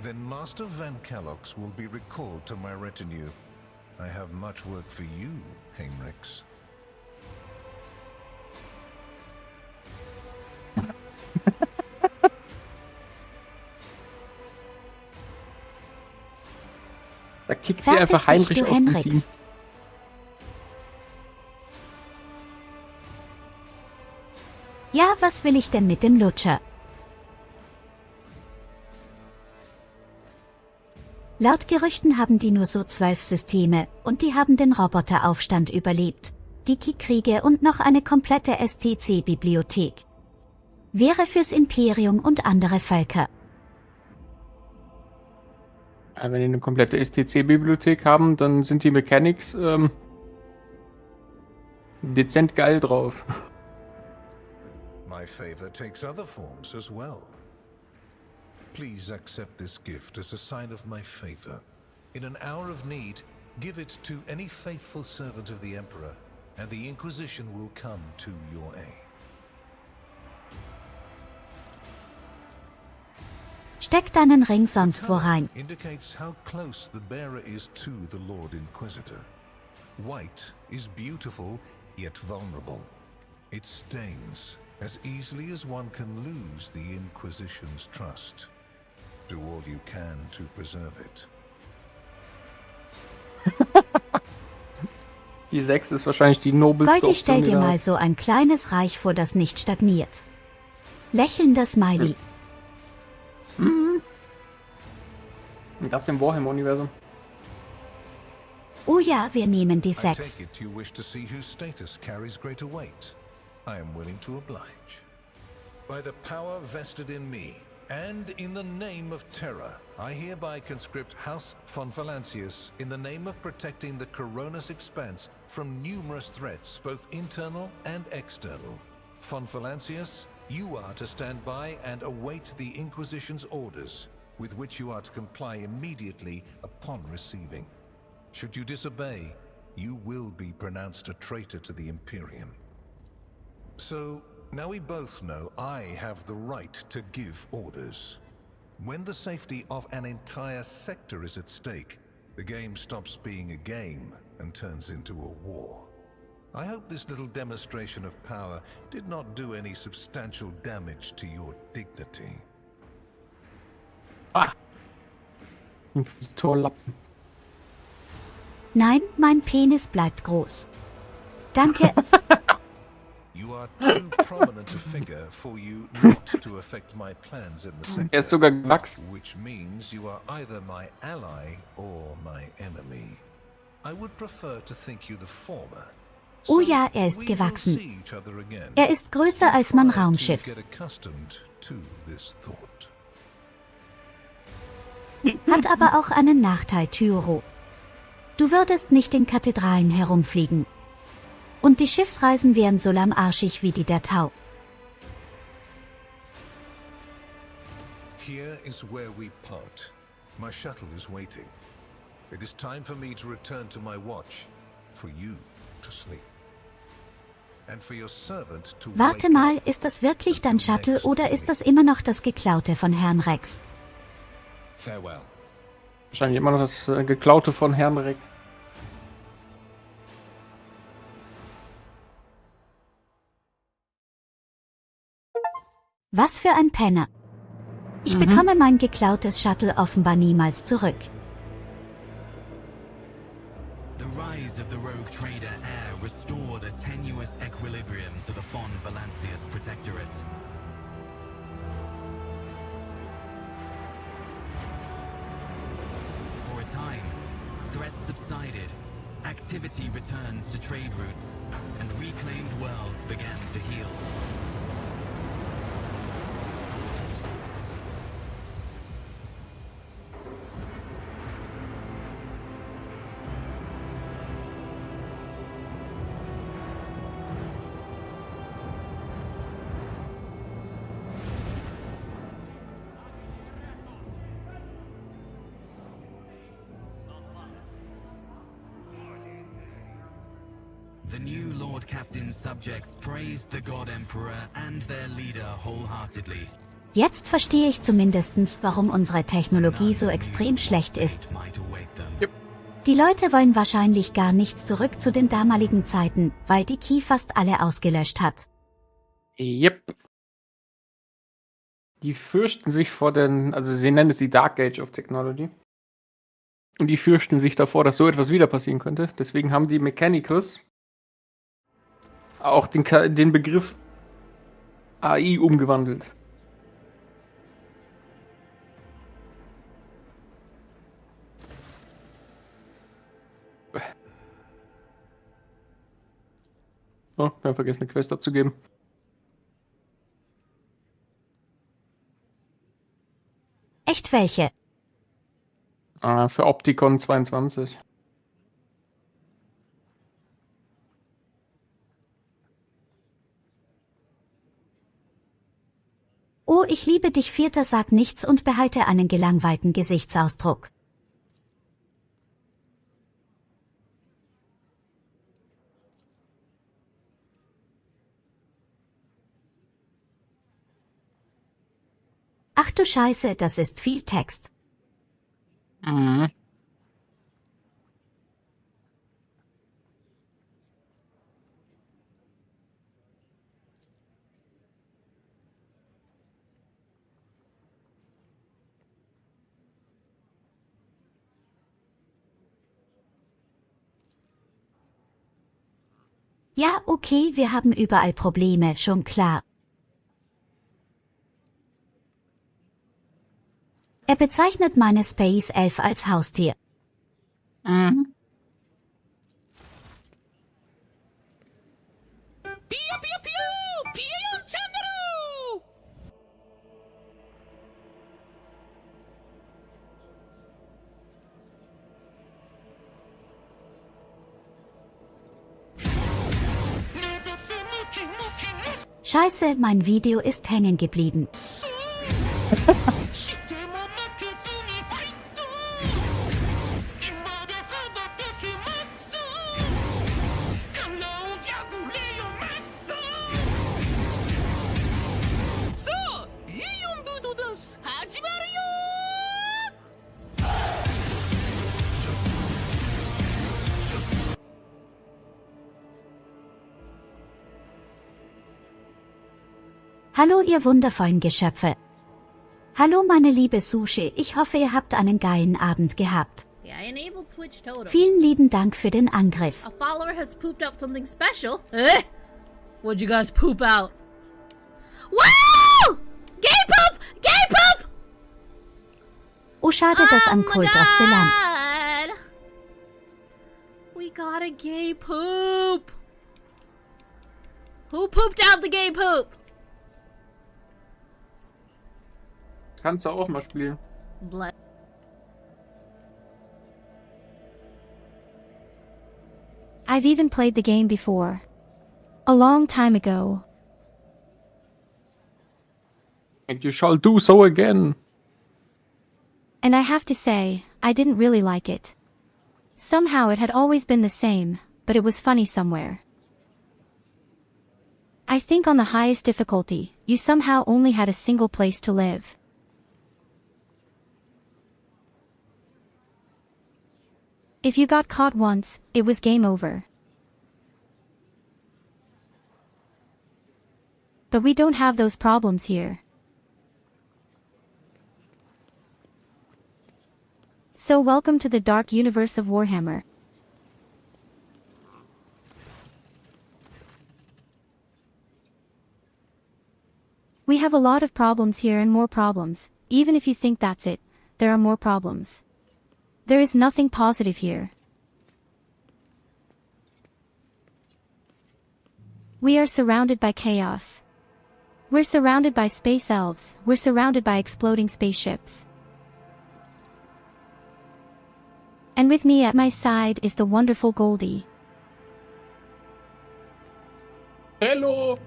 Then Master Van Kellogg's will be recalled to my retinue. I have much work for you, Heinrichs. Da kickt sie einfach Verpiss dich, Heinrich du aus dem Team. Henriks. Ja, was will ich denn mit dem Lutscher? Laut Gerüchten haben die nur so 12 Systeme und die haben den Roboteraufstand überlebt, die Kriege und noch eine komplette STC-Bibliothek. Wäre fürs Imperium und andere Völker. Ja, wenn die eine komplette STC-Bibliothek haben, dann sind die Mechanics dezent geil drauf. My favor takes other forms as well. Please accept this gift as a sign of my favor. In an hour of need, give it to any faithful servant of the Emperor, and the Inquisition will come to your aid. Steck deinen Ring sonst wo rein. Indicates how close the bearer is to the Lord Inquisitor. White is beautiful, yet vulnerable. It stains as easily as one can lose the Inquisition's trust. Do all you can to preserve it. Die 6 ist wahrscheinlich die nobelste Goldi, stell dir die mal da so ein kleines Reich vor, das nicht stagniert. Lächelnder Smiley. ist. Und das im Warhammer-Universum. Oh ja, wir nehmen die I 6. take it you wish to see whose status carries greater weight. I am willing to oblige. By the power vested in me, and in the name of terror, I hereby conscript House von Valancius in the name of protecting the Coronis Expanse from numerous threats, both internal and external. Von Valancius, you are to stand by and await the Inquisition's orders, with which you are to comply immediately upon receiving. Should you disobey, you will be pronounced a traitor to the Imperium. So, now we both know I have the right to give orders. When the safety of an entire sector is at stake, the game stops being a game and turns into a war. I hope this little demonstration of power did not do any substantial damage to your dignity. Ah! Torlappen. Nein, mein Penis bleibt groß. Danke. You are too prominent a figure for you not to affect my plans in the sector. Er ist sogar gewachsen. Which means you are either my ally or my enemy. I would prefer to think you the former. Oh ja, er ist we will gewachsen. see each other again. Er ist größer als mein Try to Raumschiff. get accustomed to this thought. Hat aber auch einen Nachteil, Tyro. Du würdest nicht in Kathedralen herumfliegen. Und die Schiffsreisen wären so lahmarschig wie die der Tau. Here is where we part. My shuttle is waiting. It is time for me to return to my watch, for you to sleep. And for your servant to Warte wake mal, up ist das wirklich dein until Shuttle next oder ist morning. das immer noch das Geklaute von Herrn Rex? Farewell. Wahrscheinlich immer noch das Geklaute von Herrn Rex. Was für ein Penner. Ich bekomme mein geklautes Shuttle offenbar niemals zurück. The rise of the rogue trader Air restored a tenuous equilibrium to the Von Valancius Protectorate. For a time, threats subsided, activity returned to trade routes, and reclaimed worlds began to heal. the new Lord Captain's subjects praised the God Emperor and their leader wholeheartedly. Jetzt verstehe ich zumindestens, warum unsere Technologie so extrem schlecht ist. Yep. Die Leute wollen wahrscheinlich gar nicht zurück zu den damaligen Zeiten, weil die Key fast alle ausgelöscht hat. Yep. Die fürchten sich vor den, also sie nennen es die Dark Age of Technology. Und die fürchten sich davor, dass so etwas wieder passieren könnte. Deswegen haben die Mechanicus auch den Begriff AI umgewandelt. Oh, wir haben vergessen, eine Quest abzugeben. Echt welche? Für Opticon 22. Oh, ich liebe dich, Vierter, sag nichts und behalte einen gelangweilten Gesichtsausdruck. Ach du Scheiße, das ist viel Text. Mhm. Ja, okay, wir haben überall Probleme, schon klar. Er bezeichnet meine Space Elf als Haustier. Mhm. Scheiße, mein Video ist hängen geblieben. Hallo ihr wundervollen Geschöpfe. Hallo meine liebe Sushi, ich hoffe ihr habt einen geilen Abend gehabt. Yeah, I enabled Twitch Totem. Vielen lieben Dank für den Angriff. A follower has pooped out something special. What'd you guys poop out? Wow! Gay poop! Gay poop! Oh schade, dass an Cult of the Lamb. God. We got a gay poop. Who pooped out the gay poop? Kannst du auch mal spielen. I've even played the game before. A long time ago. And you shall do so again. And I have to say, I didn't really like it. Somehow it had always been the same, but it was funny somewhere. I think on the highest difficulty, you somehow only had a single place to live. If you got caught once, it was game over. But we don't have those problems here. So welcome to the dark universe of Warhammer. We have a lot of problems here and more problems. Even if you think that's it, there are more problems. There is nothing positive here. We are surrounded by chaos. We're surrounded by space elves, we're surrounded by exploding spaceships. And with me at my side is the wonderful Goldi. Hello!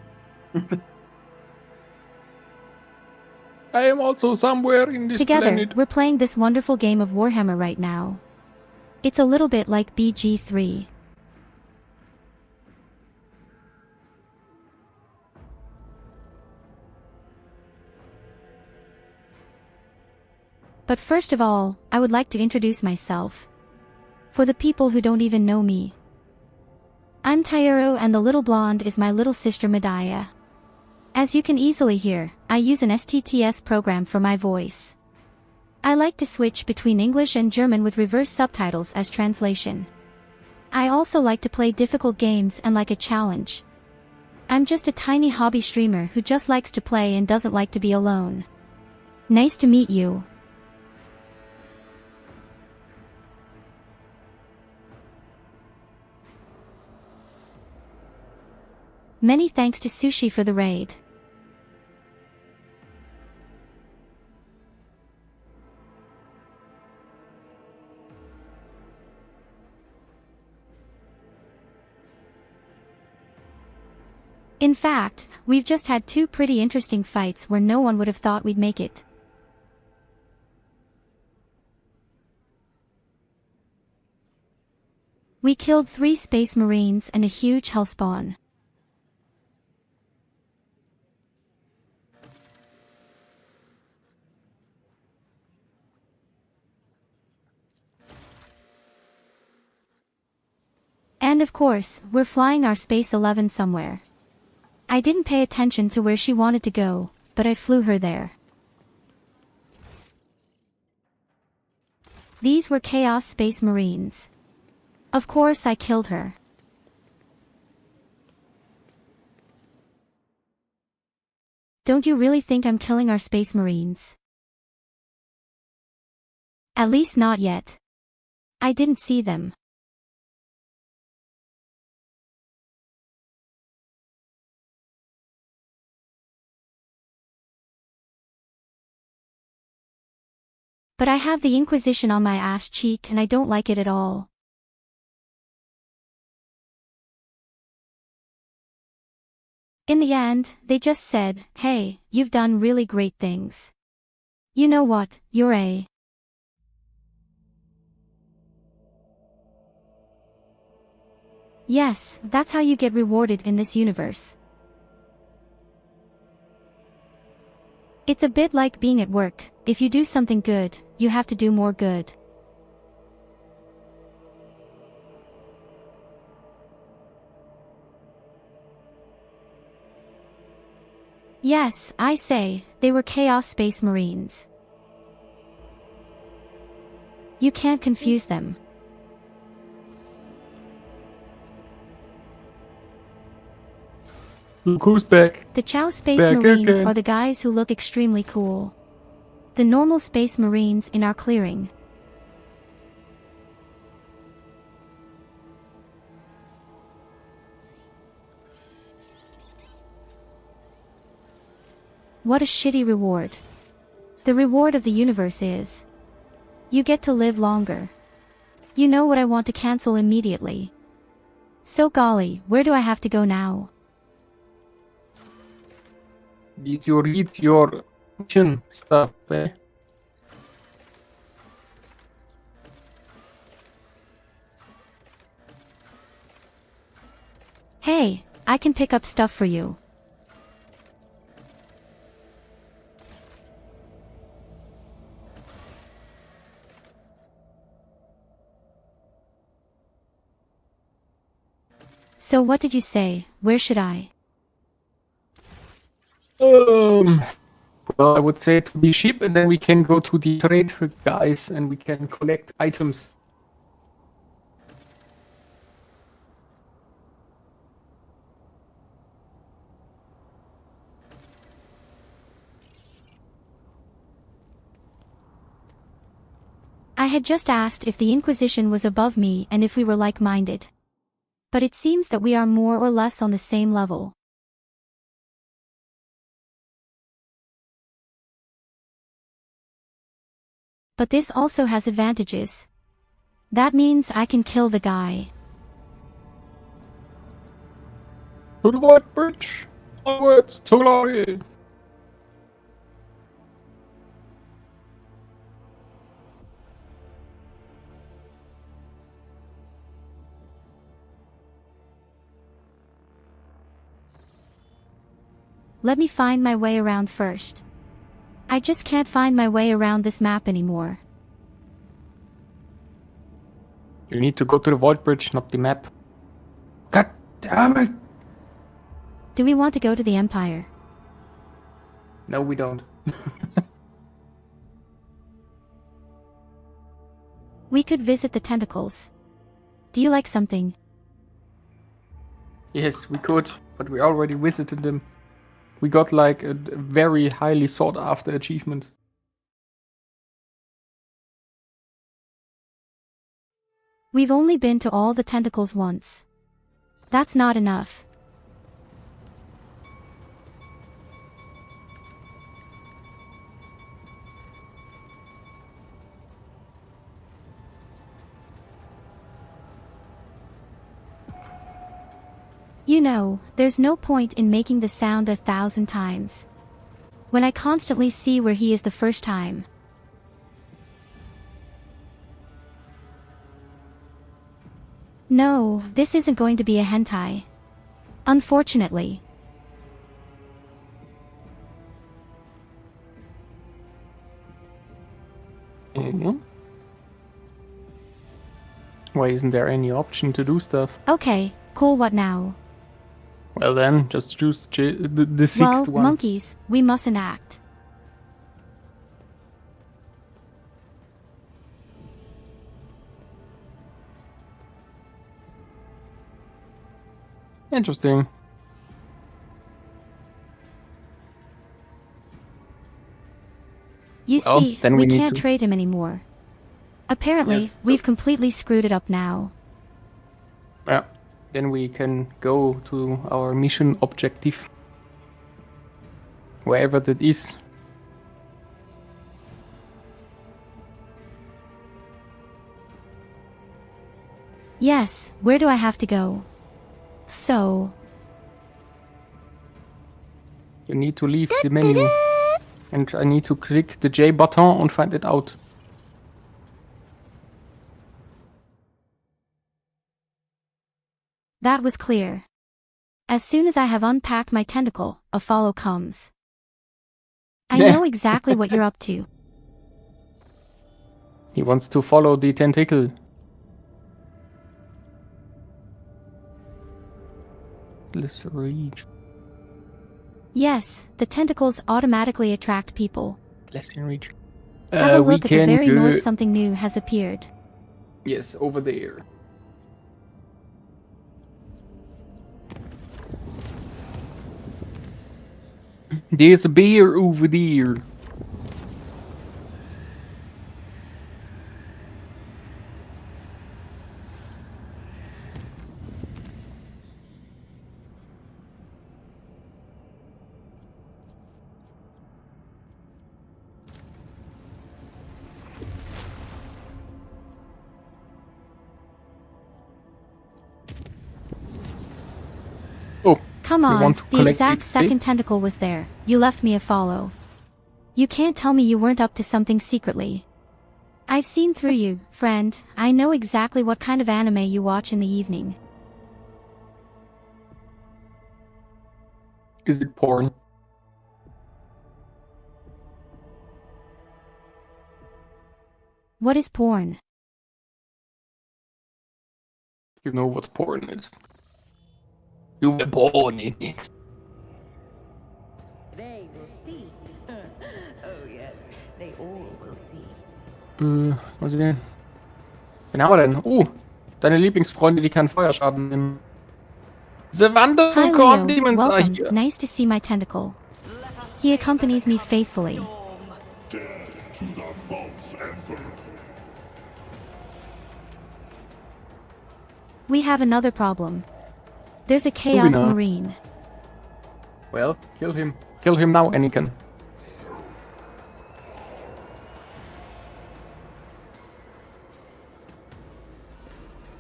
I am also somewhere in this Together, planet. we're playing this wonderful game of Warhammer right now. It's a little bit like BG3. But first of all, I would like to introduce myself. For the people who don't even know me. I'm Tairo and the little blonde is my little sister Medaya. As you can easily hear, I use an STTS program for my voice. I like to switch between English and German with reverse subtitles as translation. I also like to play difficult games and like a challenge. I'm just a tiny hobby streamer who just likes to play and doesn't like to be alone. Nice to meet you. Many thanks to Sushi for the raid. In fact, we've just had two pretty interesting fights where no one would have thought we'd make it. We killed 3 space marines and a huge hellspawn. And of course, we're flying our Space 11 somewhere. I didn't pay attention to where she wanted to go, but I flew her there. These were Chaos Space Marines. Of course I killed her. Don't you really think I'm killing our Space Marines? At least not yet. I didn't see them. But I have the Inquisition on my ass cheek and I don't like it at all. In the end, they just said, "Hey, you've done really great things. You know what, you're a..." Yes, that's how you get rewarded in this universe. It's a bit like being at work. If you do something good, you have to do more good. Yes, I say, they were Chaos Space Marines. You can't confuse them. Look who's back. The Chow Space Back Marines again. are the guys who look extremely cool. The normal Space Marines in our clearing. What a shitty reward. The reward of the universe is... you get to live longer. You know what I want to cancel immediately. So golly, where do I have to go now? Did you read your mission stuff, eh? Hey, I can pick up stuff for you. So what did you say? Where should I? Well, I would say to be cheap, and then we can go to the trade guys and we can collect items. I had just asked if the Inquisition was above me and if we were like-minded. But it seems that we are more or less on the same level. But this also has advantages. That means I can kill the guy. To the White Bridge! Onwards to glory! Let me find my way around first. I just can't find my way around this map anymore. You need to go to the Vault Bridge, not the map. God damn it! Do we want to go to the Empire? No, we don't. We could visit the tentacles. Do you like something? Yes, we could, but we already visited them. We got like a very highly sought after achievement. We've only been to all the tentacles once. That's not enough. You know, there's no point in making the sound 1,000 times. When I constantly see where he is the first time. No, this isn't going to be a hentai. Unfortunately. Why isn't there any option to do stuff? Okay, cool, what now? Well then, just choose the sixth one. Monkeys, we mustn't act. Interesting. You see, then we need can't to... trade him anymore. Apparently, Yes, so... we've completely screwed it up now. Yeah. Then we can go to our mission objective. Wherever that is. Yes, where do I have to go? So... You need to leave the menu. And I need to click the J button and find it out. That was clear. As soon as I have unpacked my tentacle, a follow comes. I know exactly what you're up to. He wants to follow the tentacle. Let's reach. Yes, the tentacles automatically attract people. Let's reach. Have a look at the very north, something new has appeared. Yes, over there. There's a bear over there. Come on, the exact second tentacle was there. You left me a follow. You can't tell me you weren't up to something secretly. I've seen through you, friend. I know exactly what kind of anime you watch in the evening. Is it porn? What is porn? You know what porn is. You were born in it. They will see. Oh yes, they all will see. Was denn? Wen haben wir denn? Deine Lieblingsfreunde, die keinen Feuerschaden nehmen. The Wonderful Corn Demons are welcome. here. Nice to see my tentacle. He accompanies me faithfully. Death to the false emperor. We have another problem. There's a Chaos Marine. Well, kill him. Kill him now, Anakin.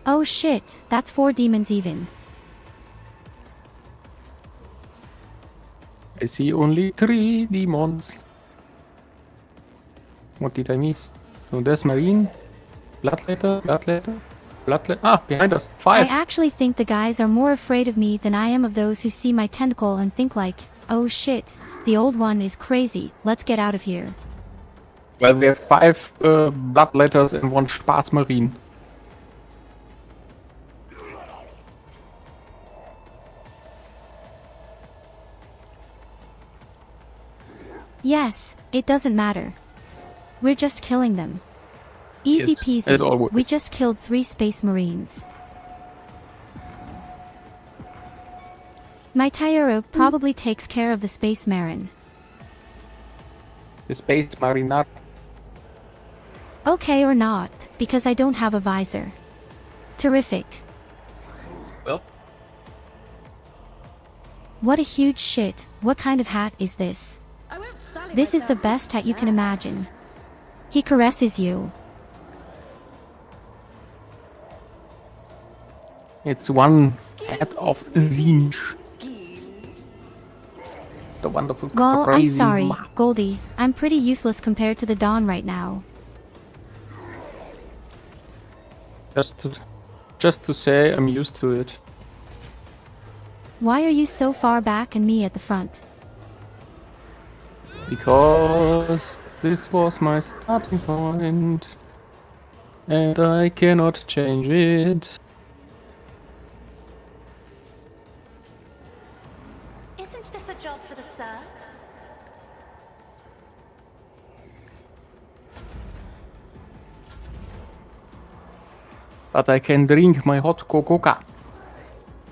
Oh shit, that's 4 demons even. I see only 3 demons. What did I miss? So there's Marine. Bloodletter. Behind us. 5. I actually think the guys are more afraid of me than I am of those who see my tentacle and think like, oh shit, the old one is crazy. Let's get out of here. Well, we have 5 bloodletters and 1 Schwarzmarine. Yes, it doesn't matter. We're just killing them. Easy Yes, peasy. as always. We just killed 3 space marines. My Tyuro probably takes care of the space marine. The Space Mariner. Okay or not, because I don't have a visor. Terrific. Well, What a huge shit. What kind of hat is this? This is the best hat you can imagine. He caresses you. it's one head of Zinj. The wonderful Well, I'm crazy sorry, ma- Goldi. I'm pretty useless compared to the Dawn right now. Just to say, I'm used to it. Why are you so far back and me at the front? Because this was my starting point. And I cannot change it. Isn't this a job for the serfs? But I can drink my hot cocoa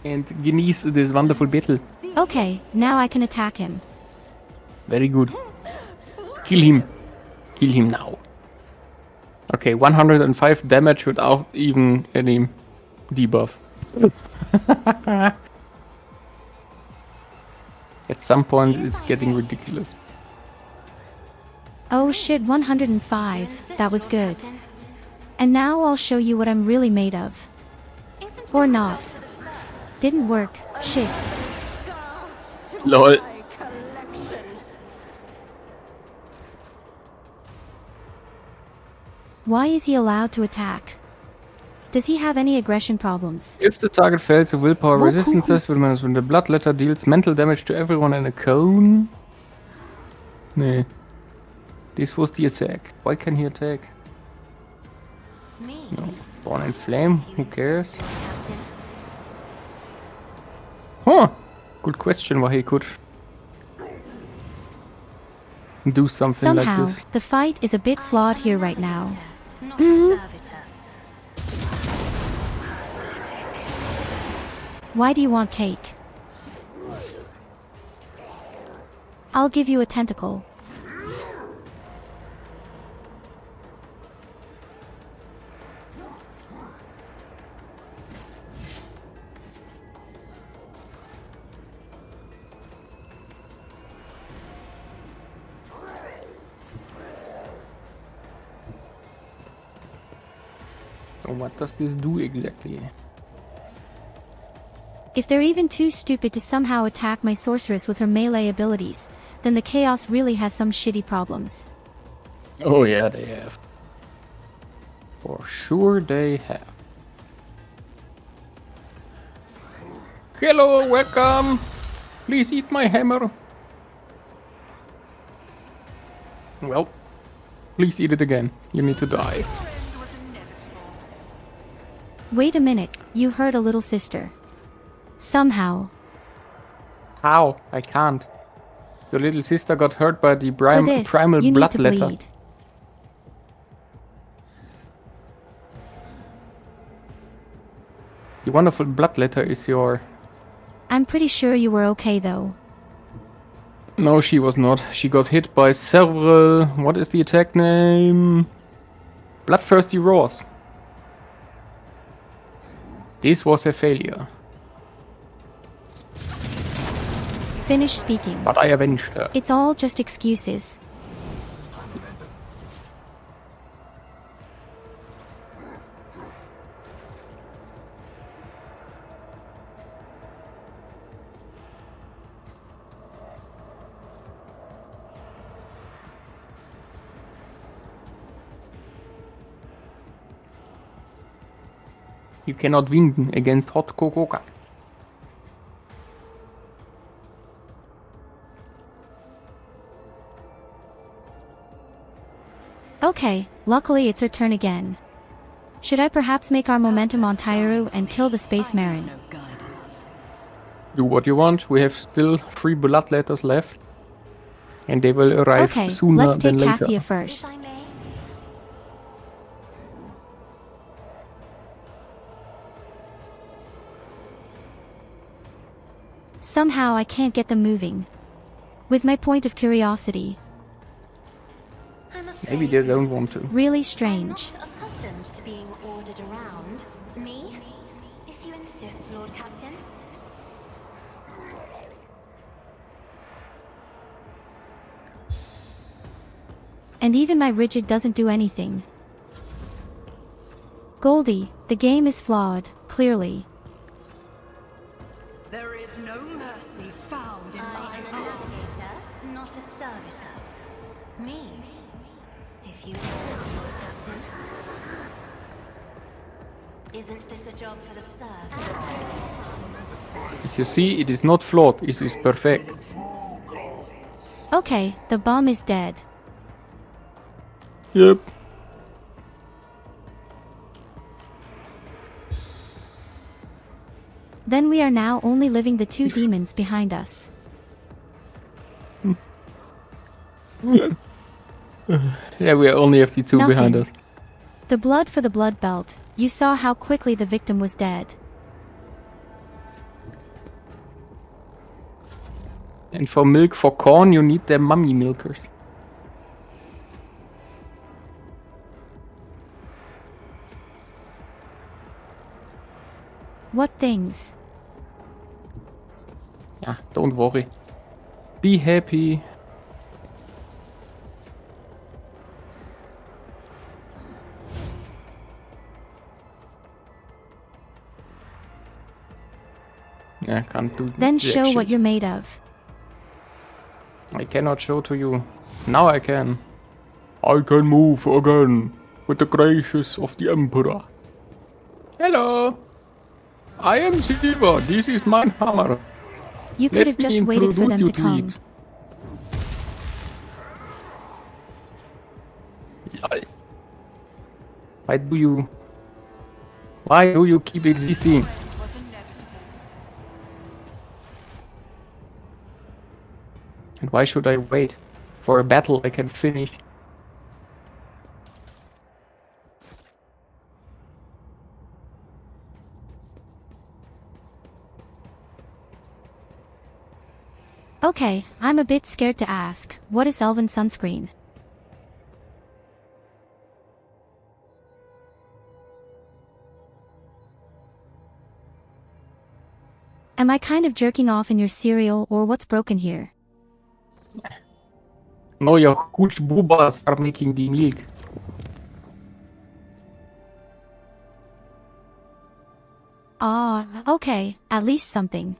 and genieße this wonderful battle. Okay, now I can attack him. Very good. Kill him. Kill him now. Okay, 105 damage without even any debuff. At some point it's getting ridiculous. Oh shit, 105. That was good. And now I'll show you what I'm really made of. Or not. Didn't work. Shit. LOL. Why is he allowed to attack? Does he have any aggression problems? If the target fails the willpower resistances, when the bloodletter deals mental damage to everyone in a cone. Nee. This was the attack. Why can he attack? No. Born in flame? Who cares? Huh. Good question why he could do something Somehow, like this. the fight is a bit flawed here right now. Why do you want cake? I'll give you a tentacle. So what does this do exactly? If they're even too stupid to somehow attack my sorceress with her melee abilities, then the chaos really has some shitty problems. Oh yeah, they have. For sure they have. Hello, welcome! Please eat my hammer. Well, please eat it again. You need to die. Wait a minute, you hurt a little sister. Somehow. How? I can't. Your little sister got hurt by the For this, primal you need to bloodletter. bleed. The wonderful bloodletter is your... I'm pretty sure you were okay though. No, she was not. She got hit by several... What is the attack name? Bloodthirsty Roars. This was a failure. Finish speaking. But I avenged her. It's all just excuses. You cannot win against hot cocoa. Okay, luckily it's her turn again. Should I perhaps make our momentum on Tairu and kill the Space Marine? Do what you want. We have still 3 blood letters left. And they will arrive Okay, sooner let's than take later. Cassia first. Somehow I can't get them moving. With my point of curiosity. Maybe they don't want to. Really strange. I'm not accustomed to being ordered around. Me? If you insist, Lord Captain. And even my rigid doesn't do anything. Goldi, the game is flawed, clearly. There is no mercy found in I am a navigator, not a servitor. Me? If you insist, Lord Captain. Isn't this a job for the serf? As you see, it is not flawed. It is perfect. Okay, the bomb is dead. Yep. Then we are now only living the 2 demons behind us. Yeah, we only have the 2 behind us. The blood for the blood belt. You saw how quickly the victim was dead. And for milk for corn, you need the mummy milkers. What things? Yeah, don't worry. Be happy. Yeah, can't do Then jack show shit. what you're made of. I cannot show to you. Now I can. I can move again with the graces of the Emperor. Hello. I am Silver. This is my hammer. You could have just waited for them to come. it. Why do you keep existing? And why should I wait for a battle I can finish? Okay, I'm a bit scared to ask, what is Elven sunscreen? Am I kind of jerking off in your cereal or what's broken here? No, your huge boobas are making the milk. Ah, okay, at least something.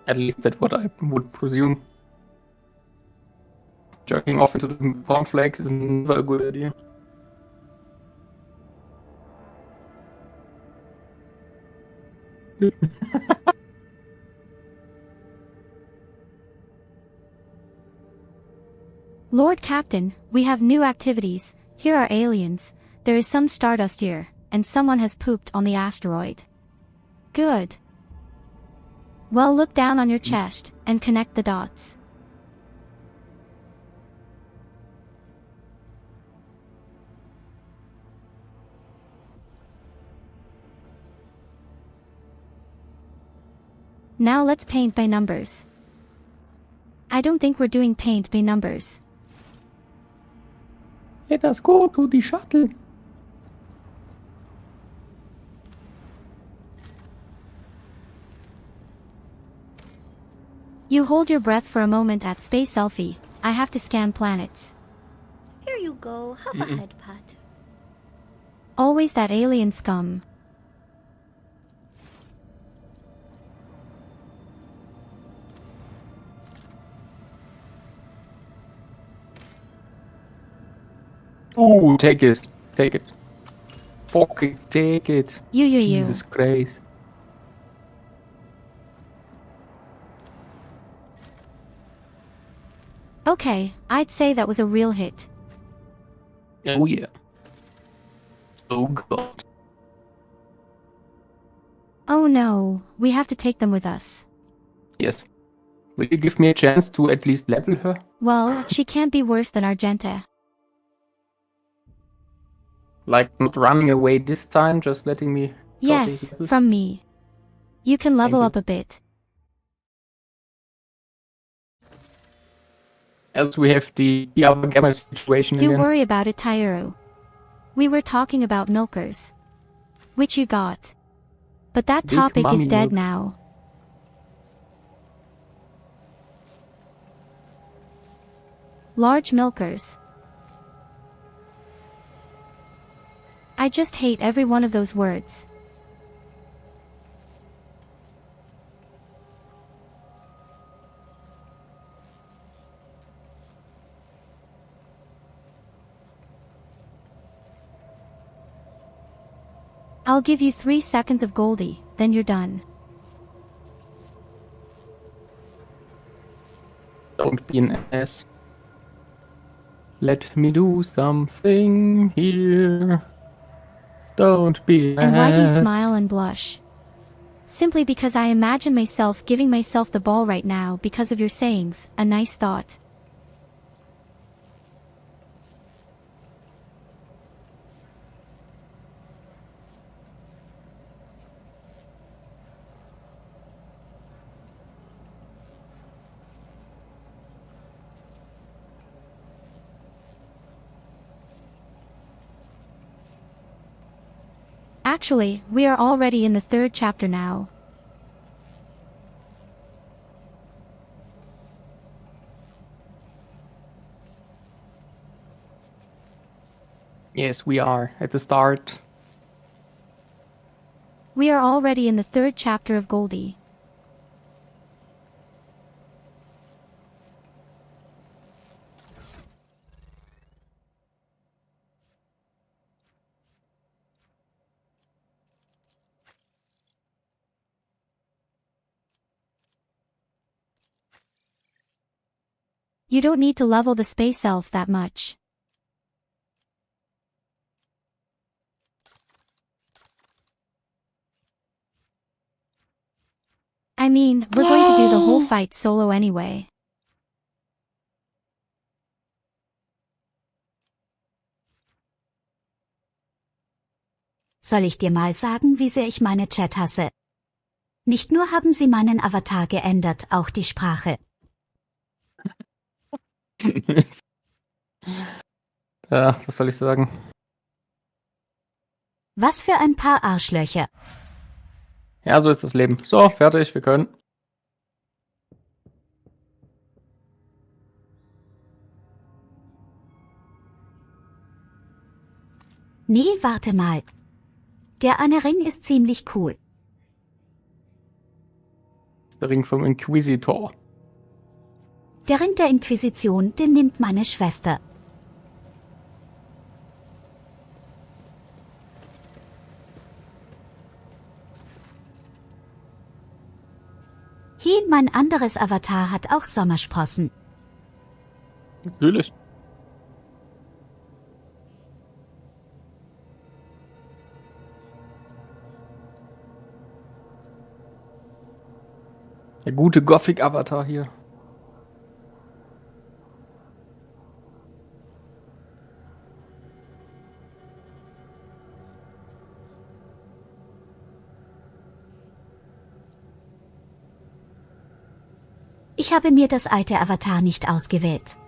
At least that's what I would presume. Jerking off into the cornflakes is never a good idea. Lord Captain, we have new activities. Here are aliens. There is some stardust here, and someone has pooped on the asteroid. Good. Well, look down on your chest and connect the dots. Now let's paint by numbers. I don't think we're doing paint by numbers. Let us go to the shuttle. You hold your breath for a moment at Space Selfie. I have to scan planets. Here you go, have a head pat. Always that alien scum. Ooh, take it. Take it. Fucking take it. You. Jesus Christ. Okay, I'd say that was a real hit. Oh yeah. Oh god. Oh no, we have to take them with us. Yes. Will you give me a chance to at least level her? Well, she can't be worse than Argenta. Like, not running away this time, just letting me... Yes, from me. You can level up a bit. Else we have the other gamma situation Do again. worry about it, Tairo. We were talking about milkers. Which you got. But that Big topic is mommy dead milk. now. Large milkers. I just hate every one of those words. I'll give you 3 seconds of Goldi, then you're done. Don't be an ass. Let me do something here. Don't be an And why do you ass. smile and blush? Simply because I imagine myself giving myself the ball right now because of your sayings, a nice thought. Actually, we are already in the 3rd chapter now. Yes, we are at the start. We are already in the 3rd chapter of Goldi. You don't need to level the space elf that much. I mean, we're going to do the whole fight solo anyway. Soll ich dir mal sagen, wie sehr ich meine Chat hasse? Nicht nur haben sie meinen Avatar geändert, auch die Sprache. Ja, was soll ich sagen? Was für ein paar Arschlöcher. Ja, so ist das Leben. So, fertig, wir können. Nee, warte mal. Der eine Ring ist ziemlich cool. Das ist der Ring vom Inquisitor. Der Ring der Inquisition, den nimmt meine Schwester. Hi, mein anderes Avatar hat auch Sommersprossen. Natürlich. Der gute Gothic-Avatar hier. Ich habe mir das alte Avatar nicht ausgewählt.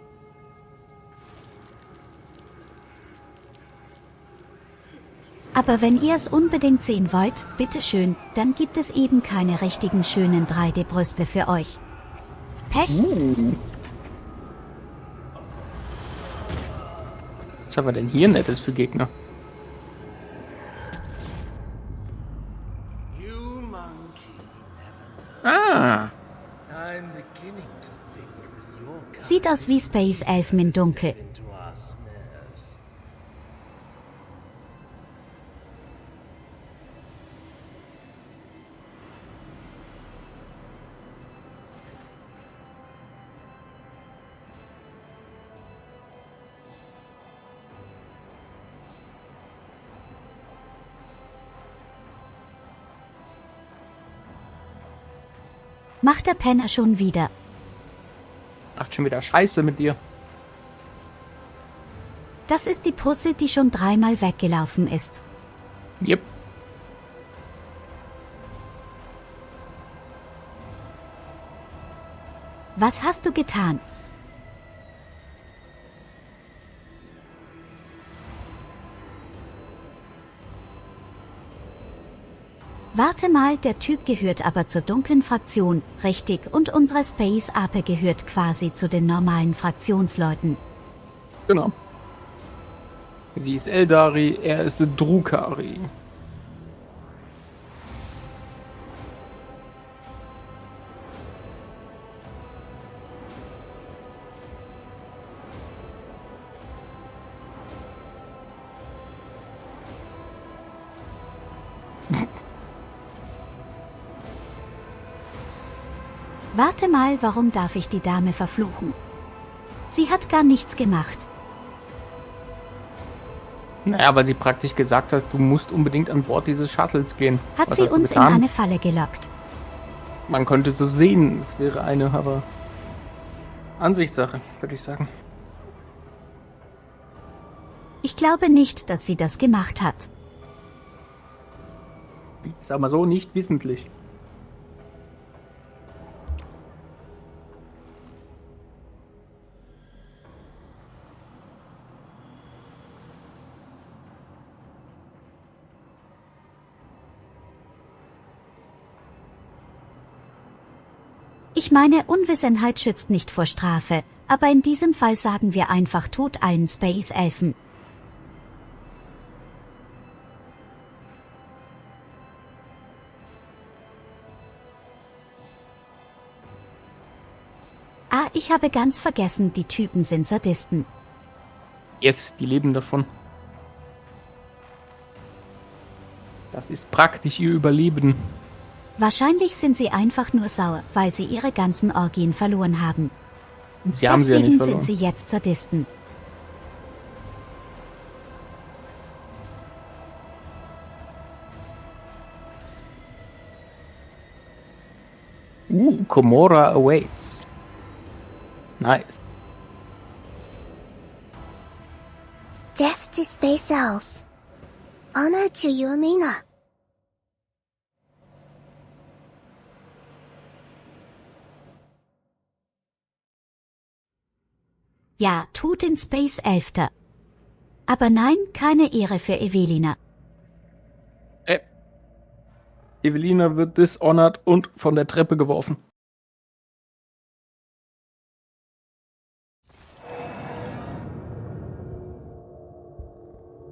Aber wenn ihr es unbedingt sehen wollt, bitteschön, dann gibt es eben keine richtigen schönen 3D-Brüste für euch. Pech! Was haben wir denn hier Nettes für Gegner? Ah! Sieht aus wie Space Elfen in Dunkel. Macht der Penner schon wieder. Macht schon wieder Scheiße mit dir. Das ist die Pusse, die schon 3-mal weggelaufen ist. Yep. Was hast du getan? Warte mal, der Typ gehört aber zur dunklen Fraktion, richtig, und unsere Space Ape gehört quasi zu den normalen Fraktionsleuten. Genau. Sie ist Eldari, er ist Drukari. Warte mal, warum darf ich die Dame verfluchen? Sie hat gar nichts gemacht. Naja, weil sie praktisch gesagt hat, du musst unbedingt an Bord dieses Shuttles gehen. Hat Was sie hast du uns in getan? eine Falle gelockt? Man könnte so sehen, es wäre eine, aber Ansichtssache, würde ich sagen. Ich glaube nicht, dass sie das gemacht hat. Ich sag mal so, nicht wissentlich. Ich meine, Unwissenheit schützt nicht vor Strafe, aber in diesem Fall sagen wir einfach Tod allen Space-Elfen. Ah, ich habe ganz vergessen, die Typen sind Sadisten. Yes, die leben davon. Das ist praktisch ihr Überleben. Wahrscheinlich sind sie einfach nur sauer, weil sie ihre ganzen Orgien verloren haben. Sie haben sie ja nicht verloren. Deswegen sind sie jetzt Sadisten. Komora awaits. Nice. Death to space elves. Honor to you, Amina. Ja, Tod in Space-Elfter. Aber nein, keine Ehre für Evelina. Evelina wird dishonored und von der Treppe geworfen.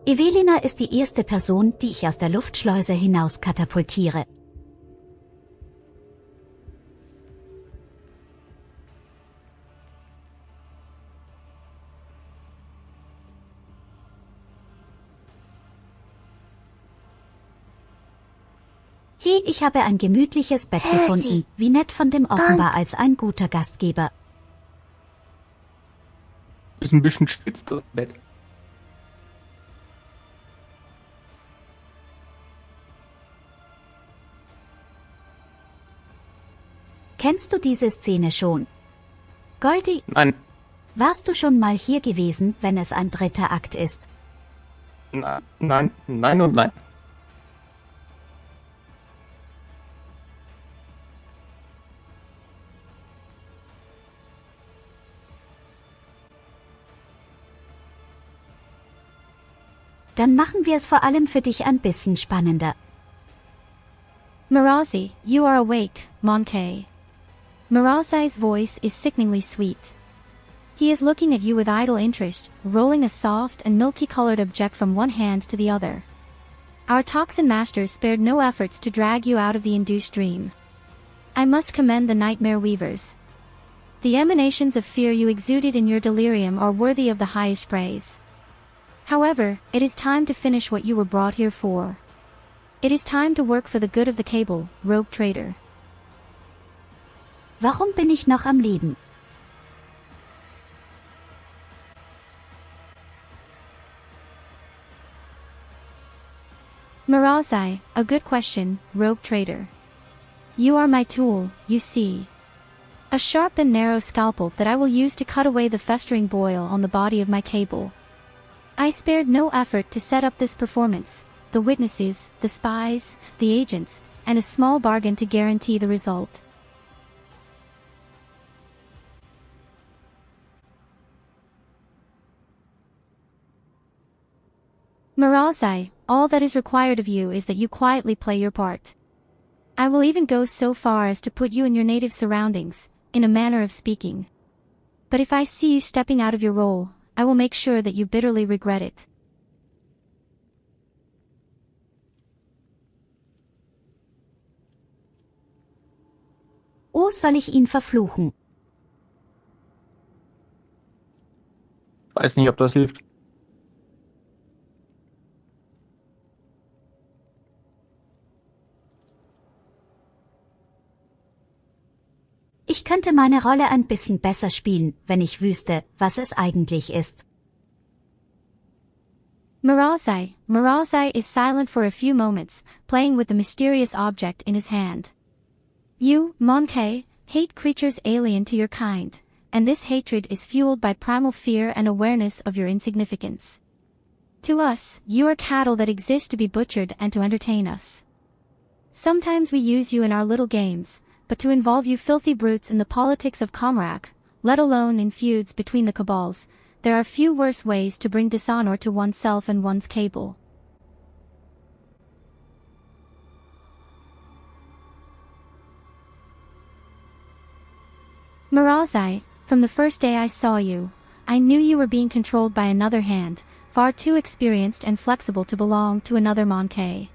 Evelina ist die erste Person, die ich aus der Luftschleuse hinaus katapultiere. Hey, ich habe ein gemütliches Bett gefunden. Wie nett von dem offenbar als ein guter Gastgeber. Ist ein bisschen spitz, das Bett. Kennst du diese Szene schon? Goldi, Nein. warst du schon mal hier gewesen, wenn es ein dritter Akt ist? Nein und nein. Dann machen wir es vor allem für dich ein bisschen spannender. Mirazi, you are awake, Monkey. Mirazi's voice is sickeningly sweet. He is looking at you with idle interest, rolling a soft and milky-colored object from one hand to the other. Our toxin masters spared no efforts to drag you out of the induced dream. I must commend the Nightmare Weavers. The emanations of fear you exuded in your delirium are worthy of the highest praise. However, it is time to finish what you were brought here for. It is time to work for the good of the cable, rogue trader. Warum bin ich noch am Leben? Mirazi, a good question, rogue trader. You are my tool, you see. A sharp and narrow scalpel that I will use to cut away the festering boil on the body of my cable. I spared no effort to set up this performance, the witnesses, the spies, the agents, and a small bargain to guarantee the result. Miralzai, all that is required of you is that you quietly play your part. I will even go so far as to put you in your native surroundings, in a manner of speaking. But if I see you stepping out of your role, I will make sure that you bitterly regret it. Oh, soll ich ihn verfluchen? Weiß nicht, ob das hilft. Ich könnte meine Rolle ein bisschen besser spielen, wenn ich wüsste, was es eigentlich ist. Miralzai is silent for a few moments, playing with the mysterious object in his hand. You, Monkey, hate creatures alien to your kind, and this hatred is fueled by primal fear and awareness of your insignificance. To us, you are cattle that exist to be butchered and to entertain us. Sometimes we use you in our little games, but to involve you filthy brutes in the politics of Comrak, let alone in feuds between the cabals, there are few worse ways to bring dishonor to oneself and one's cable. Miralzai, from the first day I saw you, I knew you were being controlled by another hand, far too experienced and flexible to belong to another Monkey.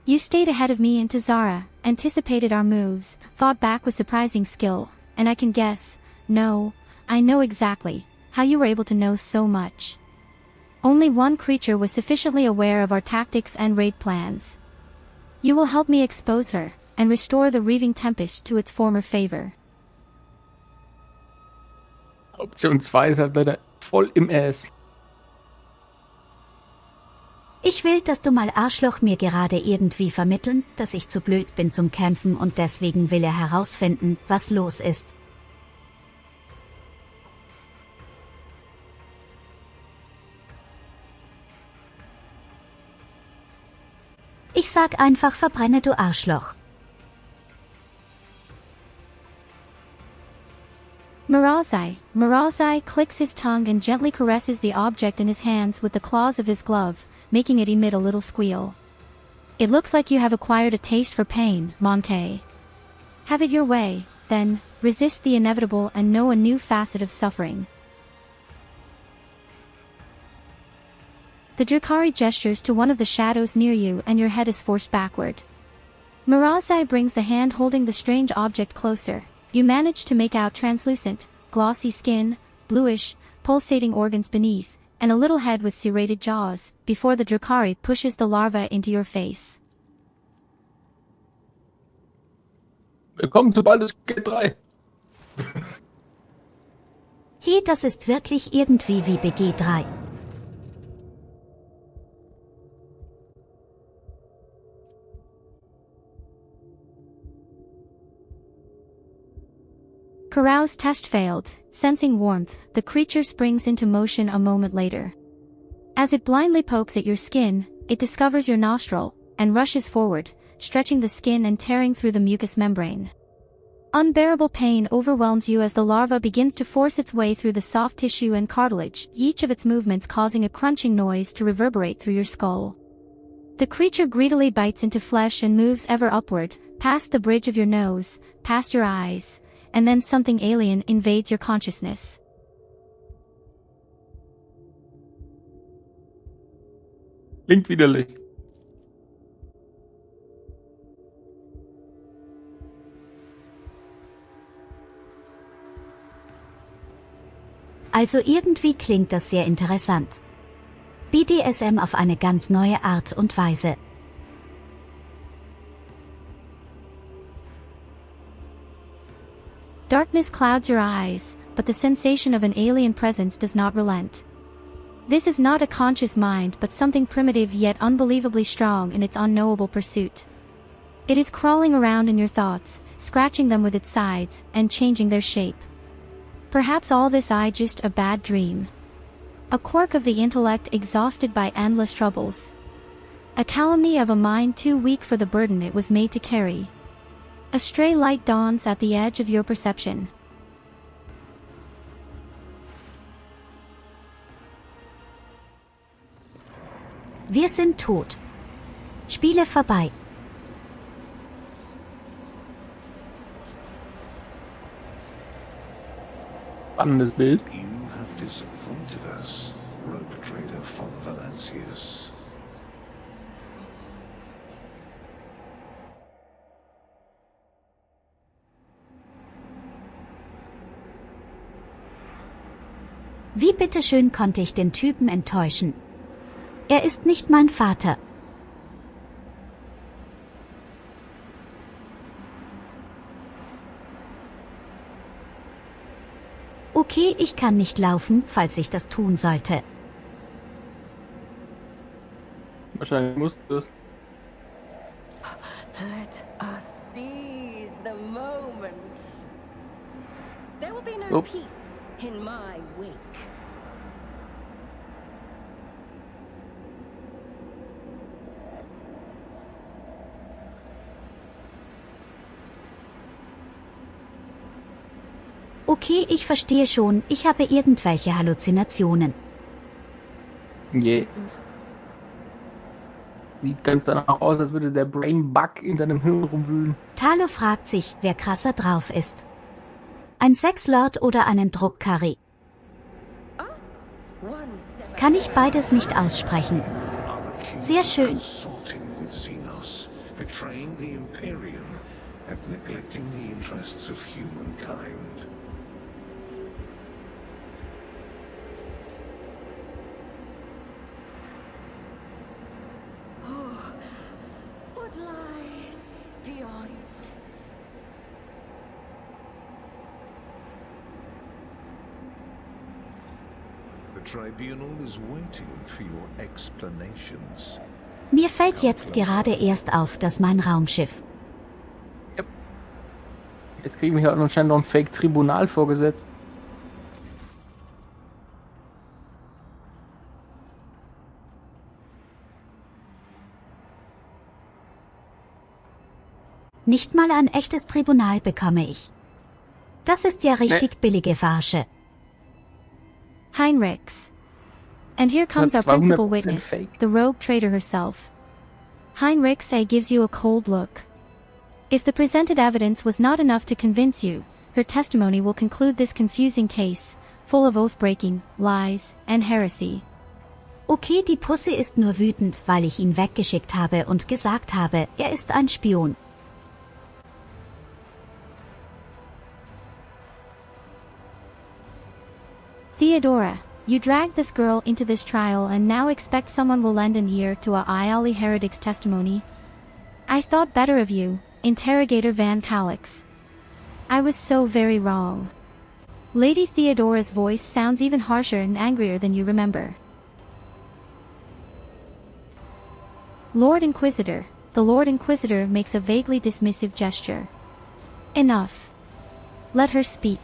You stayed ahead of me into Zara, anticipated our moves, fought back with surprising skill, and I can guess, no, I know exactly, how you were able to know so much. Only one creature was sufficiently aware of our tactics and raid plans. You will help me expose her, and restore the Reaving Tempest to its former favor. Option 2 ist halt leider voll im Ass. Ich will, dass du mal Arschloch mir gerade irgendwie vermitteln, dass ich zu blöd bin zum Kämpfen und deswegen will er herausfinden, was los ist. Ich sag einfach, verbrenne du Arschloch. Miralzai clicks his tongue and gently caresses the object in his hands with the claws of his glove, making it emit a little squeal. It looks like you have acquired a taste for pain, Monkey. Have it your way, then, resist the inevitable and know a new facet of suffering. The Drakari gestures to one of the shadows near you and your head is forced backward. Miralzai brings the hand holding the strange object closer. You manage to make out translucent, glossy skin, bluish, pulsating organs beneath, and a little head with serrated jaws, before the Drakari pushes the larva into your face. Willkommen zu Baldur's Gate 3. Hey, das ist wirklich irgendwie wie BG3. Karau's test failed. Sensing warmth, the creature springs into motion a moment later. As it blindly pokes at your skin, it discovers your nostril, and rushes forward, stretching the skin and tearing through the mucous membrane. Unbearable pain overwhelms you as the larva begins to force its way through the soft tissue and cartilage, each of its movements causing a crunching noise to reverberate through your skull. The creature greedily bites into flesh and moves ever upward, past the bridge of your nose, past your eyes, and then something alien invades your consciousness. Klingt widerlich. Also irgendwie klingt das sehr interessant. BDSM auf eine ganz neue Art und Weise. Darkness clouds your eyes, but the sensation of an alien presence does not relent. This is not a conscious mind but something primitive yet unbelievably strong in its unknowable pursuit. It is crawling around in your thoughts, scratching them with its sides, and changing their shape. Perhaps all this I just a bad dream. A quirk of the intellect exhausted by endless troubles. A calumny of a mind too weak for the burden it was made to carry. A stray light dawns at the edge of your perception. Wir sind tot. Spiele vorbei. Spannendes Bild. You have disappointed us, rogue trader von Valancius. Wie bitteschön konnte ich den Typen enttäuschen? Er ist nicht mein Vater. Okay, ich kann nicht laufen, falls ich das tun sollte. Wahrscheinlich musst du es. Let us seize the moment. There will be no Oh. peace in my wake. Okay, ich verstehe schon, ich habe irgendwelche Halluzinationen. Yes. Sieht ganz danach aus, als würde der Brain Bug in deinem Hirn rumwühlen. Talo fragt sich, wer krasser drauf ist. Ein Sexlord oder einen Druckkarri? Kann ich beides nicht aussprechen. Sehr schön. Consorting with Xenos, betraying the Imperium, and neglecting the interests of humankind. What lies beyond? The Tribunal is waiting for your explanations. Mir fällt jetzt gerade erst auf, dass mein Raumschiff. Jetzt kriegen wir hier anscheinend noch ein Fake-Tribunal vorgesetzt. Nicht mal ein echtes Tribunal bekomme ich. Das ist ja richtig billige Verarsche. Heinrichs. And here comes our 200% principal witness, fake. the rogue traitor herself. Heinrichs gives you a cold look. If the presented evidence was not enough to convince you, her testimony will conclude this confusing case, full of oath-breaking, lies, and heresy. Okay, die Pussy ist nur wütend, weil ich ihn weggeschickt habe und gesagt habe, er ist ein Spion. Theodora, you dragged this girl into this trial and now expect someone will lend an ear to a Iali heretic's testimony? I thought better of you, Interrogator Van Calix. I was so very wrong. Lady Theodora's voice sounds even harsher and angrier than you remember. Lord Inquisitor, the Lord Inquisitor makes a vaguely dismissive gesture. Enough. Let her speak.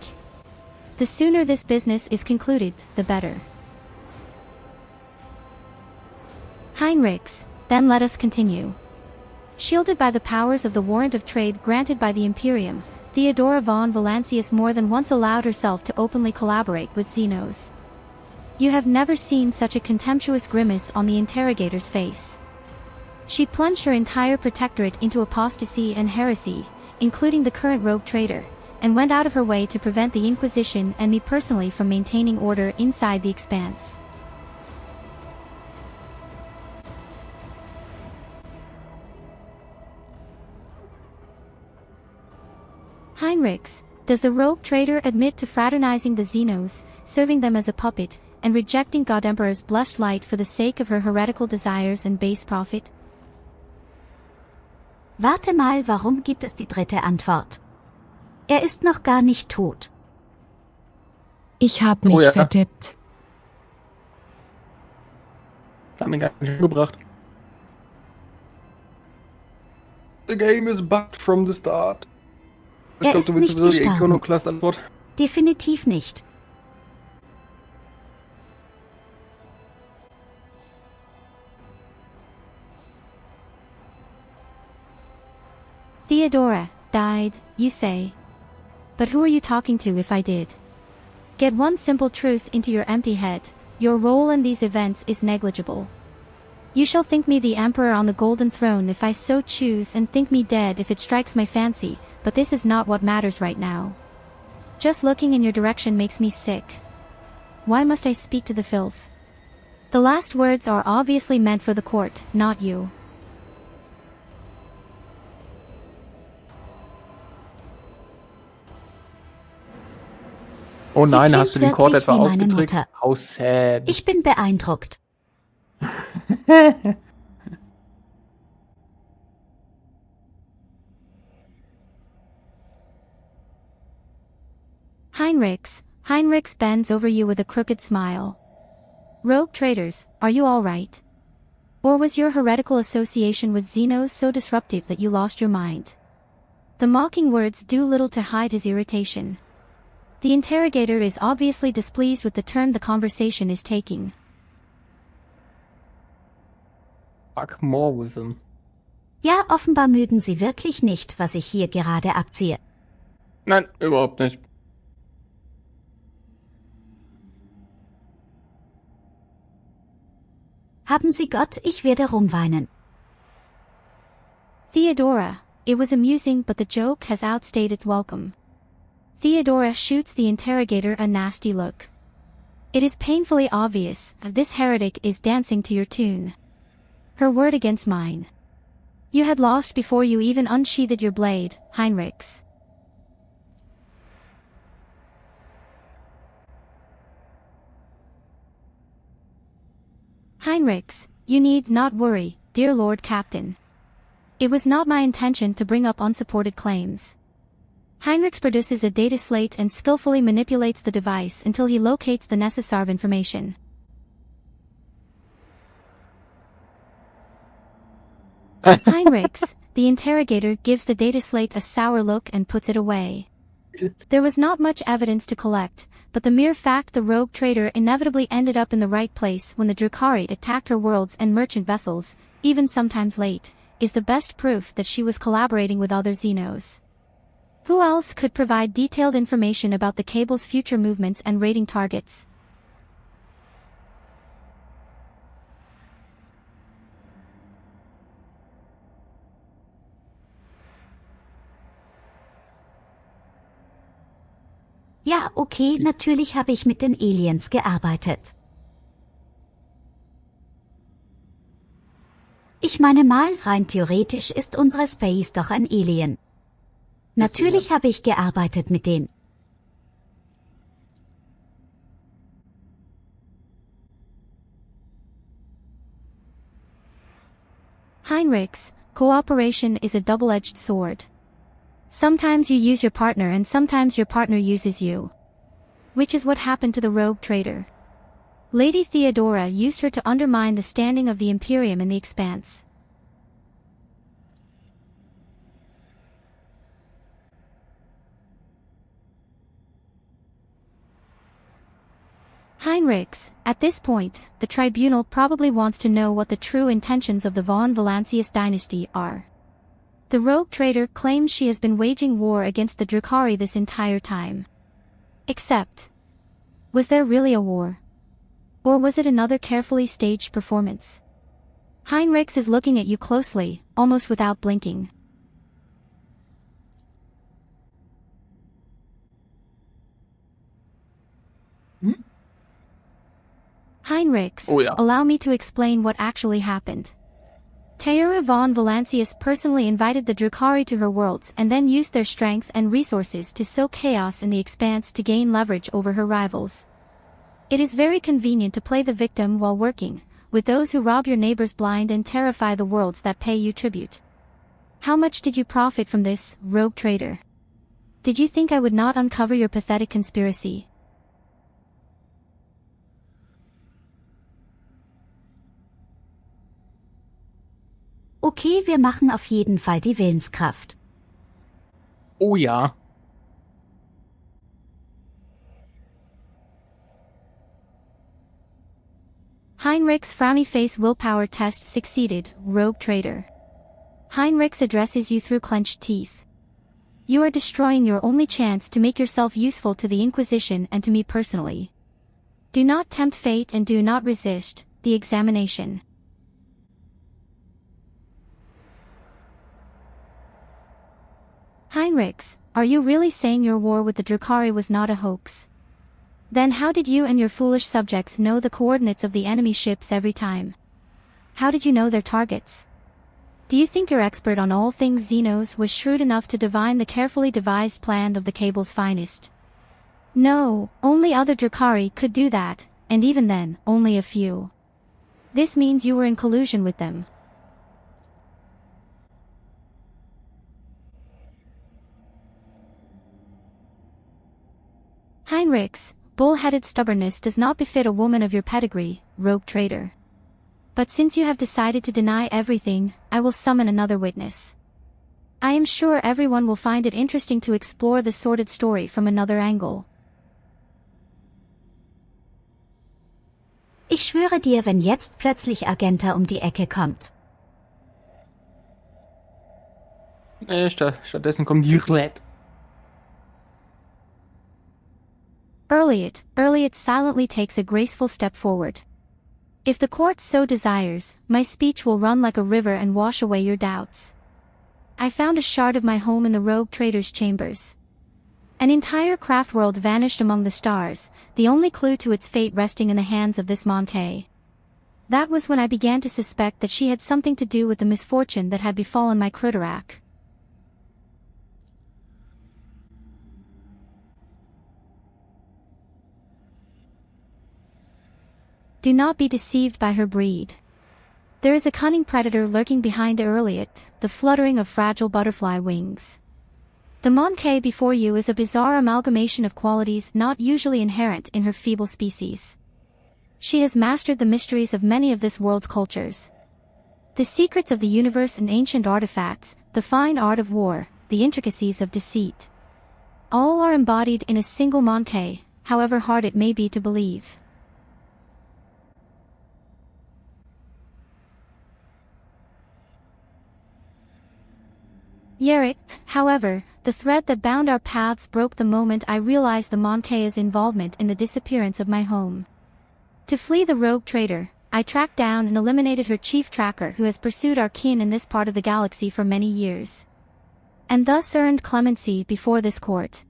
The sooner this business is concluded, the better. Heinrichs, then let us continue. Shielded by the powers of the warrant of trade granted by the Imperium, Theodora von Valancius more than once allowed herself to openly collaborate with Xenos. You have never seen such a contemptuous grimace on the interrogator's face. She plunged her entire protectorate into apostasy and heresy, including the current rogue traitor, and went out of her way to prevent the Inquisition and me personally from maintaining order inside the Expanse. Heinrichs, does the rogue traitor admit to fraternizing the Xenos, serving them as a puppet, and rejecting God Emperor's blessed light for the sake of her heretical desires and base profit? Warte mal, warum gibt es die dritte Antwort? Er ist noch gar nicht tot. Ich hab mich verdippt. Hat mich gar nicht gebracht. The game is bugged from the start. Ich glaube, Ist du willst nicht sowieso die gestorben. Iconoclast-Antwort. Definitiv nicht. Theodora died, you say. But who are you talking to if I did? Get one simple truth into your empty head. Your role in these events is negligible. You shall think me the emperor on the golden throne if I so choose, and think me dead if it strikes my fancy, but this is not what matters right now. Just looking in your direction makes me sick. Why must I speak to the filth? The last words are obviously meant for the court, not you. Oh Sie nein, klingt hast du den Chord wirklich etwa wie meine ausgetrickst? Mutter. How sad. Ich bin beeindruckt. Heinrichs bends over you with a crooked smile. Rogue traitors, are you all right? Or was your heretical association with Xenos so disruptive that you lost your mind? The mocking words do little to hide his irritation. The interrogator is obviously displeased with the turn the conversation is taking. Fuck more with them. Ja, offenbar mögen Sie wirklich nicht, was ich hier gerade abziehe. Nein, überhaupt nicht. Haben Sie Gott, ich werde rumweinen. Theodora, it was amusing, but the joke has outstayed its welcome. Theodora shoots the interrogator a nasty look. It is painfully obvious, this heretic is dancing to your tune. Her word against mine. You had lost before you even unsheathed your blade, Heinrichs. Heinrichs, you need not worry, dear Lord Captain. It was not my intention to bring up unsupported claims. Heinrichs produces a data slate and skillfully manipulates the device until he locates the necessary information. Heinrichs, the interrogator gives the data slate a sour look and puts it away. There was not much evidence to collect, but the mere fact the rogue trader inevitably ended up in the right place when the Drukhari attacked her worlds and merchant vessels, even sometimes late, is the best proof that she was collaborating with other Xenos. Who else could provide detailed information about the cable's future movements and raiding targets? Ja, okay, natürlich habe ich mit den Aliens gearbeitet. Ich meine mal, rein theoretisch ist unsere Space doch ein Alien. Natürlich habe ich gearbeitet mit dem. Heinrichs, cooperation is a double-edged sword. Sometimes you use your partner and sometimes your partner uses you. Which is what happened to the rogue trader. Lady Theodora used her to undermine the standing of the Imperium in the Expanse. Heinrichs, at this point, the tribunal probably wants to know what the true intentions of the von Valancius dynasty are. The rogue trader claims she has been waging war against the Drukhari this entire time. Except, was there really a war? Or was it another carefully staged performance? Heinrichs is looking at you closely, almost without blinking. Heinrichs, allow me to explain what actually happened. Theodora von Valancius personally invited the Drukhari to her worlds and then used their strength and resources to sow chaos in the Expanse to gain leverage over her rivals. It is very convenient to play the victim while working with those who rob your neighbors blind and terrify the worlds that pay you tribute. How much did you profit from this, rogue trader? Did you think I would not uncover your pathetic conspiracy? Okay, wir machen auf jeden Fall die Willenskraft. Oh ja. Heinrich's frowny face willpower test succeeded, rogue traitor. Heinrichs addresses you through clenched teeth. You are destroying your only chance to make yourself useful to the Inquisition and to me personally. Do not tempt fate and do not resist the examination. Heinrichs, are you really saying your war with the Drukhari was not a hoax? Then how did you and your foolish subjects know the coordinates of the enemy ships every time? How did you know their targets? Do you think your expert on all things Xenos was shrewd enough to divine the carefully devised plan of the cable's finest? No, only other Drukhari could do that, and even then, only a few. This means you were in collusion with them. Heinrichs, bull-headed stubbornness does not befit a woman of your pedigree, rogue traitor. But since you have decided to deny everything, I will summon another witness. I am sure everyone will find it interesting to explore the sordid story from another angle. Ich schwöre dir, wenn jetzt plötzlich Argenta um die Ecke kommt. Stattdessen kommt die Red. Earliot silently takes a graceful step forward. If the court so desires, my speech will run like a river and wash away your doubts. I found a shard of my home in the rogue trader's chambers. An entire craft world vanished among the stars, the only clue to its fate resting in the hands of this Monkey. That was when I began to suspect that she had something to do with the misfortune that had befallen my Crudorak. Do not be deceived by her breed. There is a cunning predator lurking behind Earliot, the fluttering of fragile butterfly wings. The Monkey before you is a bizarre amalgamation of qualities not usually inherent in her feeble species. She has mastered the mysteries of many of this world's cultures. The secrets of the universe and ancient artifacts, the fine art of war, the intricacies of deceit. All are embodied in a single Monkey, however hard it may be to believe. Yerrit, however, the thread that bound our paths broke the moment I realized the Monkey's involvement in the disappearance of my home. To flee the rogue traitor, I tracked down and eliminated her chief tracker who has pursued our kin in this part of the galaxy for many years. And thus earned clemency before this court.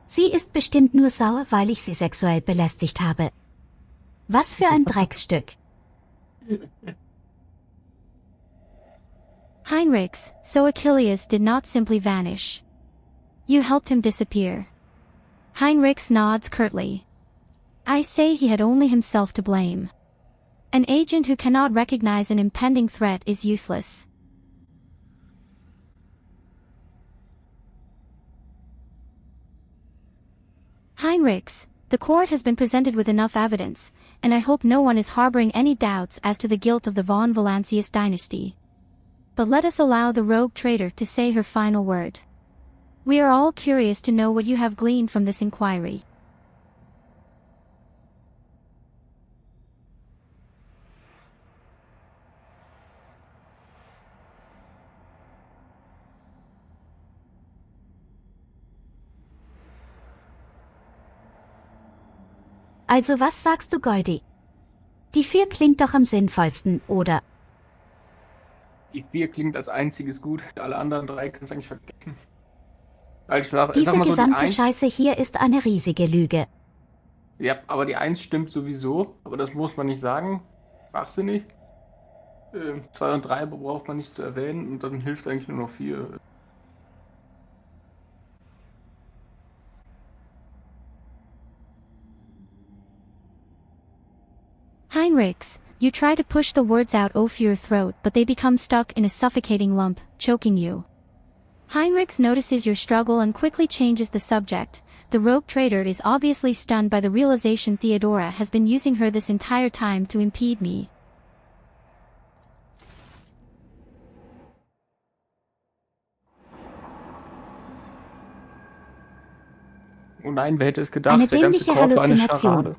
Sie ist bestimmt nur sauer, weil ich sie sexuell belästigt habe. Was für ein Drecksstück. Heinrichs, so Achilles did not simply vanish. You helped him disappear. Heinrichs nods curtly. I say he had only himself to blame. An agent who cannot recognize an impending threat is useless. Heinrichs, the court has been presented with enough evidence, and I hope no one is harboring any doubts as to the guilt of the von Valancius dynasty. But let us allow the rogue traitor to say her final word. We are all curious to know what you have gleaned from this inquiry. Also was sagst du, Goldi? Die 4 klingt doch am sinnvollsten, oder? Die 4 klingt als einziges gut, alle anderen 3 kannst du eigentlich vergessen. Diese mal so, gesamte die 1, Scheiße hier ist eine riesige Lüge. Ja, aber die 1 stimmt sowieso, aber das muss man nicht sagen. Schwachsinnig. 2 und 3 braucht man nicht zu erwähnen und dann hilft eigentlich nur noch 4. Heinrichs, you try to push the words out of your throat but they become stuck in a suffocating lump, choking you. Heinrichs notices your struggle and quickly changes the subject. The rogue trader is obviously stunned by the realization Theodora has been using her this entire time to impede me. Oh nein, wer hätte es gedacht? Eine Der ganze dämliche Korb war eine Halluzination. Scharade.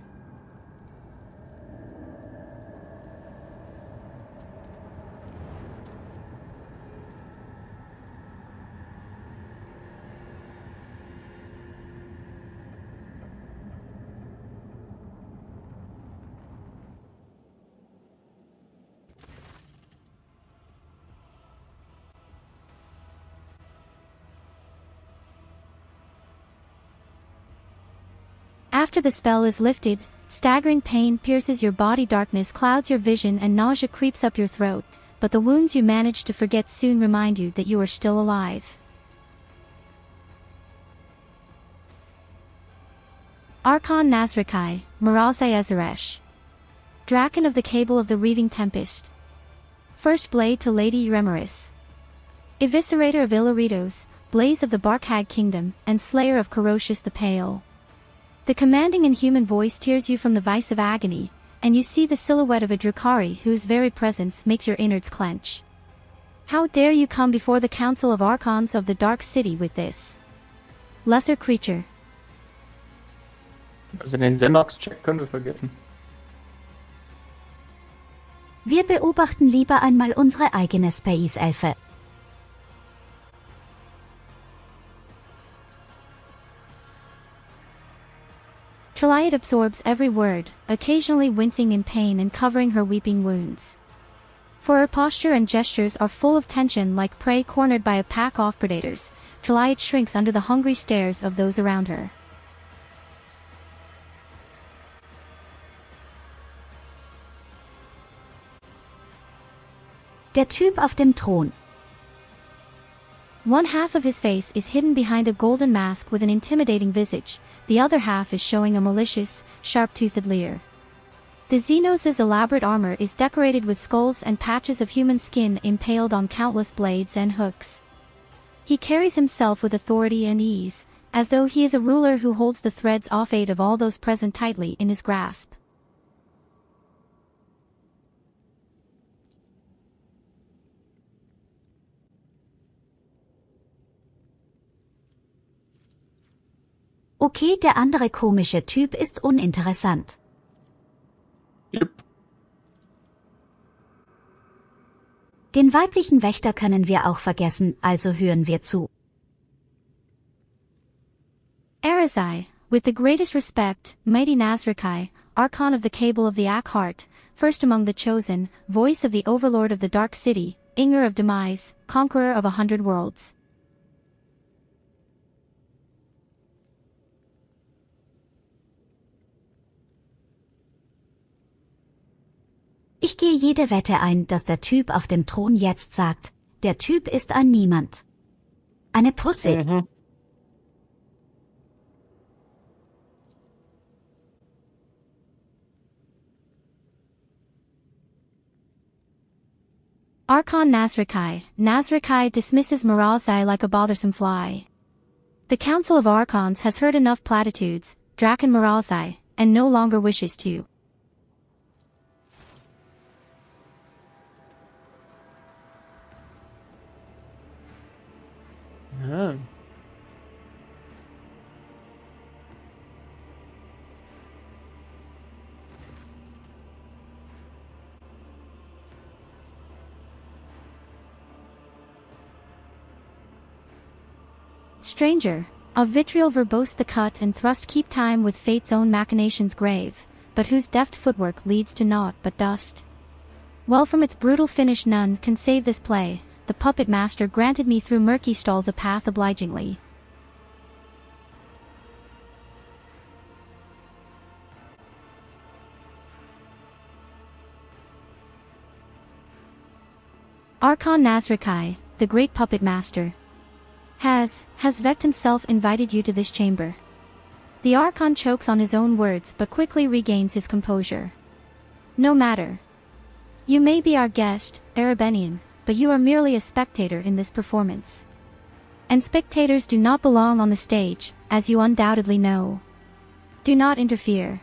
After the spell is lifted, staggering pain pierces your body, darkness clouds your vision, and nausea creeps up your throat, but the wounds you manage to forget soon remind you that you are still alive. Archon Nazrakai, Maralzai Ezeresh. Draken of the Cable of the Reaving Tempest. First Blade to Lady Remeris. Eviscerator of Illaritos, Blaze of the Barkhag Kingdom, and Slayer of Corocious the Pale. The commanding inhuman voice tears you from the vice of agony, and you see the silhouette of a Drukhari whose very presence makes your innards clench. How dare you come before the Council of Archons of the Dark City with this? Lesser creature. Also den Xenox-Check können wir vergessen. Wir beobachten lieber einmal unsere eigene Space-Elfe. Trilyad absorbs every word, occasionally wincing in pain and covering her weeping wounds. For her posture and gestures are full of tension like prey cornered by a pack of predators, Trilyad shrinks under the hungry stares of those around her. Der Typ auf dem Thron. One half of his face is hidden behind a golden mask with an intimidating visage, the other half is showing a malicious, sharp-toothed leer. The Xenos' elaborate armor is decorated with skulls and patches of human skin impaled on countless blades and hooks. He carries himself with authority and ease, as though he is a ruler who holds the threads of fate of all those present tightly in his grasp. Okay, der andere komische Typ ist uninteressant. Yep. Den weiblichen Wächter können wir auch vergessen, also hören wir zu. Erizai, with the greatest respect, mighty Nazrakai, Archon of the Cable of the Akhart, first among the chosen, voice of the Overlord of the Dark City, Inger of Demise, conqueror of 100 worlds. Ich gehe jede Wette ein, dass der Typ auf dem Thron jetzt sagt, der Typ ist ein Niemand. Eine Pussy. Mhm. Archon Nazrakai dismisses Maralzai like a bothersome fly. The Council of Archons has heard enough platitudes, Draken Maralzai, and no longer wishes to. Ah. Stranger, of vitriol verbose the cut and thrust keep time with fate's own machinations grave, but whose deft footwork leads to naught but dust. Well, from its brutal finish none can save this play, the puppet master granted me through murky stalls a path obligingly. Archon Nazrakai, the great puppet master, has Vect himself invited you to this chamber. The Archon chokes on his own words but quickly regains his composure. No matter. You may be our guest, Arabenian, but you are merely a spectator in this performance. And spectators do not belong on the stage, as you undoubtedly know. Do not interfere.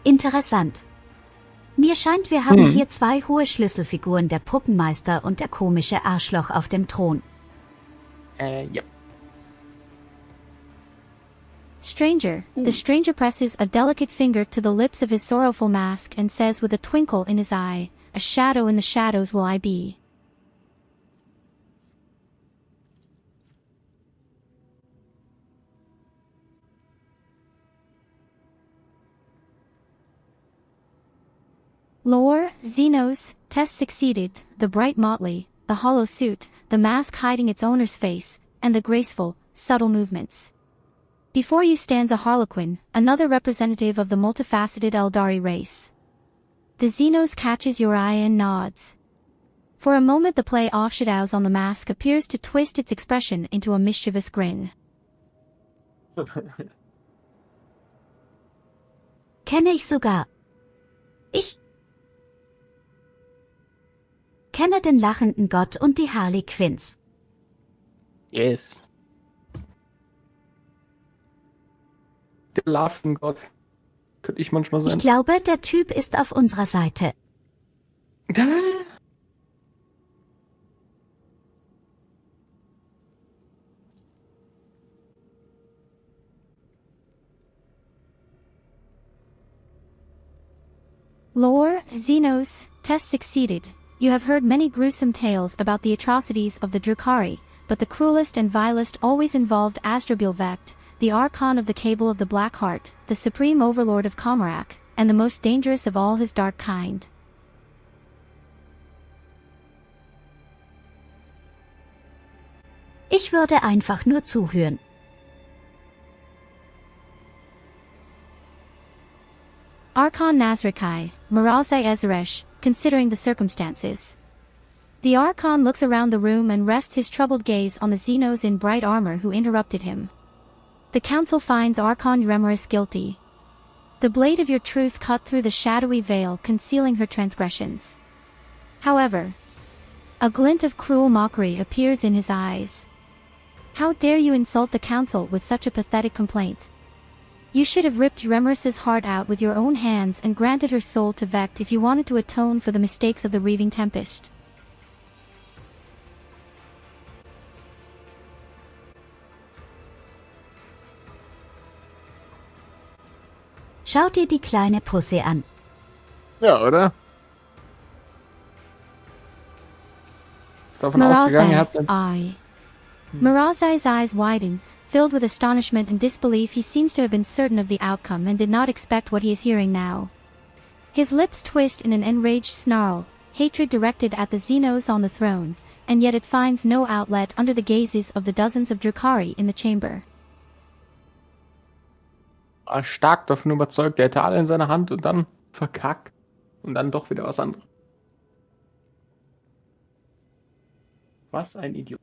Interessant. Mir scheint, wir haben hier zwei hohe Schlüsselfiguren, der Puppenmeister und der komische Arschloch auf dem Thron. Ja. Stranger. The stranger presses a delicate finger to the lips of his sorrowful mask and says with a twinkle in his eye, "A shadow in the shadows will I be." Lore, Xenos, test succeeded, the bright motley, the hollow suit, the mask hiding its owner's face, and the graceful, subtle movements. Before you stands a Harlequin, another representative of the multifaceted Eldari race. The Xenos catches your eye and nods. For a moment the play offshadows on the mask appears to twist its expression into a mischievous grin. Kenne ich sogar. Ich kenne den lachenden Gott und die Harley Quinns. Yes. Der Laughing God. Könnte ich manchmal sein. Ich glaube, der Typ ist auf unserer Seite. Lore, Xenos, test succeeded. You have heard many gruesome tales about the atrocities of the Drukhari, but the cruelest and vilest always involved Asdrabil Vect, the Archon of the Cable of the Black Heart, the supreme overlord of Komarak, and the most dangerous of all his dark kind. Ich würde einfach nur zuhören. Archon Nazrakai, Maralzai Ezeresh, considering the circumstances. The Archon looks around the room and rests his troubled gaze on the Xenos in bright armor who interrupted him. The council finds Archon Remoris guilty. The blade of your truth cut through the shadowy veil concealing her transgressions. However, a glint of cruel mockery appears in his eyes. How dare you insult the council with such a pathetic complaint? You should have ripped Remoris's heart out with your own hands and granted her soul to Vect if you wanted to atone for the mistakes of the Reaving Tempest. Schau dir die kleine Pussy an. Ja, oder? Ist davon ausgegangen, er hat Maralzai's eyes widen. Filled with astonishment and disbelief, he seems to have been certain of the outcome and did not expect what he is hearing now. His lips twist in an enraged snarl, hatred directed at the Xenos on the throne, and yet it finds no outlet under the gazes of the dozens of Drukhari in the chamber. War stark davon überzeugt, er hätte alle in seiner Hand und dann verkackt. Und dann doch wieder was anderes. Was ein Idiot.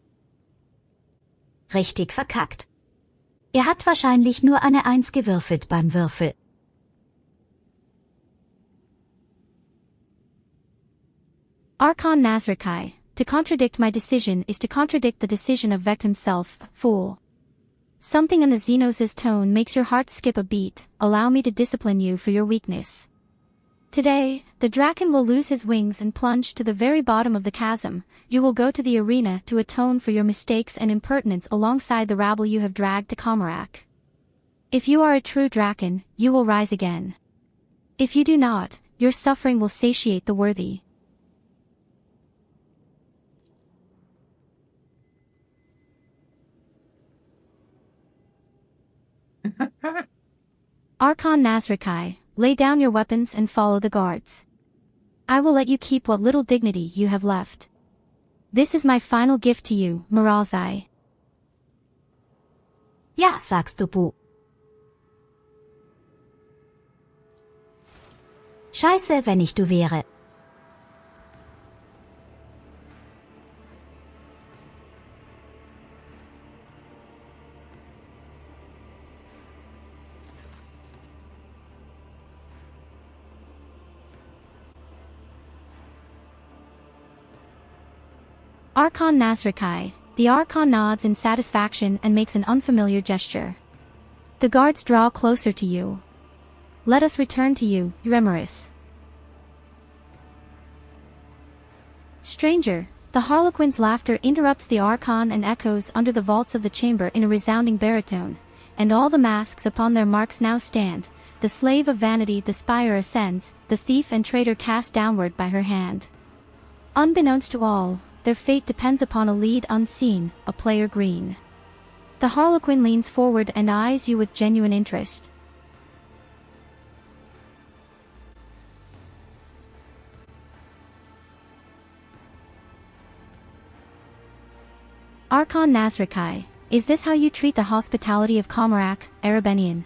Richtig verkackt. Er hat wahrscheinlich nur eine 1 gewürfelt beim Würfel. Archon Nazrakai, to contradict my decision is to contradict the decision of Vect himself, fool. Something in the Xenos' tone makes your heart skip a beat. Allow me to discipline you for your weakness. Today, the Draken will lose his wings and plunge to the very bottom of the chasm. You will go to the arena to atone for your mistakes and impertinence alongside the rabble you have dragged to Komarak. If you are a true Draken, you will rise again. If you do not, your suffering will satiate the worthy. Archon Nazrakai, lay down your weapons and follow the guards. I will let you keep what little dignity you have left. This is my final gift to you, Maralzai. Ja, sagst du, Bu. Scheiße, wenn ich du wäre. Archon Nazrakai. The Archon nods in satisfaction and makes an unfamiliar gesture. The guards draw closer to you. Let us return to you, Remoris. Stranger. The Harlequin's laughter interrupts the Archon and echoes under the vaults of the chamber in a resounding baritone, and all the masks upon their marks now stand. The slave of vanity the spire ascends, the thief and traitor cast downward by her hand. Unbeknownst to all, their fate depends upon a lead unseen, a player green. The Harlequin leans forward and eyes you with genuine interest. Archon Nazrakai, is this how you treat the hospitality of Comarak, Arabenian?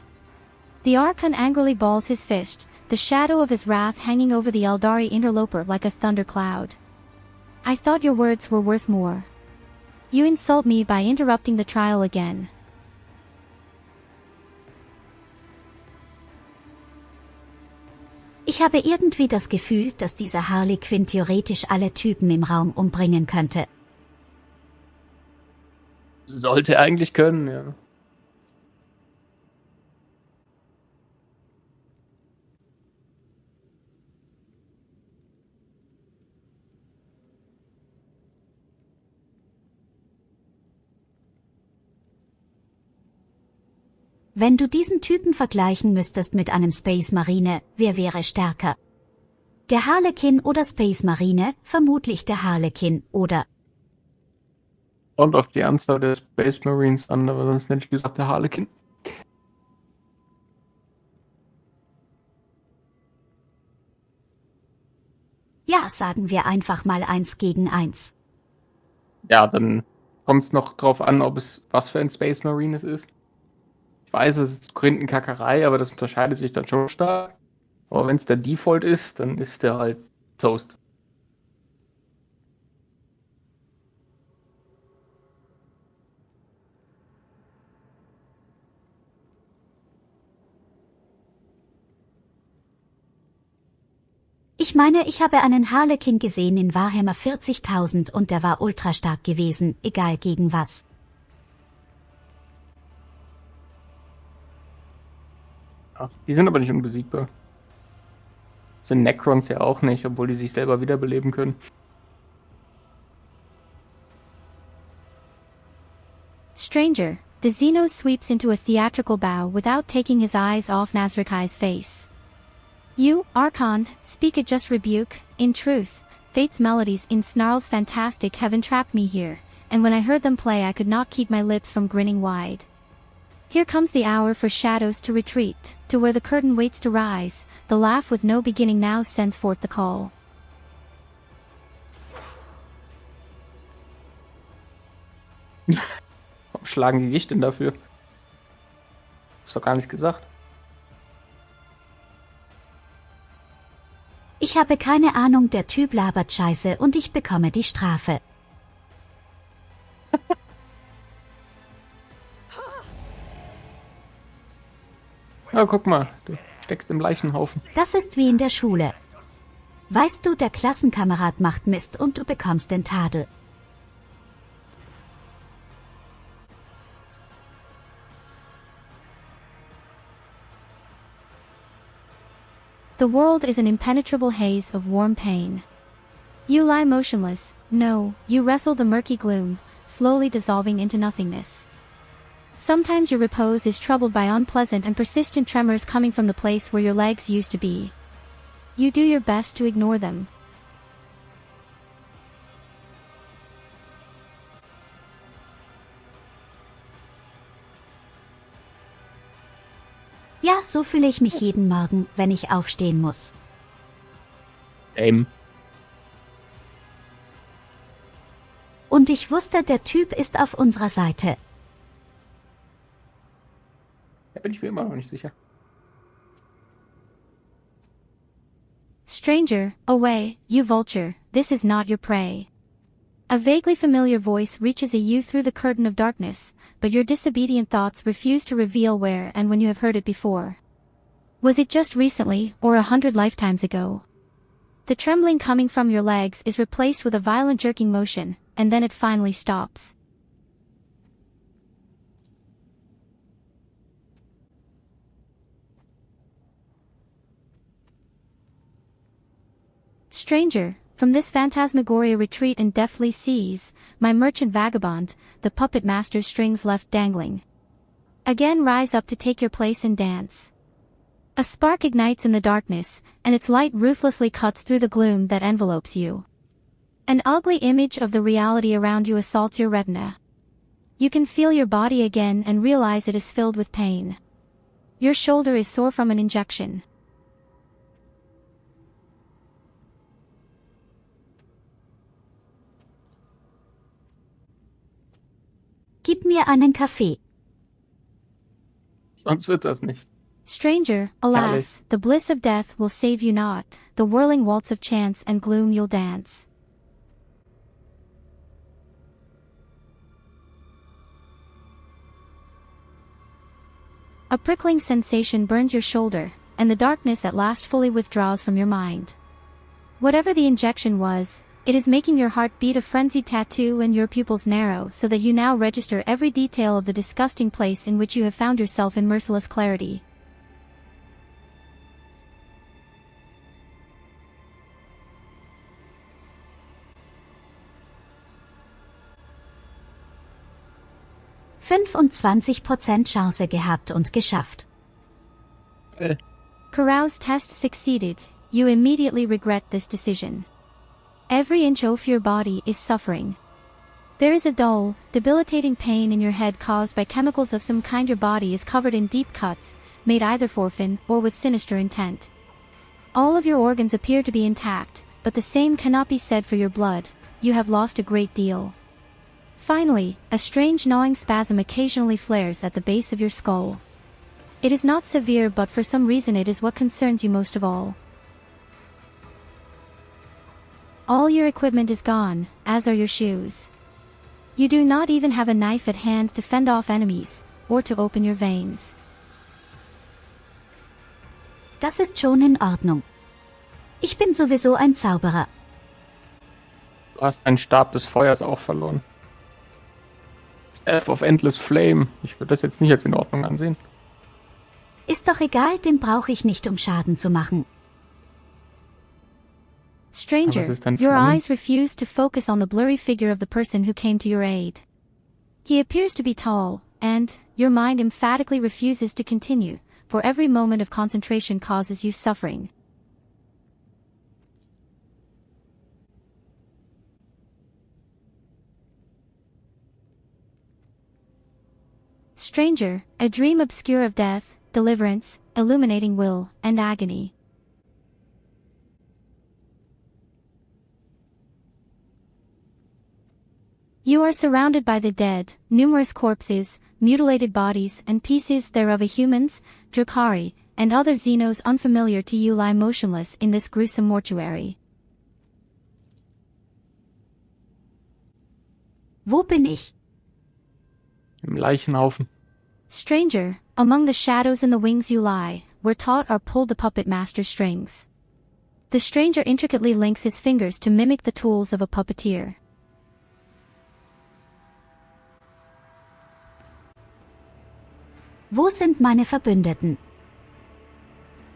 The Archon angrily balls his fist, the shadow of his wrath hanging over the Eldari interloper like a thundercloud. I thought your words were worth more. You insult me by interrupting the trial again. Ich habe irgendwie das Gefühl, dass dieser Harlequin theoretisch alle Typen im Raum umbringen könnte. Sollte eigentlich können, ja. Wenn du diesen Typen vergleichen müsstest mit einem Space Marine, wer wäre stärker? Der Harlequin oder Space Marine? Vermutlich der Harlequin, oder? Und auf die Anzahl der Space Marines an, aber sonst hätte ich gesagt der Harlequin. Ja, sagen wir einfach mal 1 gegen 1. Ja, dann kommt es noch drauf an, ob es was für ein Space Marine es ist. Ich weiß, es ist Korinthenkackerei, aber das unterscheidet sich dann schon stark. Aber wenn es der Default ist, dann ist der halt Toast. Ich meine, ich habe einen Harlequin gesehen in Warhammer 40.000 und der war ultra stark gewesen, egal gegen was. Ja, die sind aber nicht unbesiegbar. Sind Necrons ja auch nicht, obwohl die sich selber wiederbeleben können. Stranger. The Xeno sweeps into a theatrical bow without taking his eyes off Nazrakai's face. You, Archon, speak a just rebuke. In truth, Fate's melodies in Snarl's Fantastic have entrapped me here, and when I heard them play I could not keep my lips from grinning wide. Here comes the hour for shadows to retreat, to where the curtain waits to rise, the laugh with no beginning now sends forth the call. Warum schlagen die dich denn dafür? Ist doch gar nichts gesagt. Ich habe keine Ahnung, der Typ labert Scheiße und ich bekomme die Strafe. Ja, guck mal, du steckst im Leichenhaufen. Das ist wie in der Schule. Weißt du, der Klassenkamerad macht Mist und du bekommst den Tadel. The world is an impenetrable haze of warm pain. You lie motionless, no, you wrestle the murky gloom, slowly dissolving into nothingness. Sometimes your repose is troubled by unpleasant and persistent tremors coming from the place where your legs used to be. You do your best to ignore them. Ja, so fühle ich mich jeden Morgen, wenn ich aufstehen muss. Und ich wusste, der Typ ist auf unserer Seite. Da bin ich mir immer noch nicht sicher. Stranger, away, you vulture, this is not your prey. A vaguely familiar voice reaches you through the curtain of darkness, but your disobedient thoughts refuse to reveal where and when you have heard it before. Was it just recently, or 100 lifetimes ago? The trembling coming from your legs is replaced with a violent jerking motion, and then it finally stops. Stranger, from this phantasmagoria retreat and deftly seize, my merchant vagabond, the puppet master's strings left dangling. Again rise up to take your place and dance. A spark ignites in the darkness, and its light ruthlessly cuts through the gloom that envelopes you. An ugly image of the reality around you assaults your retina. You can feel your body again and realize it is filled with pain. Your shoulder is sore from an injection. Gib mir einen Kaffee. Sonst wird das nicht. Stranger, alas, the bliss of death will save you not, the whirling waltz of chance and gloom you'll dance. A prickling sensation burns your shoulder, and the darkness at last fully withdraws from your mind. Whatever the injection was, it is making your heart beat a frenzied tattoo and your pupils narrow so that you now register every detail of the disgusting place in which you have found yourself in merciless clarity. %25% Chance gehabt und geschafft. Carouse test succeeded. You immediately regret this decision. Every inch of your body is suffering. There is a dull, debilitating pain in your head caused by chemicals of some kind. Your body is covered in deep cuts, made either for fun or with sinister intent. All of your organs appear to be intact, but the same cannot be said for your blood. You have lost a great deal. Finally, a strange gnawing spasm occasionally flares at the base of your skull. It is not severe, but for some reason it is what concerns you most of all. All your equipment is gone, as are your shoes. You do not even have a knife at hand to fend off enemies, or to open your veins. Das ist schon in Ordnung. Ich bin sowieso ein Zauberer. Du hast einen Stab des Feuers auch verloren. Staff of Endless Flame. Ich würde das jetzt nicht als in Ordnung ansehen. Ist doch egal, den brauche ich nicht, um Schaden zu machen. Stranger, your eyes refuse to focus on the blurry figure of the person who came to your aid. He appears to be tall, and your mind emphatically refuses to continue, for every moment of concentration causes you suffering. Stranger, a dream obscure of death, deliverance, illuminating will, and agony. You are surrounded by the dead, numerous corpses, mutilated bodies, and pieces thereof of humans, Drukhari, and other Xenos unfamiliar to you lie motionless in this gruesome mortuary. Wo bin ich? Im Leichenhaufen. Stranger, among the shadows and the wings you lie, where taut are pulled the puppet master's strings. The stranger intricately links his fingers to mimic the tools of a puppeteer. Wo sind meine Verbündeten?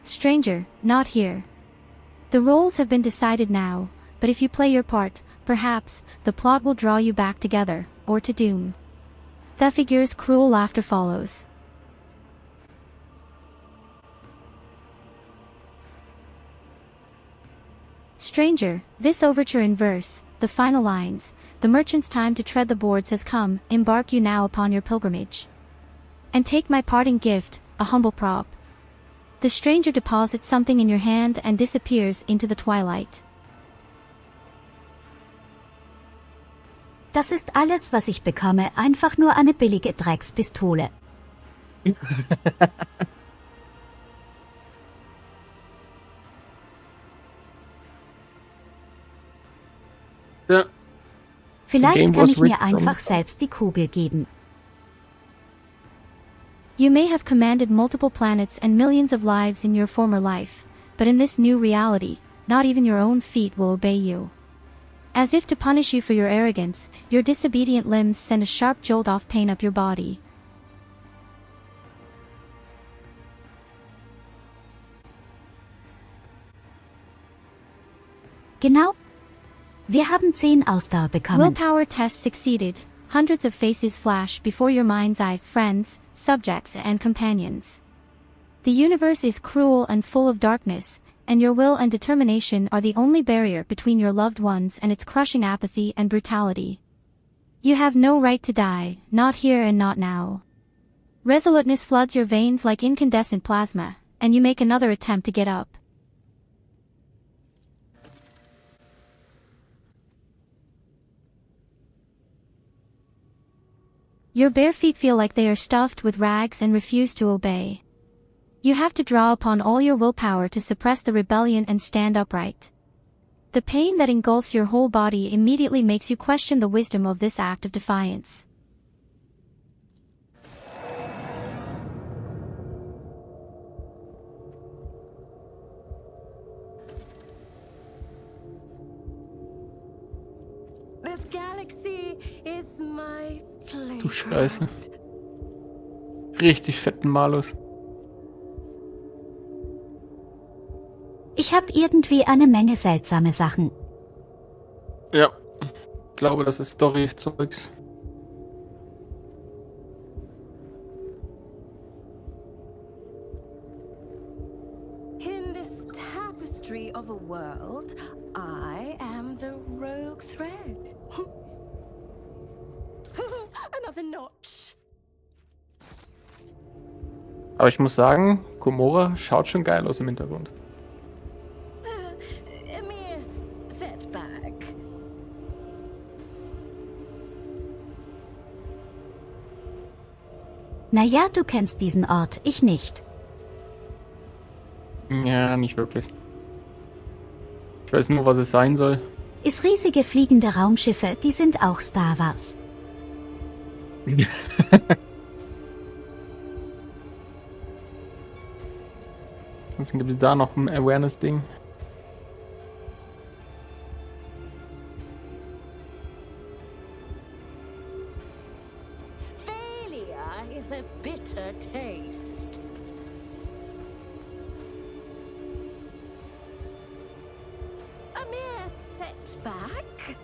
Stranger, not here. The roles have been decided now, but if you play your part, perhaps, the plot will draw you back together, or to doom. The figure's cruel laughter follows. Stranger, this overture in verse, the final lines, the merchant's time to tread the boards has come, embark you now upon your pilgrimage. And take my parting gift, a humble prop. The stranger deposits something in your hand and disappears into the twilight. Das ist alles, was ich bekomme, einfach nur eine billige Dreckspistole. Ja. Vielleicht kann ich mir einfach selbst die Kugel geben. You may have commanded multiple planets and millions of lives in your former life, but in this new reality, not even your own feet will obey you. As if to punish you for your arrogance, your disobedient limbs send a sharp jolt of pain up your body. Genau. Wir haben 10 Ausdauer bekommen. Willpower test succeeded. Hundreds of faces flash before your mind's eye, friends, subjects, and companions. The universe is cruel and full of darkness, and your will and determination are the only barrier between your loved ones and its crushing apathy and brutality. You have no right to die, not here and not now. Resoluteness floods your veins like incandescent plasma, and you make another attempt to get up. Your bare feet feel like they are stuffed with rags and refuse to obey. You have to draw upon all your willpower to suppress the rebellion and stand upright. The pain that engulfs your whole body immediately makes you question the wisdom of this act of defiance. This galaxy is my playground. Du Scheiße. Richtig fetten Malus. Ich habe irgendwie eine Menge seltsame Sachen. Ja. Ich glaube, das ist Story-Zeugs. In this tapestry of a world, I am the rogue thread. Another notch. Aber ich muss sagen, Komora schaut schon geil aus im Hintergrund. A mere setback. Naja, du kennst diesen Ort, ich nicht. Ja, nicht wirklich. Ich weiß nur, was es sein soll. Ist riesige fliegende Raumschiffe, die sind auch Star Wars. Ansonsten gibt es da noch ein Awareness-Ding. Failure is a bitter taste. A mere setback.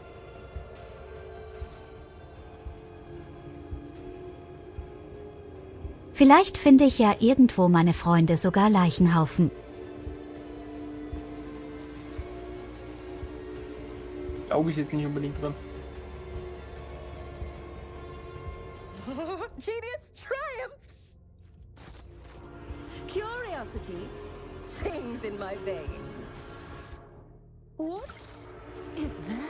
Vielleicht finde ich ja irgendwo meine Freunde, sogar Leichenhaufen. Glaube ich jetzt nicht unbedingt dran. Genius triumphs. Curiosity sings in my veins. What is that?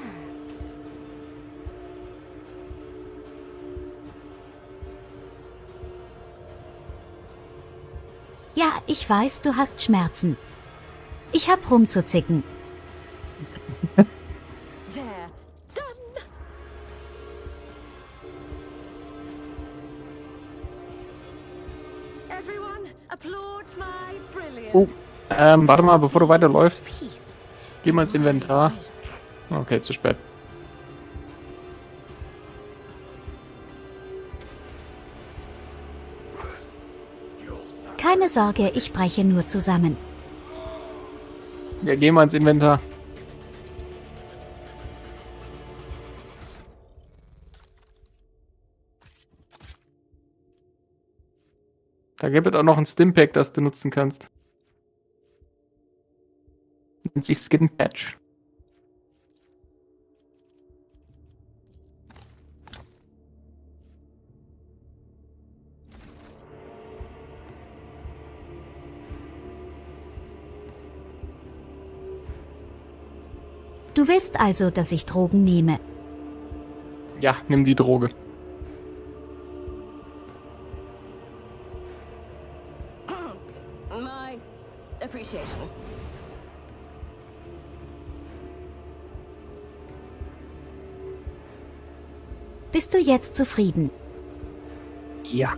Ja, ich weiß, du hast Schmerzen. Ich hab rumzuzicken. There, done. Everyone, applaud my brilliance. Oh, warte mal, bevor du weiterläufst. Geh mal ins Inventar. Okay, zu spät. Keine Sorge, ich breche nur zusammen. Ja, geh mal ins Inventar. Da gibt es auch noch ein Stimpack, das du nutzen kannst. Nennt sich Skin Patch. Du willst also, dass ich Drogen nehme? Ja, nimm die Droge. My appreciation. Bist du jetzt zufrieden? Ja.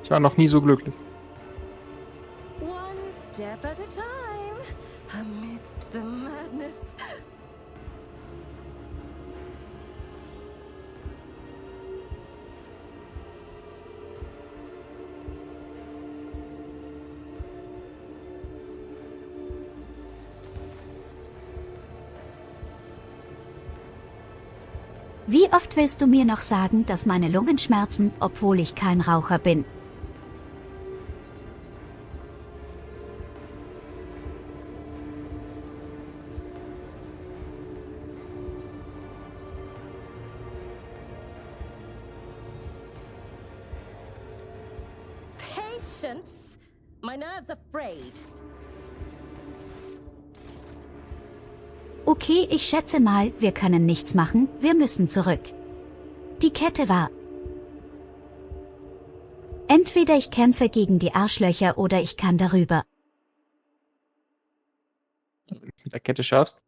Ich war noch nie so glücklich. One step at a time, amidst the madness Wie oft willst du mir noch sagen, dass meine Lungen schmerzen, obwohl ich kein Raucher bin? Patience? My nerves are frayed. Okay, ich schätze mal, wir können nichts machen, wir müssen zurück. Die Kette war. Entweder ich kämpfe gegen die Arschlöcher oder ich kann darüber. Mit der Kette schaffst.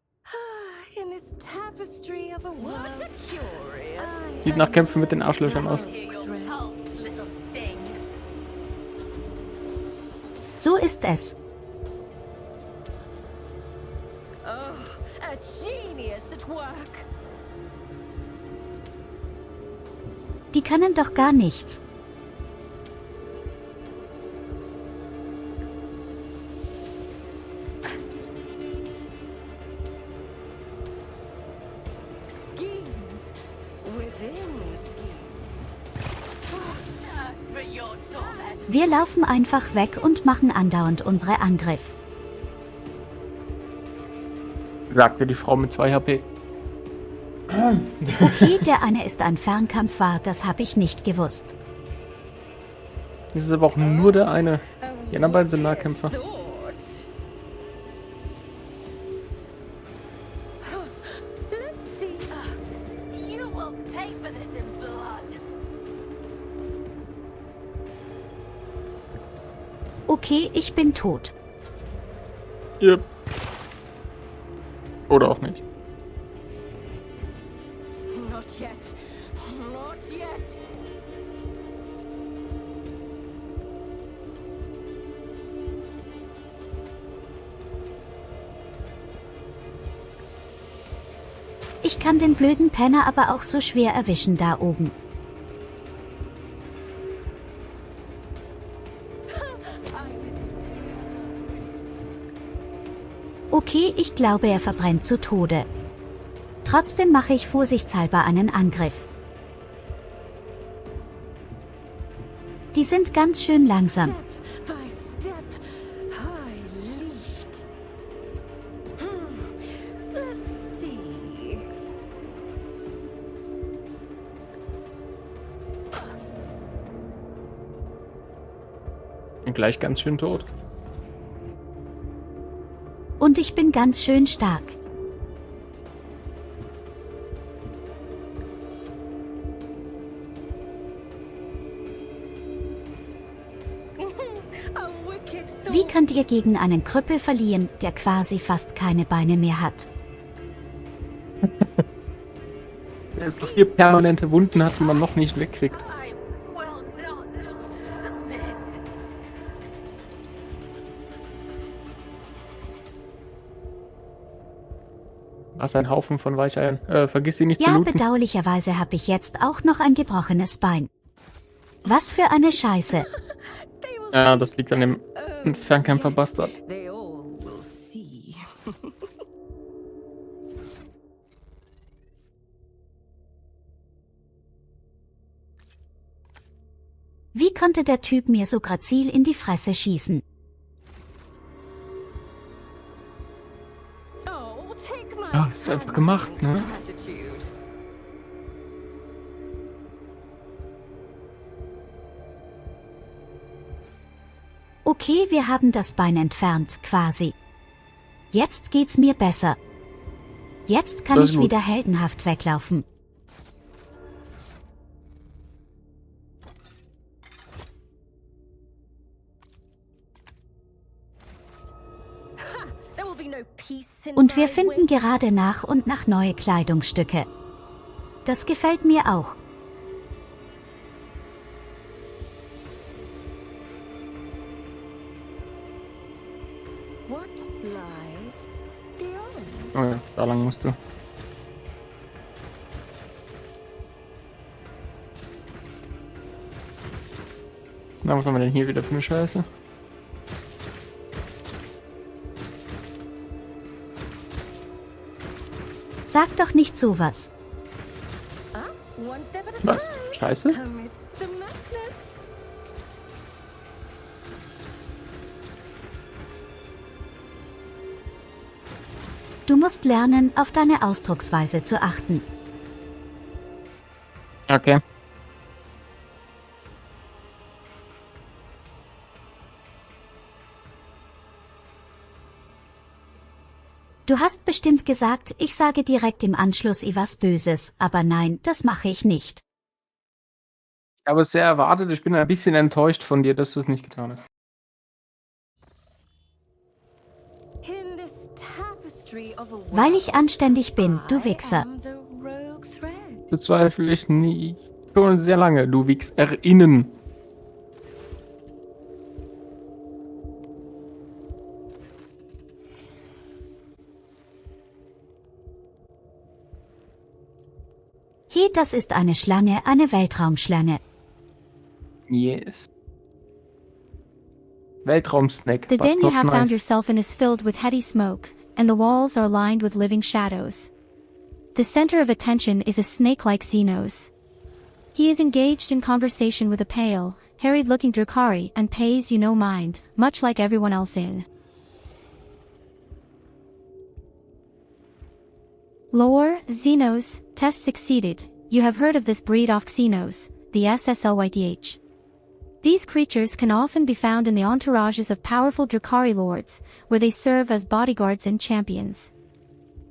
In this tapestry of a world. Sieht nach Kämpfen mit den Arschlöchern aus. So ist es. A genius at work. Die können doch gar nichts. Schemes within schemes. Wir laufen einfach weg und machen andauernd unsere Angriff. Sagte die Frau mit 2 HP. Okay, der eine ist ein Fernkampfwar, das habe ich nicht gewusst. Das ist aber auch nur der eine. Die anderen beiden sind Nahkämpfer. Okay, ich bin tot. Yep. Oder auch nicht. Not yet. Not yet. Ich kann den blöden Penner aber auch so schwer erwischen da oben. Okay, ich glaube, er verbrennt zu Tode. Trotzdem mache ich vorsichtshalber einen Angriff. Die sind ganz schön langsam. Step by step, I lead. Let's see. Und gleich ganz schön tot. Und ich bin ganz schön stark. Wie könnt ihr gegen einen Krüppel verlieren, der quasi fast keine Beine mehr hat? Der so 4 permanente Wunden hat, die man noch nicht wegkriegt. Was ein Haufen von Weicheiern. Vergiss sie nicht zu Ja, looten. bedauerlicherweise habe ich jetzt auch noch ein gebrochenes Bein. Was für eine Scheiße. Ja, das liegt an dem Fernkämpfer-Bastard. They all will see. Wie konnte der Typ mir so grazil in die Fresse schießen? Oh, take my Ja, ist einfach gemacht, ne? gratitude. Okay, wir haben das Bein entfernt, quasi. Jetzt geht's mir besser. Jetzt kann Das ist ich gut. wieder heldenhaft weglaufen. There will be no peace in Und wir my finden way. gerade nach und nach neue Kleidungsstücke. Das gefällt mir auch. What lies beyond? Oh ja, da lang musst du. Na, was haben wir denn hier wieder für eine Scheiße? Sag doch nicht sowas. One step at a Was? time. Scheiße? Amidst the madness. Du musst lernen, auf deine Ausdrucksweise zu achten. Okay. Du hast bestimmt gesagt, ich sage direkt im Anschluss etwas Böses, aber nein, das mache ich nicht. Ich habe es sehr erwartet. Ich bin ein bisschen enttäuscht von dir, dass du es nicht getan hast. In this tapestry of a Weil world, ich anständig bin, du I Wichser. am the rogue thread. Das zweifle ich nie. Schon sehr lange, du WichserInnen. Hey, das ist eine Schlange, eine Weltraumschlange. Yes. Weltraumsnack. The but den you not have found nice. yourself in is filled with heady smoke, and the walls are lined with living shadows. The center of attention is a snake-like Xenos. He is engaged in conversation with a pale, harried-looking Drukari and pays you no mind, much like everyone else in. Lore, Xenos, test succeeded. You have heard of this breed of Xenos, the SSLYTH. These creatures can often be found in the entourages of powerful Drukari lords, where they serve as bodyguards and champions.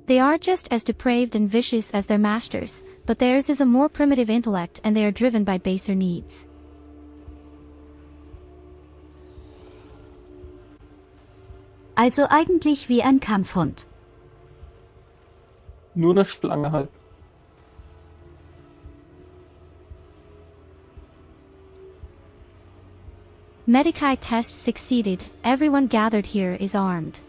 They are just as depraved and vicious as their masters, but theirs is a more primitive intellect and they are driven by baser needs. Also eigentlich wie ein Kampfhund. Nur eine Schlange halt. Medikai test succeeded, everyone gathered here is armed.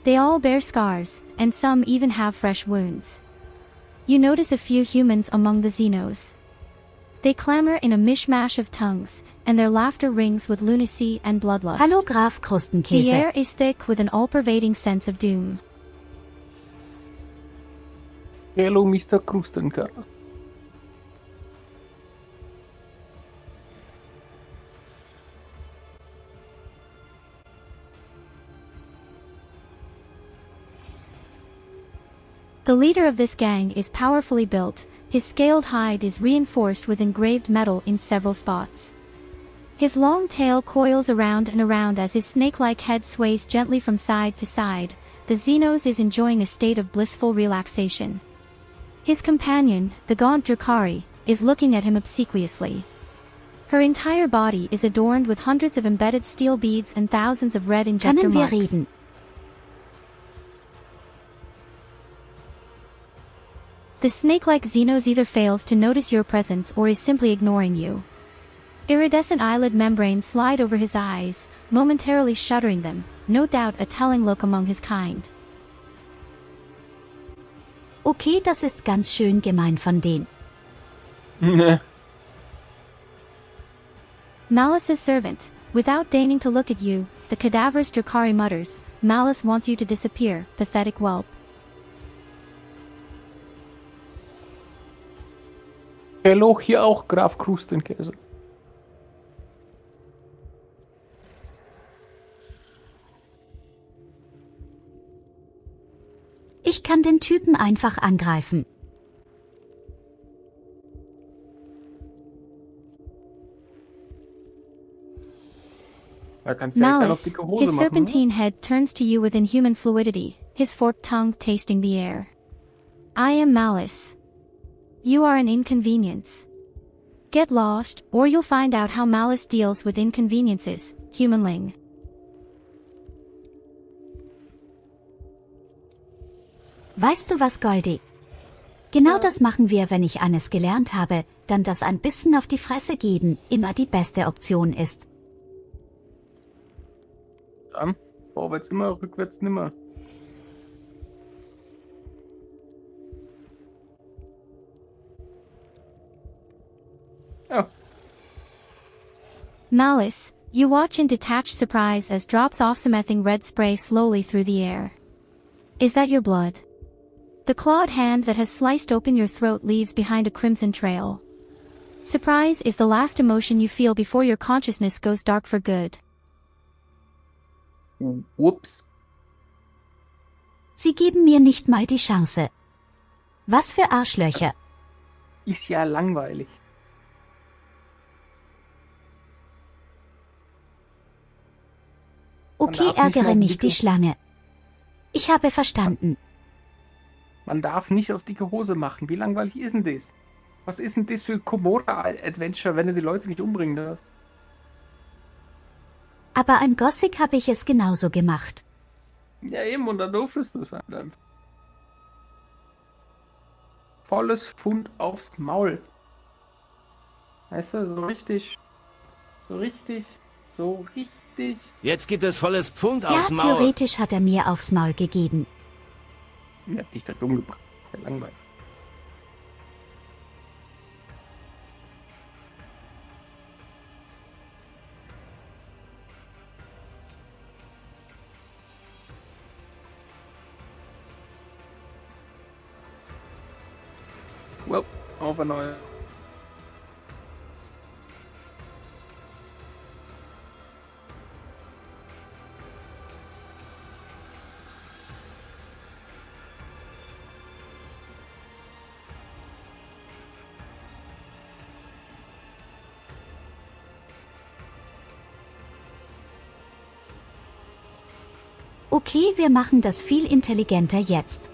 They all bear scars, and some even have fresh wounds. You notice a few humans among the Xenos. They clamor in a mishmash of tongues, and their laughter rings with lunacy and bloodlust. Hallo Graf The Krustenkäse. air is thick with an all-pervading sense of doom. Hello, Mr. Krustenkas. The leader of this gang is powerfully built, his scaled hide is reinforced with engraved metal in several spots. His long tail coils around and around as his snake-like head sways gently from side to side. The Xenos is enjoying a state of blissful relaxation. His companion, the gaunt Drukari, is looking at him obsequiously. Her entire body is adorned with hundreds of embedded steel beads and thousands of red injector Können wir marks. reden? The snake-like Xenos either fails to notice your presence or is simply ignoring you. Iridescent eyelid membranes slide over his eyes, momentarily shuttering them, no doubt a telling look among his kind. Okay, das ist ganz schön gemein von denen. Malice's servant, without deigning to look at you, the cadaverous Drukari mutters, Malice wants you to disappear, pathetic whelp. Hello, hier auch Graf Krustenkäse. Ich kann den Typen einfach angreifen. Da kannst du direkt auf Malice, dicke Hose his machen. serpentine head turns to you with inhuman fluidity, his forked tongue tasting the air. I am Malice. You are an inconvenience. Get lost, or you'll find out how Malice deals with inconveniences, humanling. Weißt du was, Goldi? Genau das machen wir, wenn ich eines gelernt habe, dann das ein bisschen auf die Fresse geben immer die beste Option ist. Dann vorwärts immer, rückwärts nimmer. Oh. Malice, you watch in detached surprise as drops off something red spray slowly through the air. Is that your blood? The clawed hand that has sliced open your throat leaves behind a crimson trail. Surprise is the last emotion you feel before your consciousness goes dark for good. Whoops. Sie geben mir nicht mal die Chance. Was für Arschlöcher. Ist ja langweilig. Okay, ärgere nicht die Schlange. Ich habe verstanden. Man darf nicht auf dicke Hose machen. Wie langweilig ist denn das? Was ist denn das für Komora-Adventure, wenn du die Leute nicht umbringen darfst? Aber an Gothic habe ich es genauso gemacht. Ja eben, und dann durftest du es halt einfach. Volles Pfund aufs Maul. Weißt du, so richtig. Jetzt gibt es volles Pfund Ja, aufs Maul. theoretisch hat er mir aufs Maul gegeben. Ich hab dich da dumm gebracht. Sehr langweilig. Well, auf ein neues. Okay, wir machen das viel intelligenter jetzt.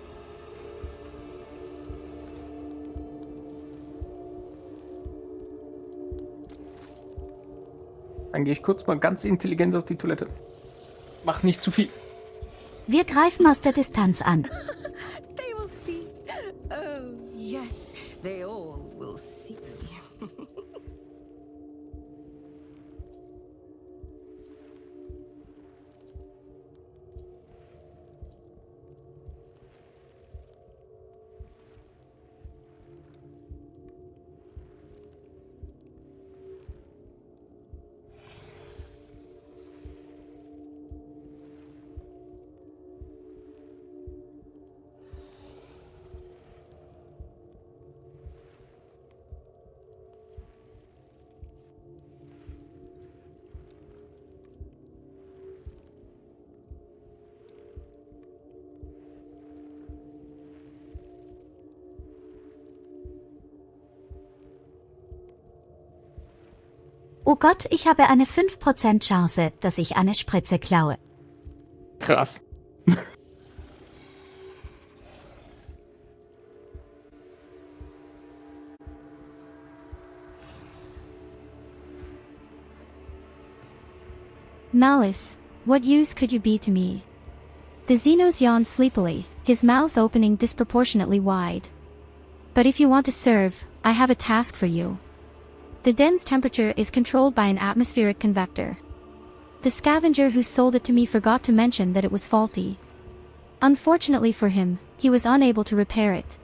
Dann gehe ich kurz mal ganz intelligent auf die Toilette. Mach nicht zu viel. Wir greifen aus der Distanz an. They will see. Oh, yes, they all will see. Oh Gott, ich habe eine 5% Chance, dass ich eine Spritze klaue. Krass. Malice, what use could you be to me? The Xenos yawned sleepily, his mouth opening disproportionately wide. But if you want to serve, I have a task for you. The den's temperature is controlled by an atmospheric convector. The scavenger who sold it to me forgot to mention that it was faulty. Unfortunately for him, he was unable to repair it.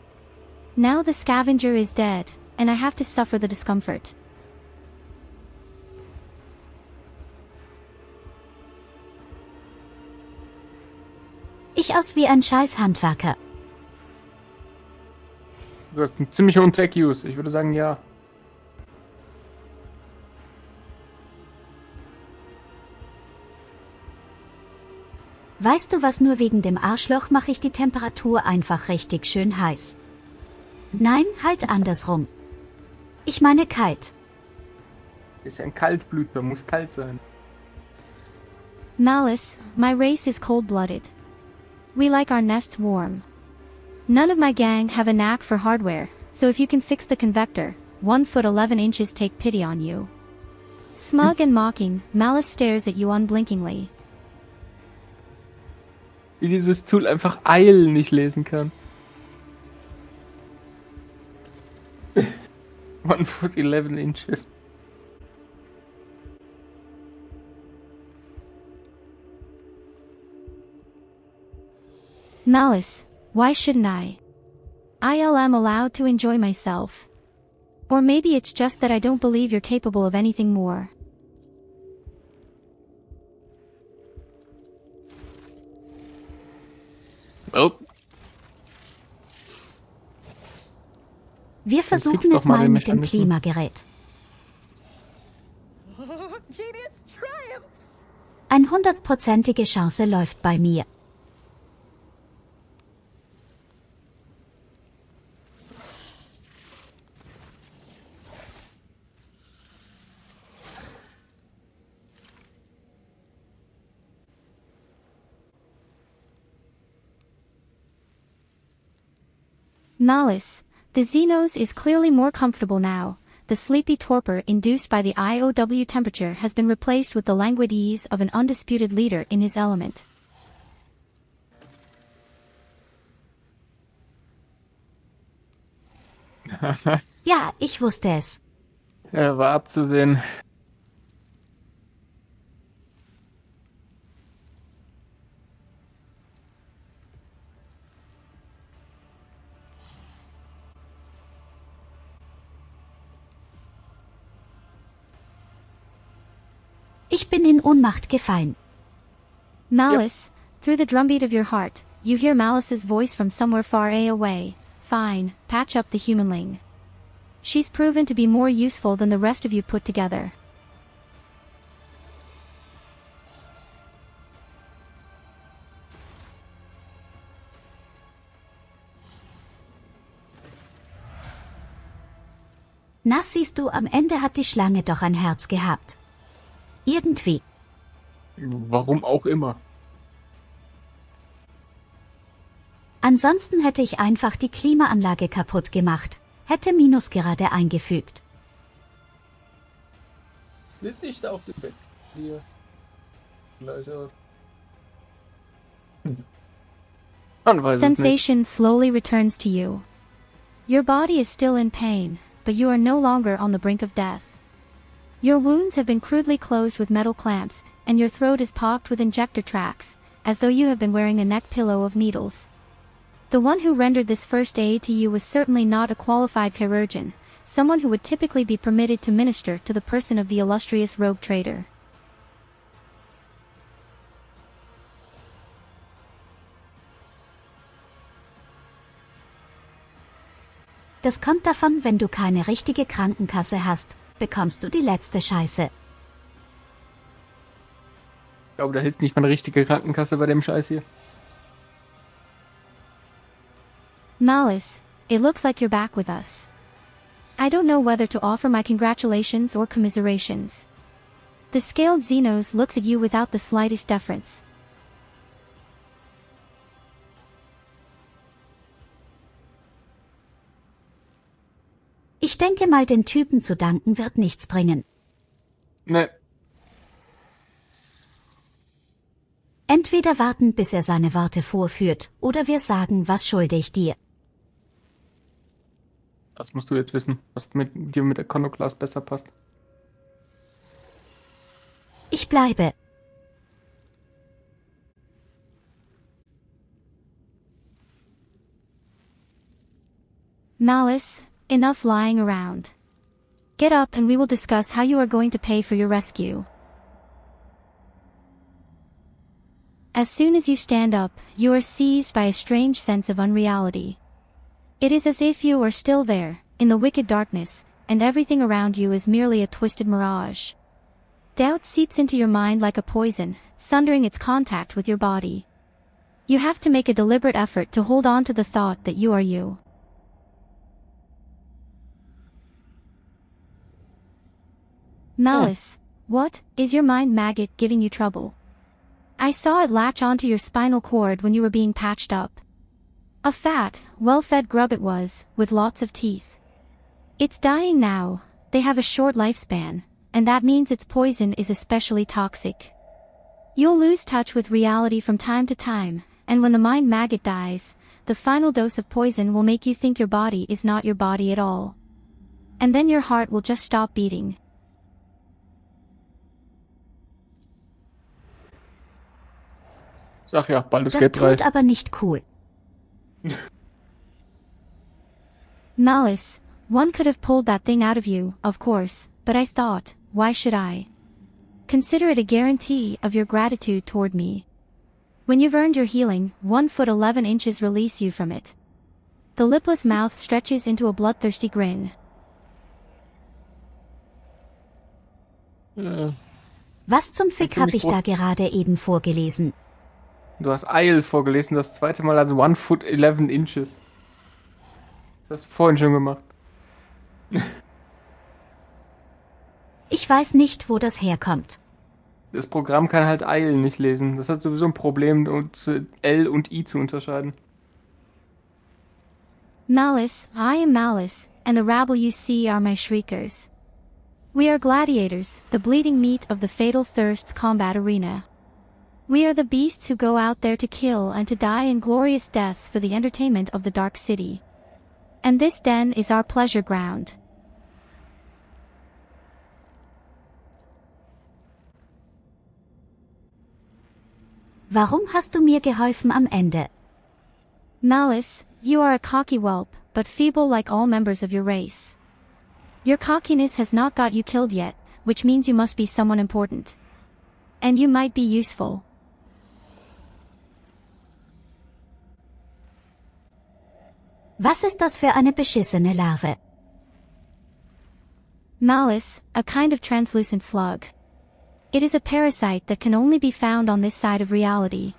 Now the scavenger is dead, and I have to suffer the discomfort. Ich aus wie ein Scheißhandwerker. Du hast einen ziemlich hohen Tech-Use. Ich würde sagen, ja. Weißt du was, nur wegen dem Arschloch mache ich die Temperatur einfach richtig schön heiß. Nein, halt andersrum. Ich meine kalt. Ist ja ein Kaltblüter, muss kalt sein. Malice, my race is cold-blooded. We like our nests warm. None of my gang have a knack for hardware, so if you can fix the convector, 1 foot 11 inches take pity on you. Smug and mocking, Malice stares at you unblinkingly. Wie dieses Tool einfach Eil nicht lesen kann. 1 foot 11 inches. Malice, why shouldn't I? I'm allowed to enjoy myself. Or maybe it's just that I don't believe you're capable of anything more. Oh. Wir fix versuchen doch es mal mal den mit dem Mechanismus. Klimagerät. Genius triumphs! 100%ige Chance läuft bei mir. Malice, the Xenos is clearly more comfortable now. The sleepy torpor induced by the IOW temperature has been replaced with the languid ease of an undisputed leader in his element. Ja, ich wusste es. War abzusehen. Ich bin in Ohnmacht gefallen. Malice, through the drumbeat of your heart, you hear Malice's voice from somewhere far away. Fine, patch up the humanling. She's proven to be more useful than the rest of you put together. Na, siehst du, am Ende hat die Schlange doch ein Herz gehabt. Irgendwie. Warum auch immer. Ansonsten hätte ich einfach die Klimaanlage kaputt gemacht, hätte Minus gerade eingefügt. Sitze ich da auf dem Bett? Hier. Gleich aus. Man weiß es nicht. Sensation slowly returns to you. Your body is still in pain, but you are no longer on the brink of death. Your wounds have been crudely closed with metal clamps, and your throat is pocked with injector tracks, as though you have been wearing a neck pillow of needles. The one who rendered this first aid to you was certainly not a qualified chirurgeon, someone who would typically be permitted to minister to the person of the illustrious rogue trader. Das kommt davon, wenn du keine richtige Krankenkasse hast, bekommst du die letzte Scheiße. Ich glaube, da hilft nicht mal eine richtige Krankenkasse bei dem Scheiß hier. Malice, it looks like you're back with us. I don't know whether to offer my congratulations or commiserations. The scaled Xenos looks at you without the slightest deference. Ich denke mal, den Typen zu danken wird nichts bringen. Ne. Entweder warten, bis er seine Worte vorführt, oder wir sagen, was schulde ich dir. Das musst du jetzt wissen, was dir mit Iconoclast besser passt. Ich bleibe. Malice, enough lying around. Get up and we will discuss how you are going to pay for your rescue. As soon as you stand up, you are seized by a strange sense of unreality. It is as if you are still there, in the wicked darkness, and everything around you is merely a twisted mirage. Doubt seeps into your mind like a poison, sundering its contact with your body. You have to make a deliberate effort to hold on to the thought that you are you. Malice, what is your mind maggot giving you trouble? I saw it latch onto your spinal cord when you were being patched up. A fat, well-fed grub it was, with lots of teeth. It's dying now, they have a short lifespan, and that means its poison is especially toxic. You'll lose touch with reality from time to time, and when the mind maggot dies, the final dose of poison will make you think your body is not your body at all. And then your heart will just stop beating. Sag ja, Baldur's Das Gate 3. tut aber nicht cool. Malice, one could have pulled that thing out of you, of course, but I thought, why should I? Consider it a guarantee of your gratitude toward me. When you've earned your healing, 1 foot 11 inches release you from it. The lipless mouth stretches into a bloodthirsty grin. Was zum Fick habe ich da gerade eben vorgelesen? Du hast Isle vorgelesen, das zweite Mal als 1 foot 11 inches. Das hast du vorhin schon gemacht. Ich weiß nicht, wo das herkommt. Das Programm kann halt Isle nicht lesen. Das hat sowieso ein Problem, L und I zu unterscheiden. Malice, I am Malice, and the rabble you see are my shriekers. We are gladiators, the bleeding meat of the fatal thirst's combat arena. We are the beasts who go out there to kill and to die in glorious deaths for the entertainment of the Dark City. And this den is our pleasure ground. Warum hast du mir geholfen am Ende? Malice, you are a cocky whelp, but feeble like all members of your race. Your cockiness has not got you killed yet, which means you must be someone important. And you might be useful. Was ist das für eine beschissene Larve? Malice, a kind of translucent slug. It is a parasite that can only be found on this side of reality.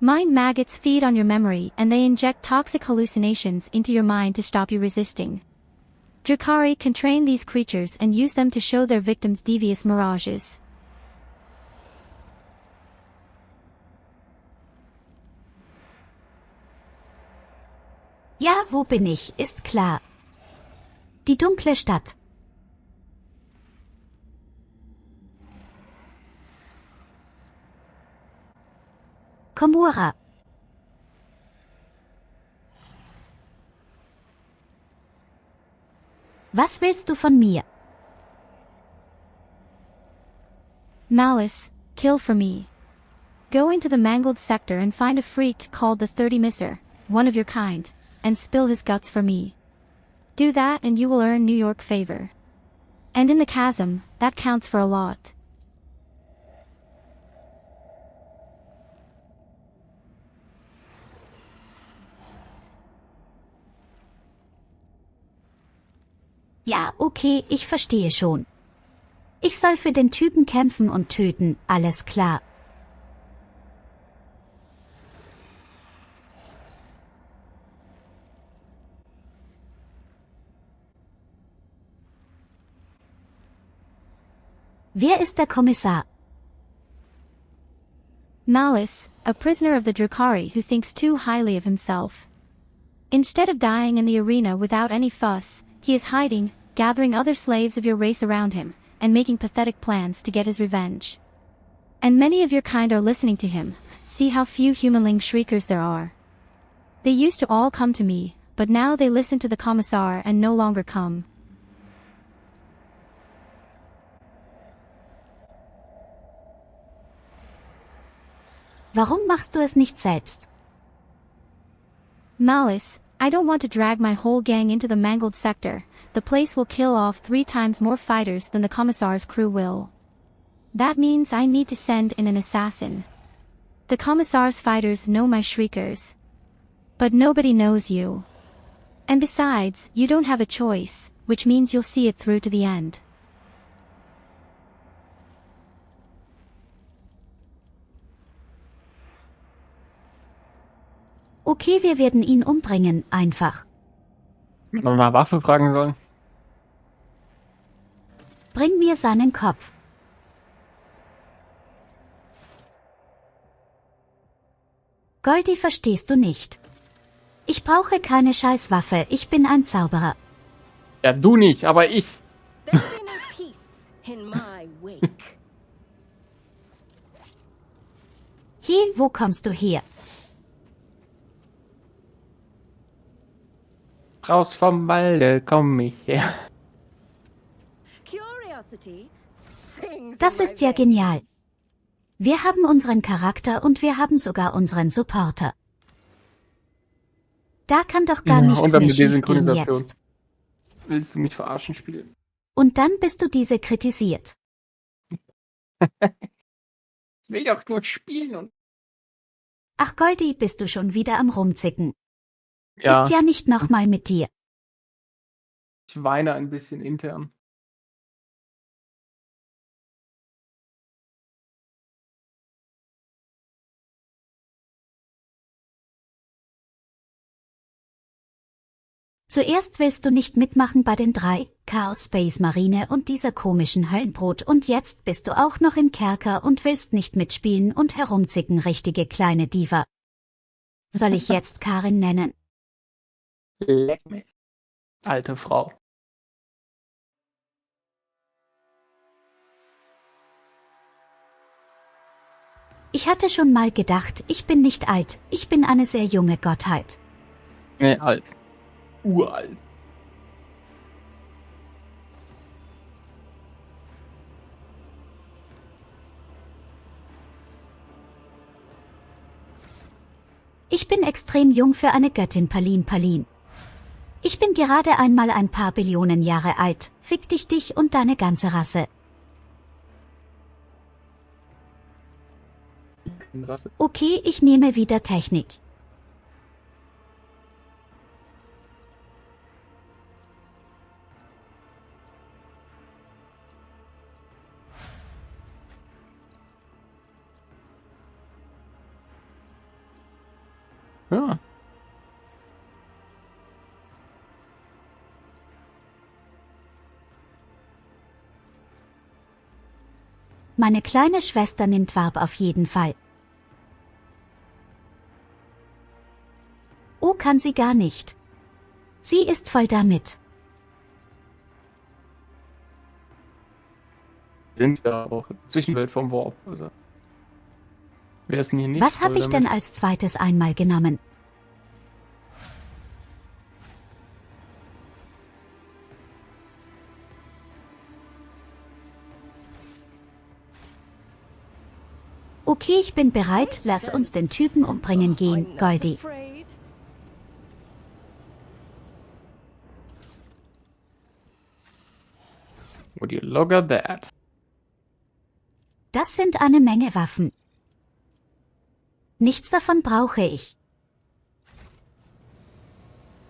Mind maggots feed on your memory and they inject toxic hallucinations into your mind to stop you resisting. Drukhari can train these creatures and use them to show their victims devious mirages. Ja, wo bin ich, ist klar. Die dunkle Stadt. Komura. Was willst du von mir? Malice, kill for me. Go into the mangled sector and find a freak called the 30 Misser, one of your kind, and spill his guts for me. Do that and you will earn New York favor. And in the chasm, that counts for a lot. Ja, okay, ich verstehe schon. Ich soll für den Typen kämpfen und töten, alles klar. Wer ist der Kommissar? Malice, a prisoner of the Drukhari who thinks too highly of himself. Instead of dying in the arena without any fuss, he is hiding, gathering other slaves of your race around him, and making pathetic plans to get his revenge. And many of your kind are listening to him. See how few humanling shriekers there are. They used to all come to me, but now they listen to the commissar and no longer come. Warum machst du es nicht selbst? Malice, I don't want to drag my whole gang into the mangled sector. The place will kill off 3 times more fighters than the commissar's crew will. That means I need to send in an assassin. The commissar's fighters know my shriekers. But nobody knows you. And besides, you don't have a choice, which means you'll see it through to the end. Okay, wir werden ihn umbringen, einfach. Noch nach Waffe fragen sollen. Bring mir seinen Kopf. Goldi, verstehst du nicht? Ich brauche keine Scheißwaffe, ich bin ein Zauberer. Ja, du nicht, aber ich. There'll be no peace in my wake. Hey, wo kommst du her? Raus vom Walde, komm ich her. Curiosity sings Das ist ja genial. Wir haben unseren Charakter und wir haben sogar unseren Supporter. Da kann doch gar nichts und dann mehr mit schiefgehen Desynchronisation. jetzt. Willst du mich verarschen, Spiel? Und dann bist du diese kritisiert. Ich will doch nur spielen und... Ach Goldi, bist du schon wieder am Rumzicken. Ja, Ist ja nicht nochmal mit dir. ich weine ein bisschen intern. Zuerst willst du nicht mitmachen bei den 3, Chaos Space Marine und dieser komischen Höllenbrot und jetzt bist du auch noch im Kerker und willst nicht mitspielen und herumzicken, richtige kleine Diva. Soll ich jetzt Karin nennen? Leck mich. Alte Frau. Ich hatte schon mal gedacht, ich bin nicht alt, ich bin eine sehr junge Gottheit. Nee, alt. Uralt. Ich bin extrem jung für eine Göttin Palin. Ich bin gerade einmal ein paar Billionen Jahre alt, fick dich und deine ganze Rasse. Okay, ich nehme wieder Technik. Ja. Meine kleine Schwester nimmt Warp auf jeden Fall. Oh, kann sie gar nicht. Sie ist voll damit. Sind ja auch Zwischenwelt vom Warp. Also. Wer ist denn hier nicht? Was habe voll ich denn damit? als zweites einmal genommen? Okay, ich bin bereit. Lass uns den Typen umbringen gehen, Goldi. Would you look at that? Das sind eine Menge Waffen. Nichts davon brauche ich.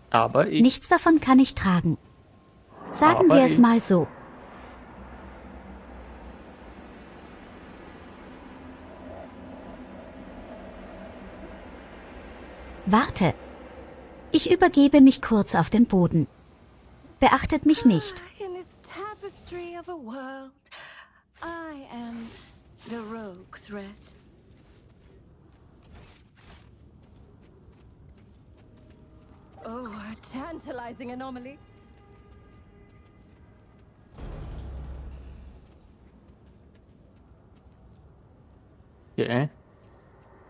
Aber ich. Nichts davon kann ich tragen. Sagen Aber wir es ich. mal so. Warte. Ich übergebe mich kurz auf den Boden. Beachtet mich nicht. In this tapestry of a world, I am the rogue thread. Oh, a tantalizing anomaly. Okay.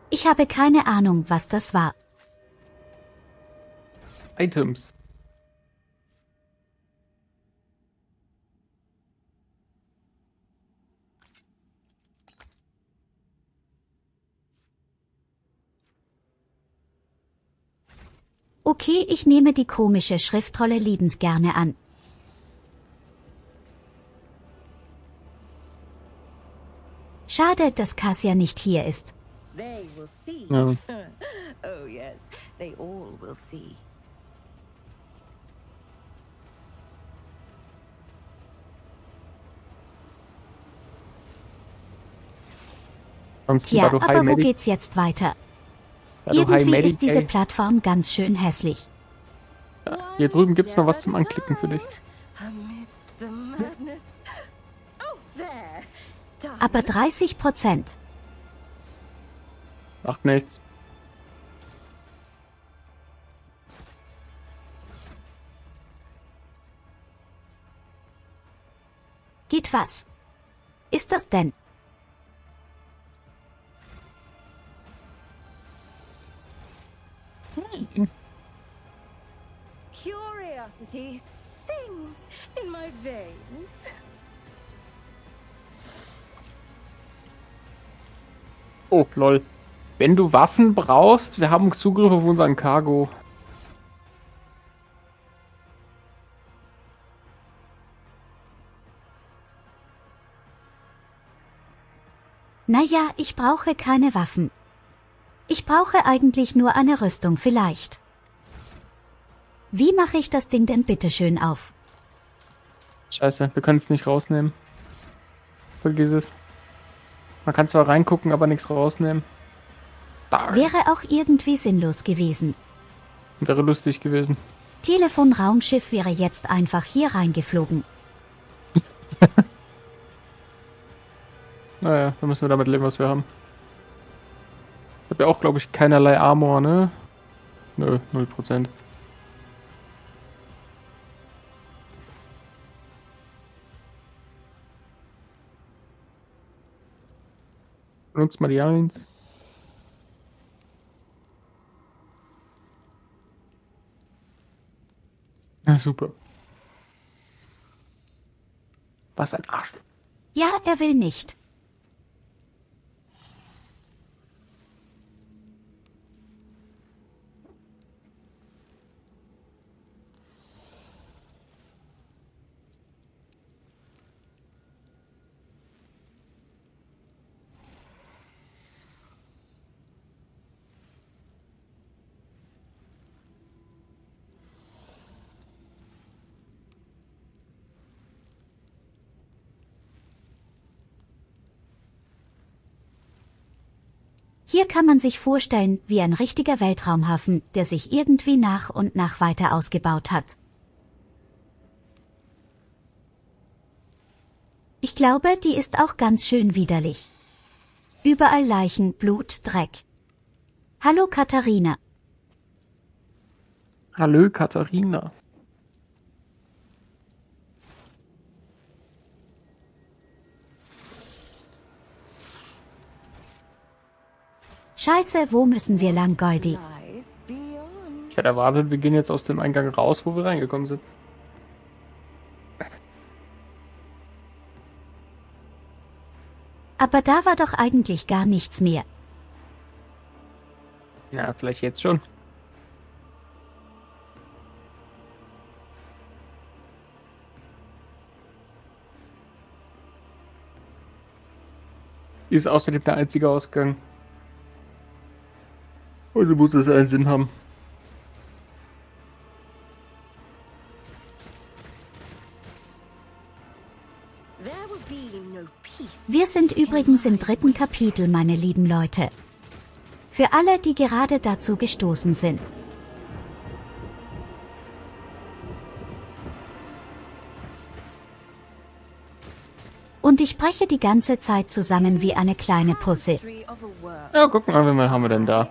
Ich habe keine Ahnung, was das war. Items. Okay, ich nehme die komische Schriftrolle liebend gerne an. Schade, dass Cassia nicht hier ist. They will see. Ja. Oh yes, they all will see. Ansonsten, Tja, da du High aber wo Medic, geht's jetzt weiter? da du High Irgendwie Medic, ist diese ey. Plattform ganz schön hässlich. Ja, hier drüben gibt's noch was zum Anklicken für dich. Amidst the madness. Oh, there. Done. Aber 30%. Macht nichts. Geht was? Ist das denn? Curiosity sings in my veins. Oh, lol. Wenn du Waffen brauchst, wir haben Zugriff auf unseren Cargo. Naja, ich brauche keine Waffen. Ich brauche eigentlich nur eine Rüstung vielleicht. Wie mache ich das Ding denn bitteschön auf? Scheiße, wir können es nicht rausnehmen. Vergiss es. Man kann zwar reingucken, aber nichts rausnehmen. Darn. Wäre auch irgendwie sinnlos gewesen. Wäre lustig gewesen. Telefonraumschiff wäre jetzt einfach hier reingeflogen. Naja, dann müssen wir damit leben, was wir haben. Ich habe ja auch, glaube ich, keinerlei Armor, ne? Nö, 0%. Benutzt mal die 1. Na super. Was ein Arsch. Ja, er will nicht. Hier kann man sich vorstellen, wie ein richtiger Weltraumhafen, der sich irgendwie nach und nach weiter ausgebaut hat. Ich glaube, die ist auch ganz schön widerlich. Überall Leichen, Blut, Dreck. Hallo Katharina. Hallo Katharina. Scheiße, wo müssen wir lang, Goldi? Ich hätte erwartet, wir gehen jetzt aus dem Eingang raus, wo wir reingekommen sind. Aber da war doch eigentlich gar nichts mehr. Na, vielleicht jetzt schon. Hier ist außerdem der einzige Ausgang. Also muss es einen Sinn haben. Wir sind übrigens im 3. Kapitel, meine lieben Leute. Für alle, die gerade dazu gestoßen sind. Und ich breche die ganze Zeit zusammen wie eine kleine Pusse. Ja, gucken wir mal, wen haben wir denn da?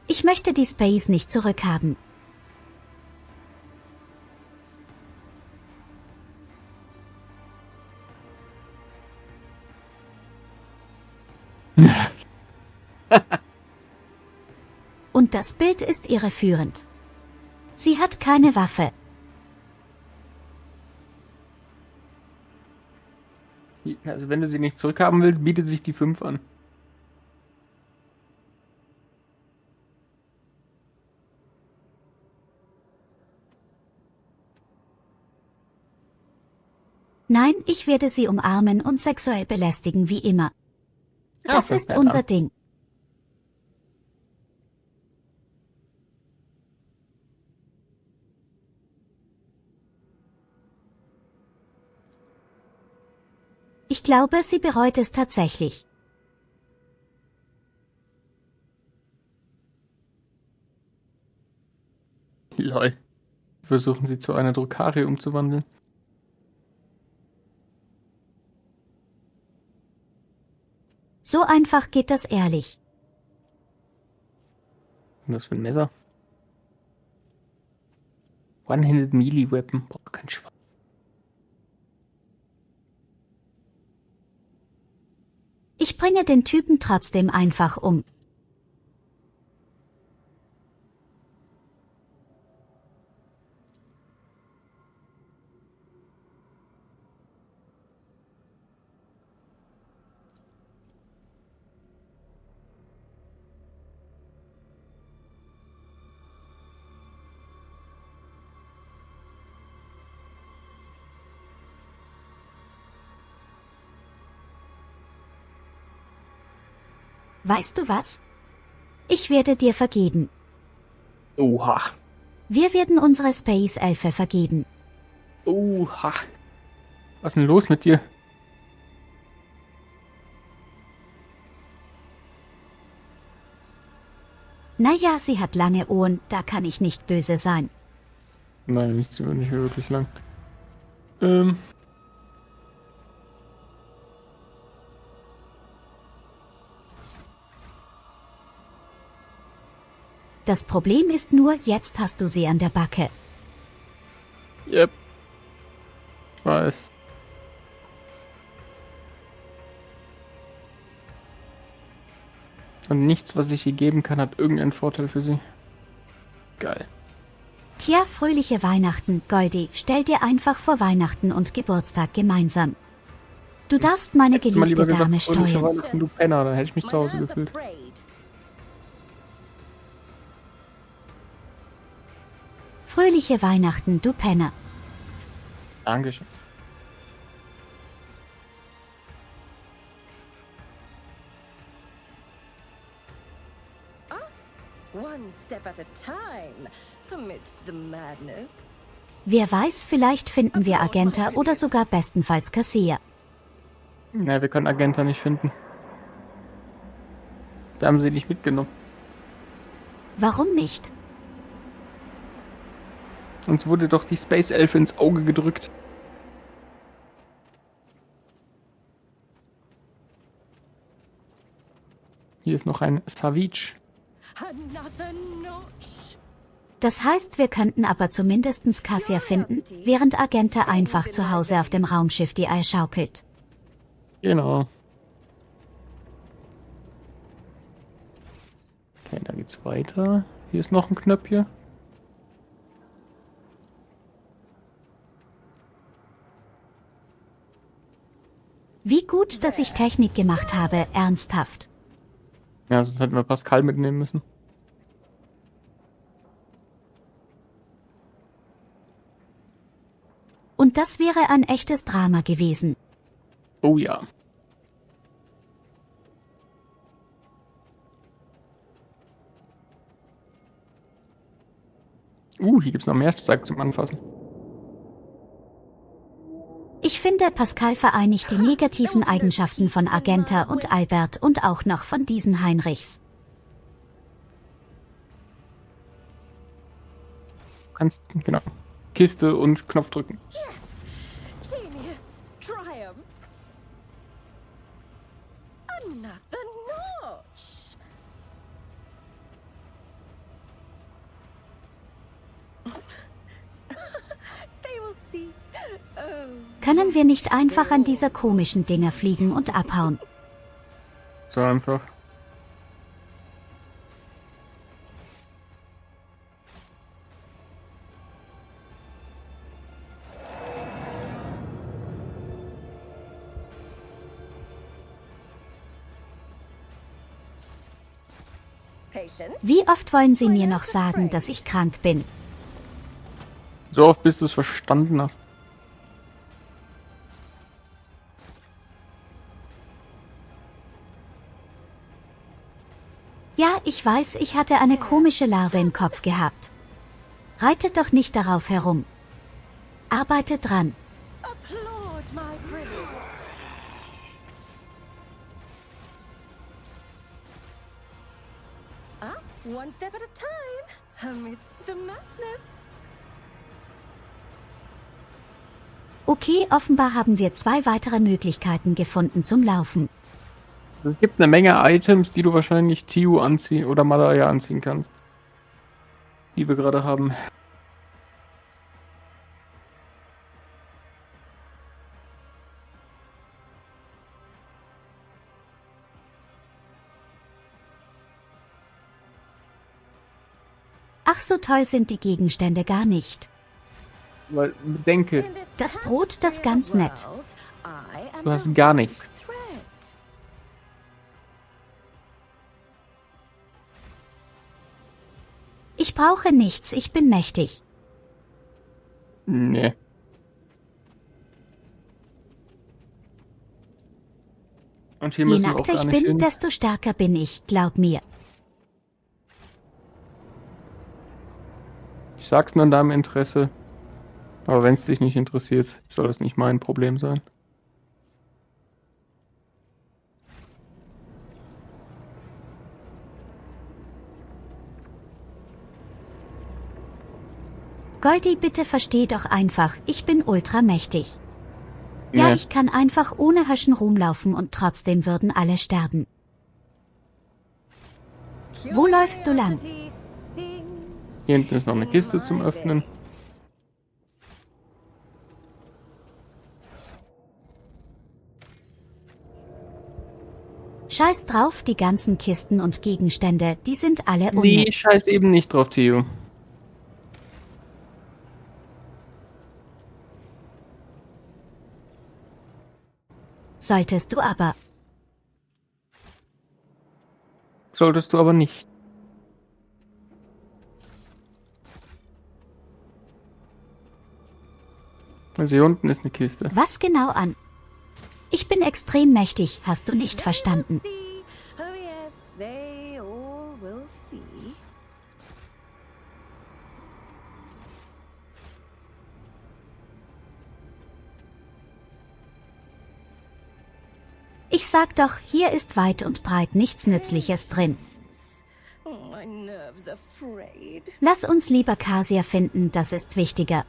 Ich möchte die Space nicht zurückhaben. Und das Bild ist irreführend. Sie hat keine Waffe. Also wenn du sie nicht zurückhaben willst, bietet sich die 5 an. Nein, ich werde sie umarmen und sexuell belästigen wie immer. Das ist unser Ding. Ich glaube, sie bereut es tatsächlich. Lol. Versuchen sie zu einer Druckari umzuwandeln. So einfach geht das ehrlich. Was ist das für ein Messer? One-Handed Melee Weapon. Boah, kein Schwein. Ich bringe den Typen trotzdem einfach um. Weißt du was? Ich werde dir vergeben. Oha. Wir werden unsere Space-Elfe vergeben. Oha. Was ist denn los mit dir? Naja, sie hat lange Ohren, da kann ich nicht böse sein. Nein, nicht wirklich lang. Das Problem ist nur, jetzt hast du sie an der Backe. Yep. Ich weiß. Und nichts, was ich ihr geben kann, hat irgendeinen Vorteil für sie. Geil. Tja, fröhliche Weihnachten, Goldi. Stell dir einfach vor Weihnachten und Geburtstag gemeinsam. Du darfst meine Hättest du mal geliebte lieber Dame gesagt, fröhliche steuern. Weihnachten, du Penner, dann hätte ich mich zu Hause gefühlt. Fröhliche Weihnachten, du Penner. Dankeschön. One step at a time, amidst the madness. Wer weiß, vielleicht finden wir Agenta oder sogar bestenfalls Kassier. Na, wir können Agenta nicht finden. Wir haben sie nicht mitgenommen. Warum nicht? Uns wurde doch die Space Elfe ins Auge gedrückt. Hier ist noch ein Savage. Another notch. Das heißt, wir könnten aber zumindest Kassier finden, während Agenta einfach zu Hause auf dem Raumschiff die Ei schaukelt. Genau. Okay, da geht's weiter. Hier ist noch ein Knöpfchen. Wie gut, dass ich Technik gemacht habe, ernsthaft. Ja, sonst hätten wir Pascal mitnehmen müssen. Und das wäre ein echtes Drama gewesen. Oh ja. Hier gibt's noch mehr Zeug zum Anfassen. Ich finde, Pascal vereinigt die negativen Eigenschaften von Agenta und Albert und auch noch von diesen Heinrichs. Du kannst, genau, Kiste und Knopf drücken. Yes, genius triumphs. Another notch. They will see. Oh. Können wir nicht einfach an dieser komischen Dinger fliegen und abhauen? So einfach. Wie oft wollen Sie mir noch sagen, dass ich krank bin? So oft, bis du es verstanden hast. Ja, ich weiß, ich hatte eine komische Larve im Kopf gehabt. Reitet doch nicht darauf herum. Arbeitet dran. Applaud my brilliance. One step at a time, amidst the madness. Okay, offenbar haben wir 2 weitere Möglichkeiten gefunden zum Laufen. Es gibt eine Menge Items, die du wahrscheinlich Tiu anziehen oder Malaya anziehen kannst. Die wir gerade haben. Ach, so toll sind die Gegenstände gar nicht. Weil, bedenke, Das Brot, das ganz nett. du hast gar nichts. Ich brauche nichts, ich bin mächtig. Nee. Und hier Je müssen wir auch nackter gar ich nicht bin, hin. desto stärker bin ich, glaub mir. Ich sag's nur in deinem Interesse. Aber wenn es dich nicht interessiert, soll das nicht mein Problem sein. Goldi, bitte versteh doch einfach, ich bin ultramächtig. Ja, Nee. ich kann einfach ohne Höschen rumlaufen und trotzdem würden alle sterben. Wo läufst du lang? Hier hinten ist noch eine Kiste zum Öffnen. Scheiß drauf, die ganzen Kisten und Gegenstände, die sind alle Nee, unnütz. scheiß eben nicht drauf, Theo. Solltest du aber. Solltest du aber nicht. Also hier unten ist eine Kiste. Was genau an? Ich bin extrem mächtig, hast du nicht verstanden. Oh yes, they all will see. Ich sag doch, hier ist weit und breit nichts Nützliches drin. My nerves are frayed. Lass uns lieber Kasia finden, das ist wichtiger.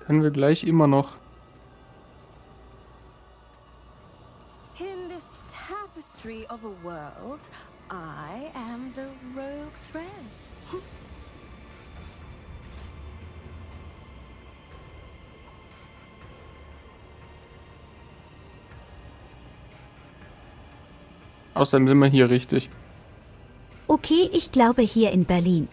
Können wir gleich immer noch. In this tapestry of a world, I am the rogue thread. Außerdem sind wir hier richtig. Okay, ich glaube hier in Berlin.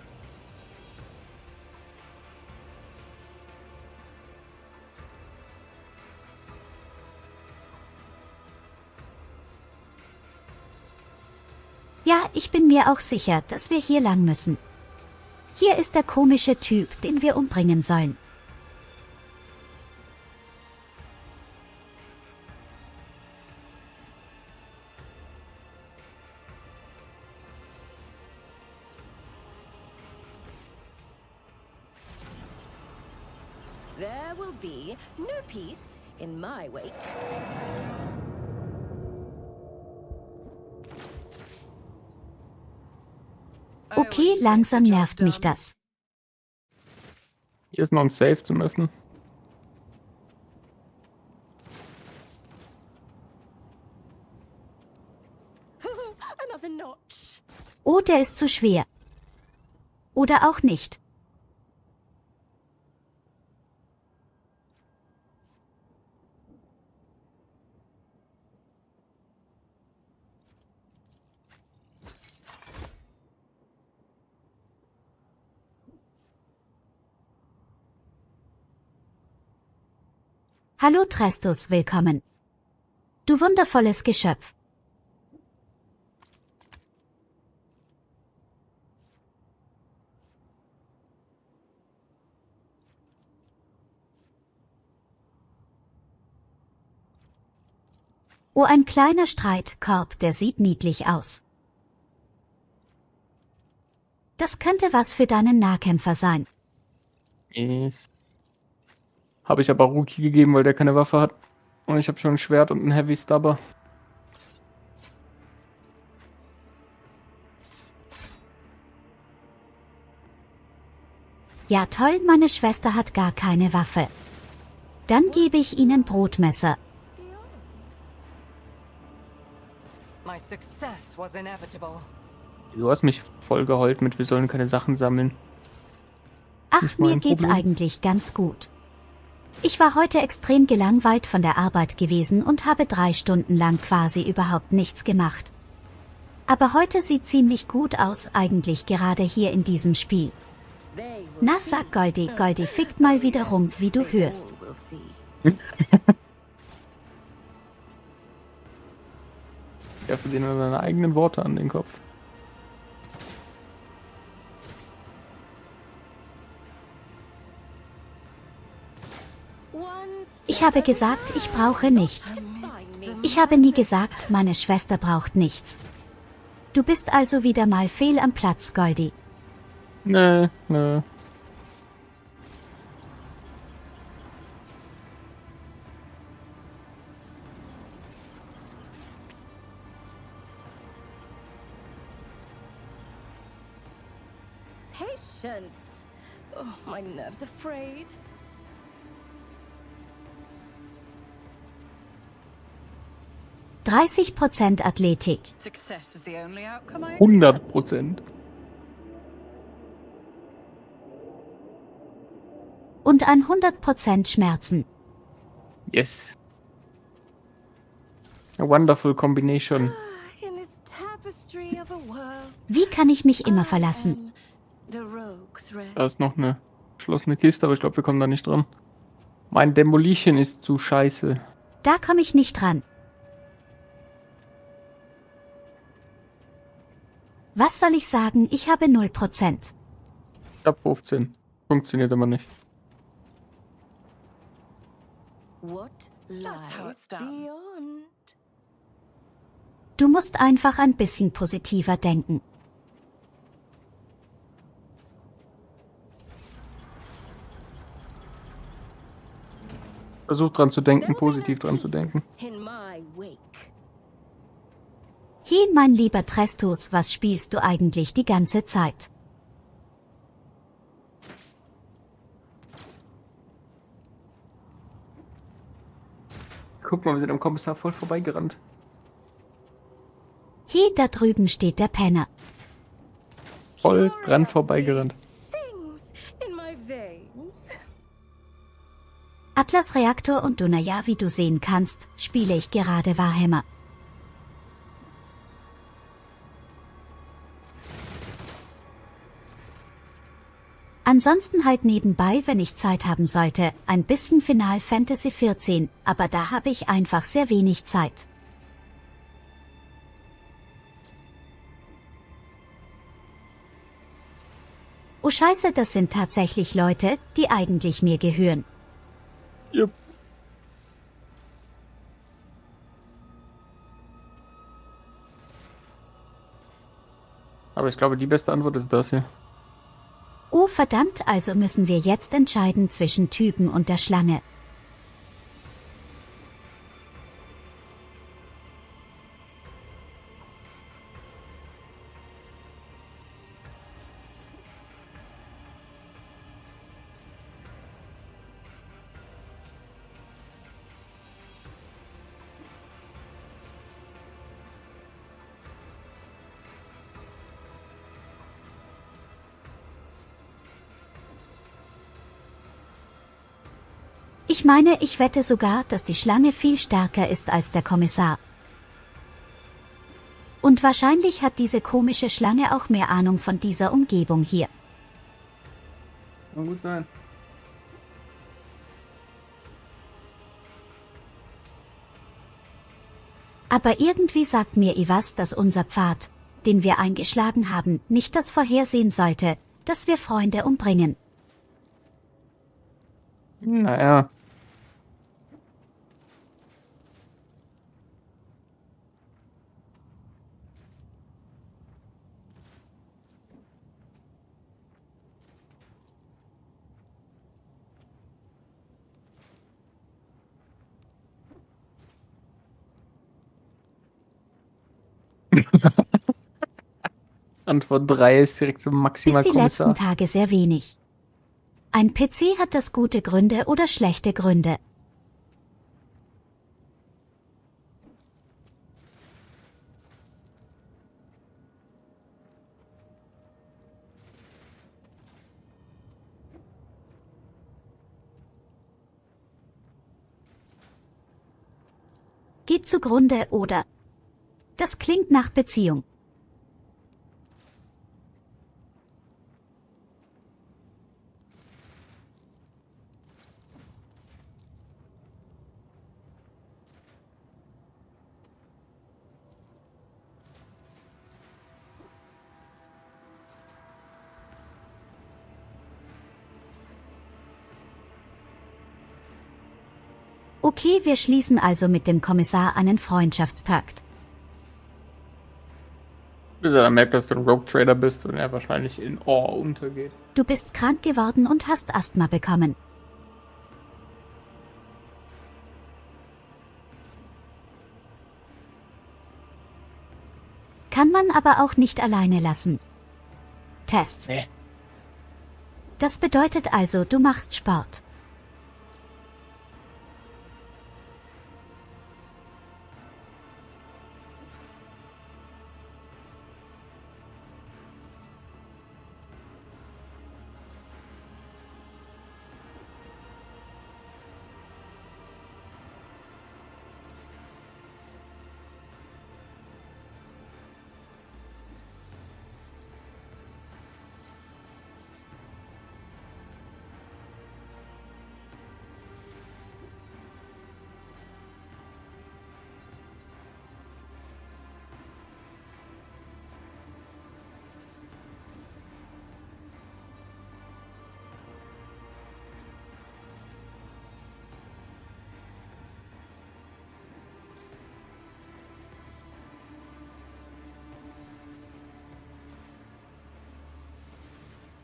Ja, ich bin mir auch sicher, dass wir hier lang müssen. Hier ist der komische Typ, den wir umbringen sollen. There will be no peace in my wake. Okay, langsam nervt mich das. Hier ist noch ein Safe zum Öffnen. Another notch. Oh, der ist zu schwer. Oder auch nicht. Hallo Trestus, willkommen. Du wundervolles Geschöpf. Oh, ein kleiner Streitkorb, der sieht niedlich aus. Das könnte was für deinen Nahkämpfer sein. Habe ich aber Ruki gegeben, weil der keine Waffe hat. Und ich habe schon ein Schwert und einen Heavy Stubber. Ja toll, meine Schwester hat gar keine Waffe. Dann gebe ich ihnen Brotmesser. My success was inevitable. Du hast mich voll geheult mit, wir sollen keine Sachen sammeln. Ach, Nicht mir mein geht's Problem. eigentlich ganz gut. Ich war heute extrem gelangweilt von der Arbeit gewesen und habe 3 Stunden lang quasi überhaupt nichts gemacht. Aber heute sieht ziemlich gut aus, eigentlich gerade hier in diesem Spiel. Na, sag Goldi, Goldi fickt mal wieder rum, wie du hörst. Werfe dir nur deine eigenen Worte an den Kopf. Ich habe gesagt, ich brauche nichts. Ich habe nie gesagt, meine Schwester braucht nichts. Du bist also wieder mal fehl am Platz, Goldi. Nö, nö. Patience. Oh, my nerves are frayed. %30 Athletik. Success is the only outcome I 100%. Und 100% Schmerzen. Yes. A wonderful combination. In this tapestry of a world, Wie kann ich mich immer verlassen? the rogue thread. Da ist noch eine geschlossene Kiste, aber ich glaube, wir kommen da nicht dran. Mein Demolition ist zu scheiße. Da komme ich nicht dran. Was soll ich sagen? Ich habe 0%. Ich hab 15. Funktioniert aber nicht. What lies beyond? Du musst einfach ein bisschen positiver denken. Versuch dran zu denken, positiv dran zu denken. In my wake. Hi, mein lieber Trestus, was spielst du eigentlich die ganze Zeit? Guck mal, wir sind am Kommissar voll vorbeigerannt. Hi, da drüben steht der Penner. Voll dran vorbeigerannt. In my veins. Atlas Reaktor und du, naja, wie du sehen kannst, spiele ich gerade Warhammer. Ansonsten halt nebenbei, wenn ich Zeit haben sollte, ein bisschen Final Fantasy 14, aber da habe ich einfach sehr wenig Zeit. Oh Scheiße, das sind tatsächlich Leute, die eigentlich mir gehören. Jupp. Aber ich glaube, die beste Antwort ist das hier. Oh verdammt, also müssen wir jetzt entscheiden zwischen Typen und der Schlange. Ich meine, ich wette sogar, dass die Schlange viel stärker ist als der Kommissar. Und wahrscheinlich hat diese komische Schlange auch mehr Ahnung von dieser Umgebung hier. Kann gut sein. Aber irgendwie sagt mir was, dass unser Pfad, den wir eingeschlagen haben, nicht das vorhersehen sollte, dass wir Freunde umbringen. Naja. Antwort 3 ist direkt so maximal Bis die Kommissar. letzten Tage sehr wenig. Ein PC hat das gute Gründe oder schlechte Gründe. Geht zugrunde oder? Das klingt nach Beziehung. Okay, wir schließen also mit dem Kommissar einen Freundschaftspakt. Bis er dann merkt, dass du ein Rogue Trader bist und er wahrscheinlich in Awe untergeht. Du bist krank geworden und hast Asthma bekommen. Kann man aber auch nicht alleine lassen. Tests. Das bedeutet also, du machst Sport.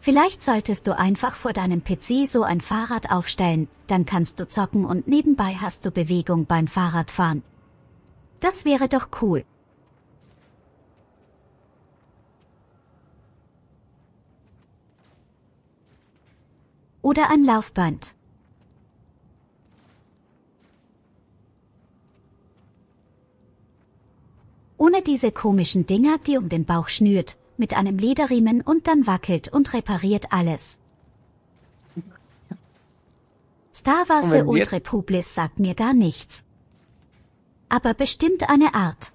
Vielleicht solltest du einfach vor deinem PC so ein Fahrrad aufstellen, dann kannst du zocken und nebenbei hast du Bewegung beim Fahrradfahren. Das wäre doch cool. Oder ein Laufband. Ohne diese komischen Dinger, die um den Bauch schnürt, mit einem Lederriemen und dann wackelt und repariert alles. Star Wars Ultra Publis sagt mir gar nichts. Aber bestimmt eine Art.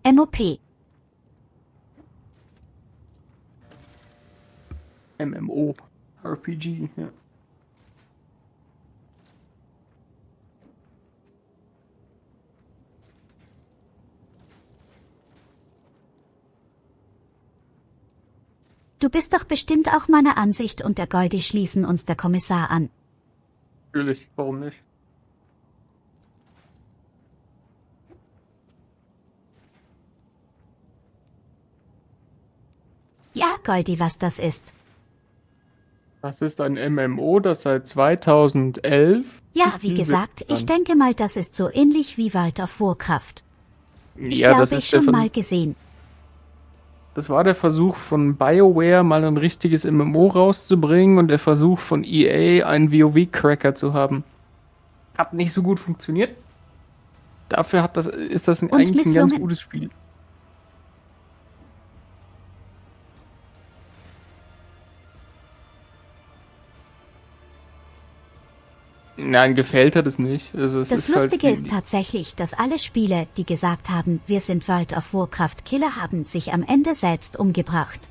MOP. MMO. RPG, ja. Du bist doch bestimmt auch meiner Ansicht und der Goldi schließen uns der Kommissar an. Natürlich, warum nicht? Ja, Goldi, was das ist. Das ist ein MMO, das seit 2011... Ja, wie gesagt, ich denke mal, das ist so ähnlich wie World of Warcraft. Ich ja, glaube, ich schon mal gesehen. Das war der Versuch von BioWare, mal ein richtiges MMO rauszubringen und der Versuch von EA, einen WoW-Cracker zu haben. Hat nicht so gut funktioniert. Dafür ist das eigentlich ein ganz gutes Spiel. Nein, gefällt hat es nicht. Also das Lustige ist tatsächlich, dass alle Spiele, die gesagt haben, wir sind World of Warcraft Killer, haben sich am Ende selbst umgebracht.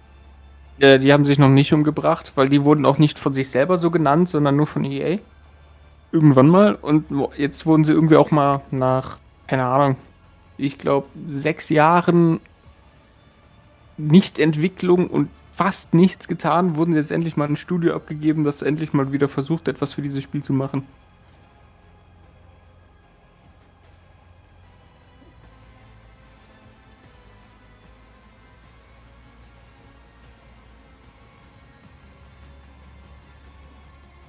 Ja, die haben sich noch nicht umgebracht, weil die wurden auch nicht von sich selber so genannt, sondern nur von EA. Irgendwann mal. Und jetzt wurden sie irgendwie auch mal nach, keine Ahnung, ich glaube 6 Jahren Nichtentwicklung und fast nichts getan, wurden jetzt endlich mal ein Studio abgegeben, das endlich mal wieder versucht, etwas für dieses Spiel zu machen.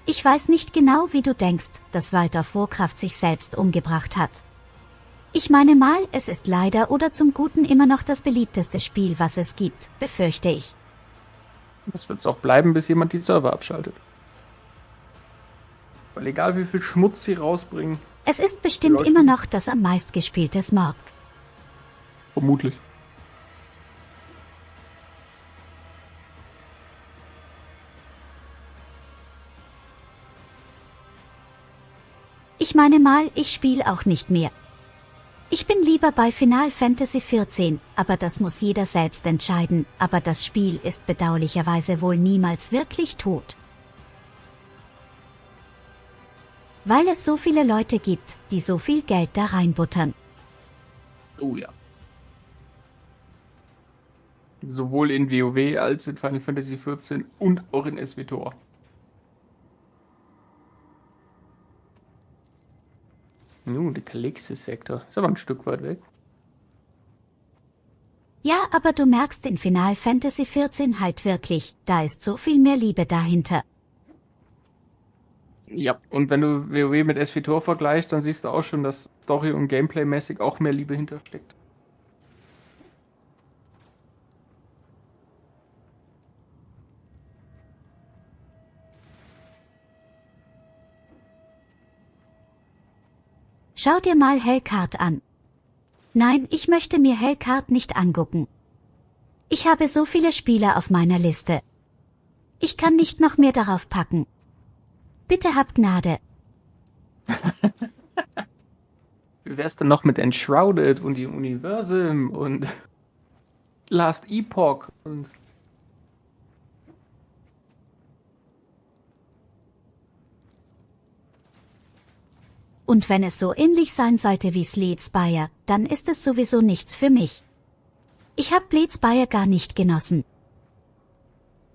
Ich weiß nicht genau, wie du denkst, dass World of Warcraft sich selbst umgebracht hat. Ich meine mal, es ist leider oder zum Guten immer noch das beliebteste Spiel, was es gibt, befürchte ich. Das wird es auch bleiben, bis jemand die Server abschaltet. Weil egal wie viel Schmutz sie rausbringen... Es ist bestimmt immer noch das am meistgespielte Smog. Vermutlich. Ich meine mal, ich spiele auch nicht mehr. Ich bin lieber bei Final Fantasy XIV, aber das muss jeder selbst entscheiden, aber das Spiel ist bedauerlicherweise wohl niemals wirklich tot. Weil es so viele Leute gibt, die so viel Geld da reinbuttern. Oh ja. Sowohl in WoW als in Final Fantasy XIV und auch in SWTOR. Der Kalixis-Sektor. Ist aber ein Stück weit weg. Ja, aber du merkst in Final Fantasy XIV halt wirklich, da ist so viel mehr Liebe dahinter. Ja, und wenn du WoW mit SWTOR vergleichst, dann siehst du auch schon, dass Story- und Gameplay-mäßig auch mehr Liebe hintersteckt. Schau dir mal Hellcard an. Nein, ich möchte mir Hellcard nicht angucken. Ich habe so viele Spieler auf meiner Liste. Ich kann nicht noch mehr darauf packen. Bitte hab Gnade. Wie wär's denn noch mit Enshrouded und die Universum und Last Epoch und... Und wenn es so ähnlich sein sollte wie Slade Spire, dann ist es sowieso nichts für mich. Ich hab Blade Spire gar nicht genossen.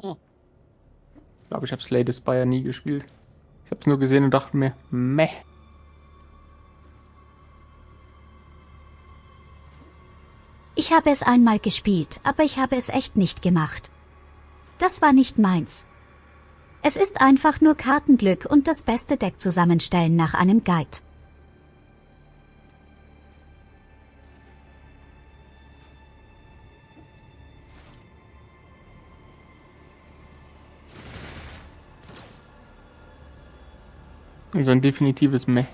Ich glaube, ich habe Slade Spire nie gespielt. Ich habe es nur gesehen und dachte mir, meh. Ich habe es einmal gespielt, aber ich habe es echt nicht gemacht. Das war nicht meins. Es ist einfach nur Kartenglück und das beste Deck zusammenstellen nach einem Guide. Also ein definitives Meh.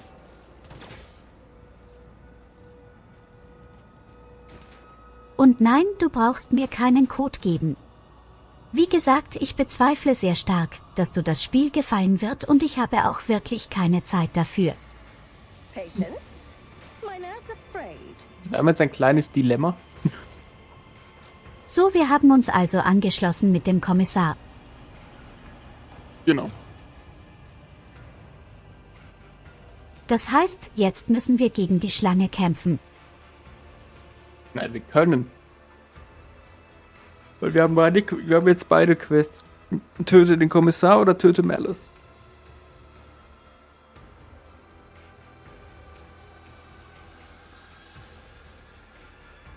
Und nein, du brauchst mir keinen Code geben. Wie gesagt, ich bezweifle sehr stark, dass du das Spiel gefallen wird und ich habe auch wirklich keine Zeit dafür. Patience? My nerves are frayed. Wir haben jetzt ein kleines Dilemma. So, wir haben uns also angeschlossen mit dem Kommissar. Genau. Das heißt, jetzt müssen wir gegen die Schlange kämpfen. Nein, wir können. Weil wir haben jetzt beide Quests. Töte den Kommissar oder töte Malice.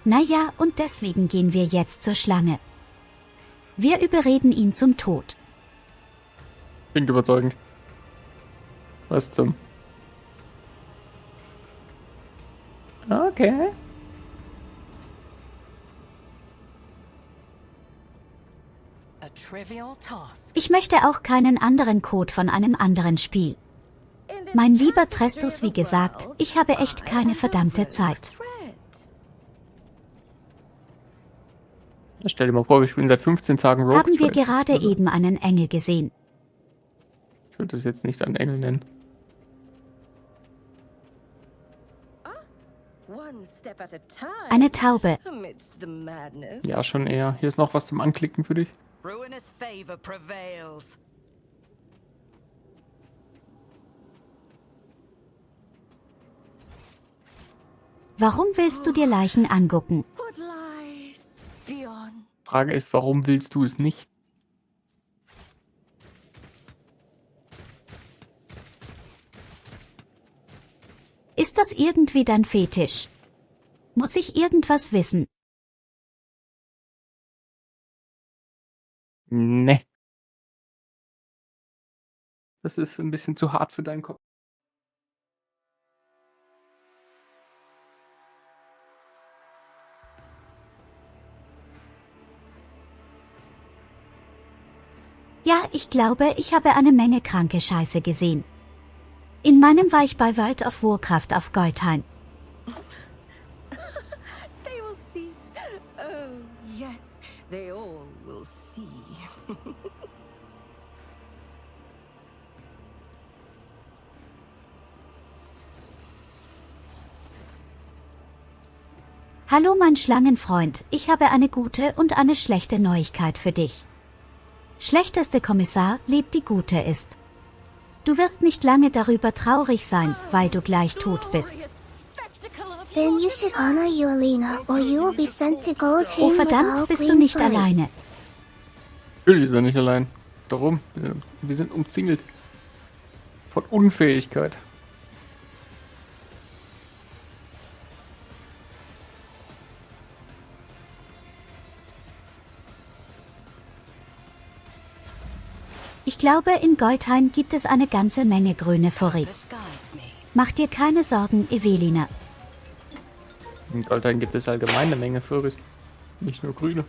Naja, und deswegen gehen wir jetzt zur Schlange. Wir überreden ihn zum Tod. Klingt überzeugend. Was zum... Okay. A trivial task. Ich möchte auch keinen anderen Code von einem anderen Spiel. Mein lieber Trestus, wie gesagt, ich habe echt keine verdammte Zeit. Stell dir mal vor, wir spielen seit 15 Tagen Rogue. Haben wir gerade eben einen Engel gesehen? Ich würde das jetzt nicht einen Engel nennen. Eine Taube. Ja, schon eher. Hier ist noch was zum Anklicken für dich. Ruinous favor prevails. Warum willst du dir Leichen angucken? Frage ist, warum willst du es nicht? Ist das irgendwie dein Fetisch? Muss ich irgendwas wissen? Nee. Das ist ein bisschen zu hart für deinen Kopf. Ja, ich glaube, ich habe eine Menge kranke Scheiße gesehen. In meinem war ich bei World of Warcraft auf Goldhain. They will see. Oh, yes, they all will see. Hallo mein Schlangenfreund, ich habe eine gute und eine schlechte Neuigkeit für dich. Schlechteste Kommissar lebt, die gute ist. Du wirst nicht lange darüber traurig sein, weil du gleich tot bist. Then you should honor you, Alina, or you will be sent to Goldhain. Oh verdammt, bist du nicht alleine. Natürlich ist er nicht allein. Darum, wir sind umzingelt. Von Unfähigkeit. glaube, in Goldhain gibt es eine ganze Menge grüne Furries. Mach dir keine Sorgen, Evelina. In Goldhain gibt es allgemein eine Menge Furries. Nicht nur grüne.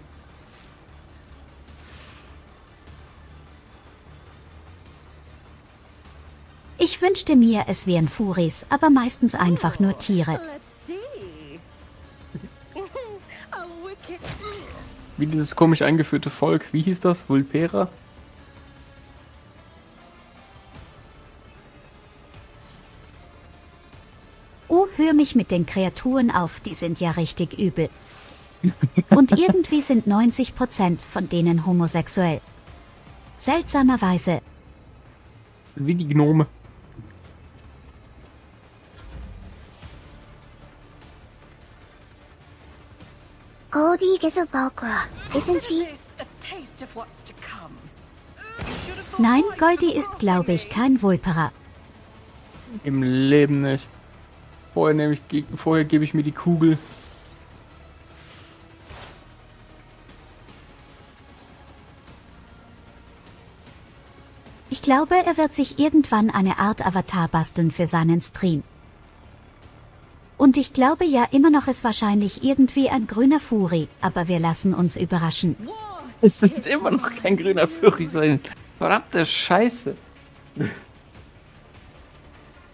Ich wünschte mir, es wären Furries, aber meistens einfach nur Tiere. Wie dieses komisch eingeführte Volk, wie hieß das? Vulpera? Oh, hör mich mit den Kreaturen auf, die sind ja richtig übel. Und irgendwie sind 90% von denen homosexuell. Seltsamerweise. Wie die Gnome. Goldi is a Valkyra, isn't she? Nein, Goldi ist, glaube ich, kein Vulpera. Im Leben nicht. Vorher gebe ich mir die Kugel. Ich glaube, er wird sich irgendwann eine Art Avatar basteln für seinen Stream. Und ich glaube ja immer noch, es wahrscheinlich irgendwie ein grüner Furry, aber wir lassen uns überraschen. Es wird immer noch kein grüner Furry sein. Verdammte Scheiße.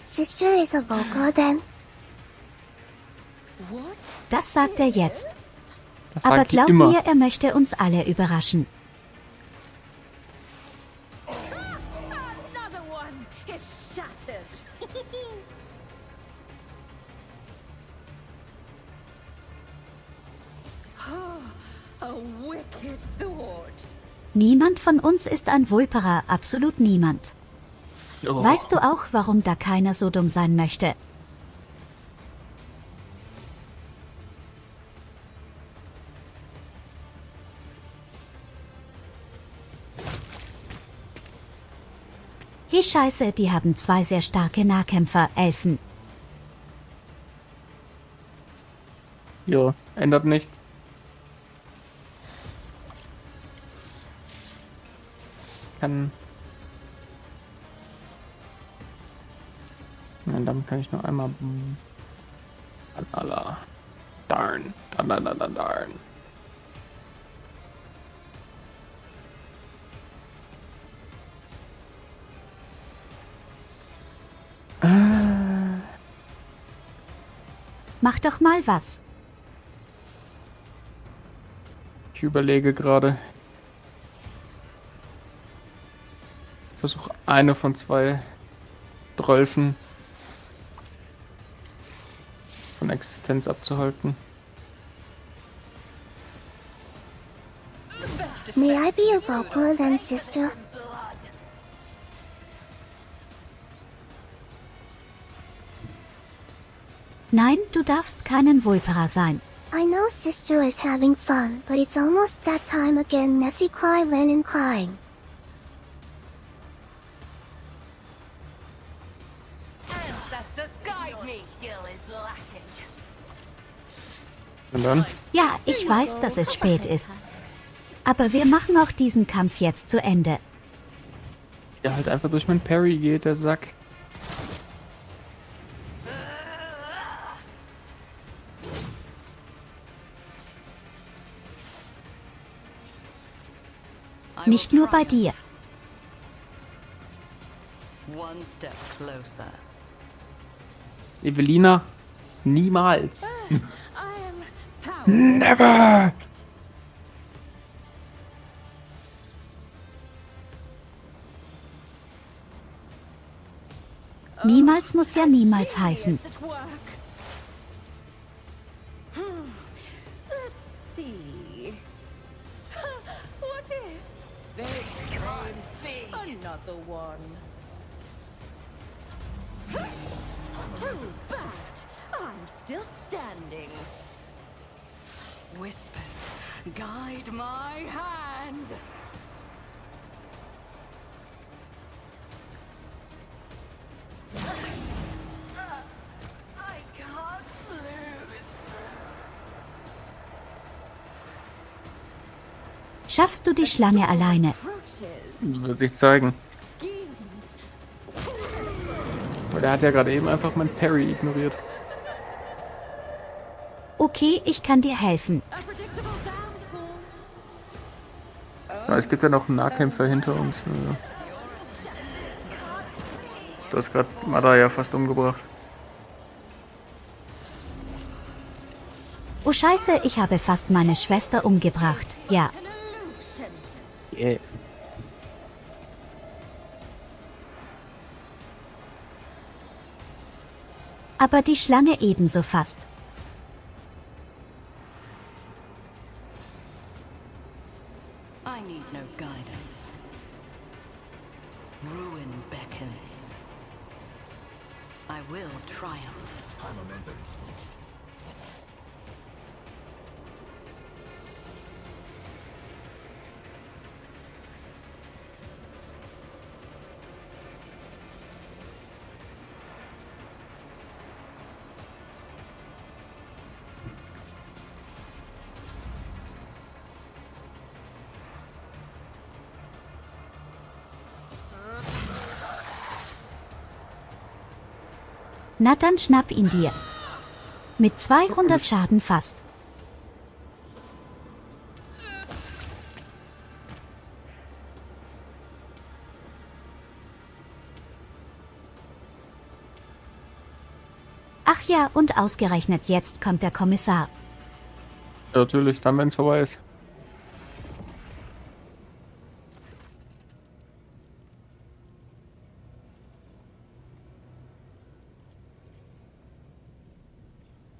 Sister is a Valkyra then? Das sagt er jetzt. Das Aber sagt glaub immer. mir, er möchte uns alle überraschen. Niemand von uns ist ein Vulpera, absolut niemand. Oh. Weißt du auch, warum da keiner so dumm sein möchte? Hey Scheiße, die haben 2 sehr starke Nahkämpfer, Elfen. Ja, ändert nichts. Kann. Nein, damit kann ich nur einmal. Allah. Darn. Darn. Mach doch mal was. Ich überlege gerade. Ich versuche eine von 2 Drölfen von Existenz abzuhalten. May I be a Valkyra then, sister? Nein, du darfst keinen Vulpera sein. I know sister is having fun, but it's almost that time again. Nessie cry, Lennon crying. Und dann? Ja, ich weiß, dass es spät ist. Aber wir machen auch diesen Kampf jetzt zu Ende. Der halt einfach durch mein Parry geht, der Sack. Nicht nur bei dir. Evelina, niemals. Never! Niemals muss ja niemals heißen. Another one. Too bad. I'm still standing. Whispers, guide my hand. I can't lose. Schaffst du die Schlange alleine? Wird sich zeigen. Aber der hat ja gerade eben einfach mein Parry ignoriert. Okay, ich kann dir helfen. Ja, es gibt ja noch einen Nahkämpfer hinter uns. Du hast gerade Mada ja fast umgebracht. Oh Scheiße, ich habe fast meine Schwester umgebracht. Ja. Yes. Aber die Schlange ebenso fast. I need no guidance. Ruin beckons. I will triumph. I'm a member. Na dann schnapp ihn dir. Mit 200 Schaden fast. Ach ja, und ausgerechnet jetzt kommt der Kommissar. Ja, natürlich, dann wenn es vorbei ist.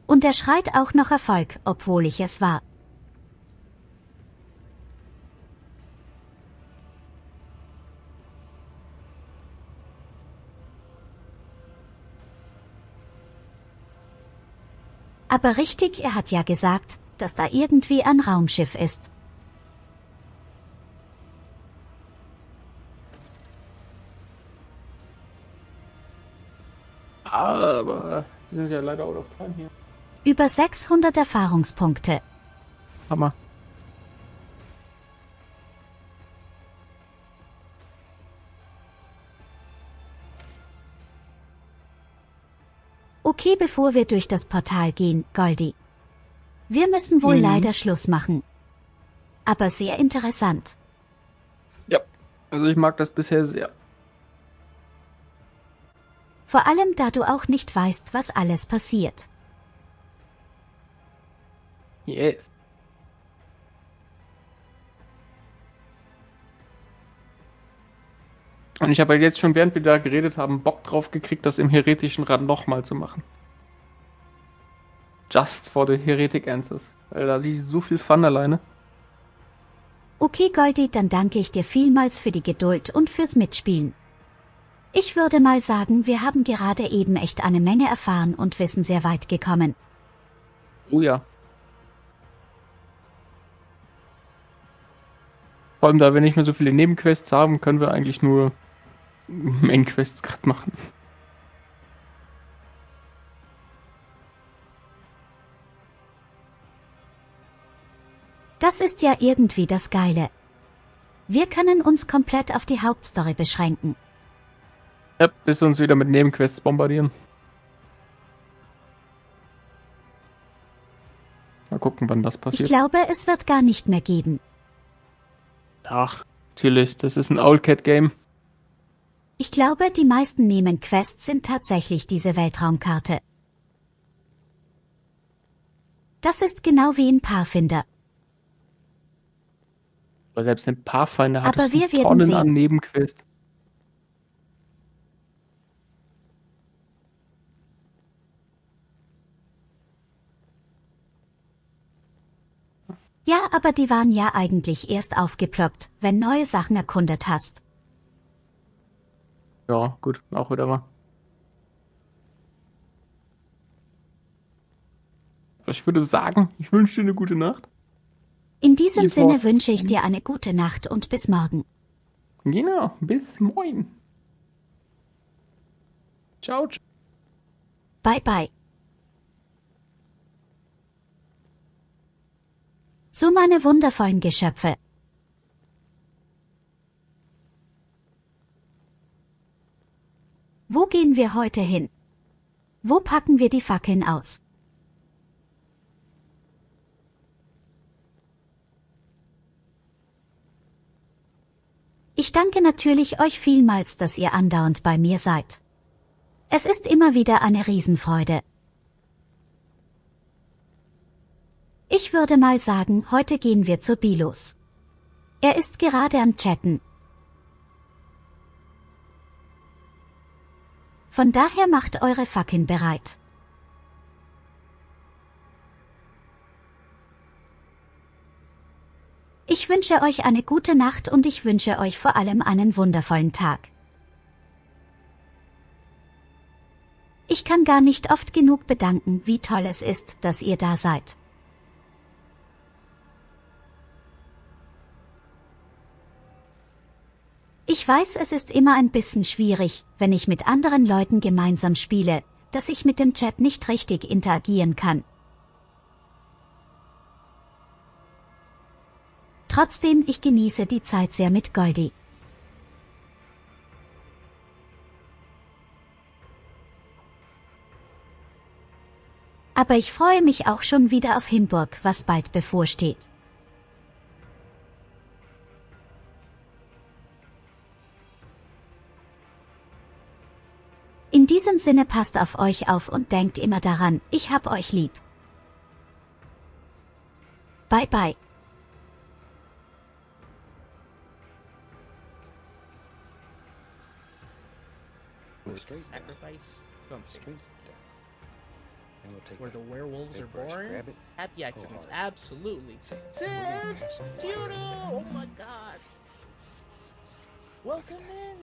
Und er schreit auch noch Erfolg, obwohl ich es war. Aber richtig, er hat ja gesagt, dass da irgendwie ein Raumschiff ist. Aber wir sind ja leider out of time hier. Über 600 Erfahrungspunkte. Hammer. Okay, bevor wir durch das Portal gehen, Goldi. Wir müssen wohl leider Schluss machen. Aber sehr interessant. Ja, also ich mag das bisher sehr. Vor allem, da du auch nicht weißt, was alles passiert. Yes. Und ich habe halt jetzt schon, während wir da geredet haben, Bock drauf gekriegt, das im heretischen Rad nochmal zu machen. Just for the Heretic Answers. Weil da liegt so viel Fun alleine. Okay, Goldi, dann danke ich dir vielmals für die Geduld und fürs Mitspielen. Ich würde mal sagen, wir haben gerade eben echt eine Menge erfahren und sind sehr weit gekommen. Oh ja. Vor allem, da wir nicht mehr so viele Nebenquests haben, können wir eigentlich nur Main-Quests gerade machen. Das ist ja irgendwie das Geile. Wir können uns komplett auf die Hauptstory beschränken. Ja, bis wir uns wieder mit Nebenquests bombardieren. Mal gucken, wann das passiert. Ich glaube, es wird gar nicht mehr geben. Ach, natürlich, das ist ein Owlcat-Game. Ich glaube, die meisten Nebenquests sind tatsächlich diese Weltraumkarte. Das ist genau wie ein Paarfinder. Aber selbst ein Paarfinder hat Aber wir werden Tonnen sehen. an Nebenquests. Ja, aber die waren ja eigentlich erst aufgeploppt, wenn neue Sachen erkundet hast. Ja, gut, auch wieder wahr. Ich würde sagen, ich wünsche dir eine gute Nacht. In diesem Ihr Sinne Boss. wünsche ich dir eine gute Nacht und bis morgen. Genau, bis morgen. Ciao, ciao. Bye bye. So meine wundervollen Geschöpfe. Wo gehen wir heute hin? Wo packen wir die Fackeln aus? Ich danke natürlich euch vielmals, dass ihr andauernd bei mir seid. Es ist immer wieder eine Riesenfreude. Ich würde mal sagen, heute gehen wir zu Bilos. Er ist gerade am Chatten. Von daher macht eure Fackeln bereit. Ich wünsche euch eine gute Nacht und ich wünsche euch vor allem einen wundervollen Tag. Ich kann gar nicht oft genug bedanken, wie toll es ist, dass ihr da seid. Ich weiß, es ist immer ein bisschen schwierig, wenn ich mit anderen Leuten gemeinsam spiele, dass ich mit dem Chat nicht richtig interagieren kann. Trotzdem, ich genieße die Zeit sehr mit Goldi. Aber ich freue mich auch schon wieder auf Himburg, was bald bevorsteht. In diesem Sinne passt auf euch auf und denkt immer daran, ich hab euch lieb. Bye bye. Sacrifice something. Where the werewolves are born. Happy accidents, absolutely. Sis, Judo! Oh my god. Welcome in.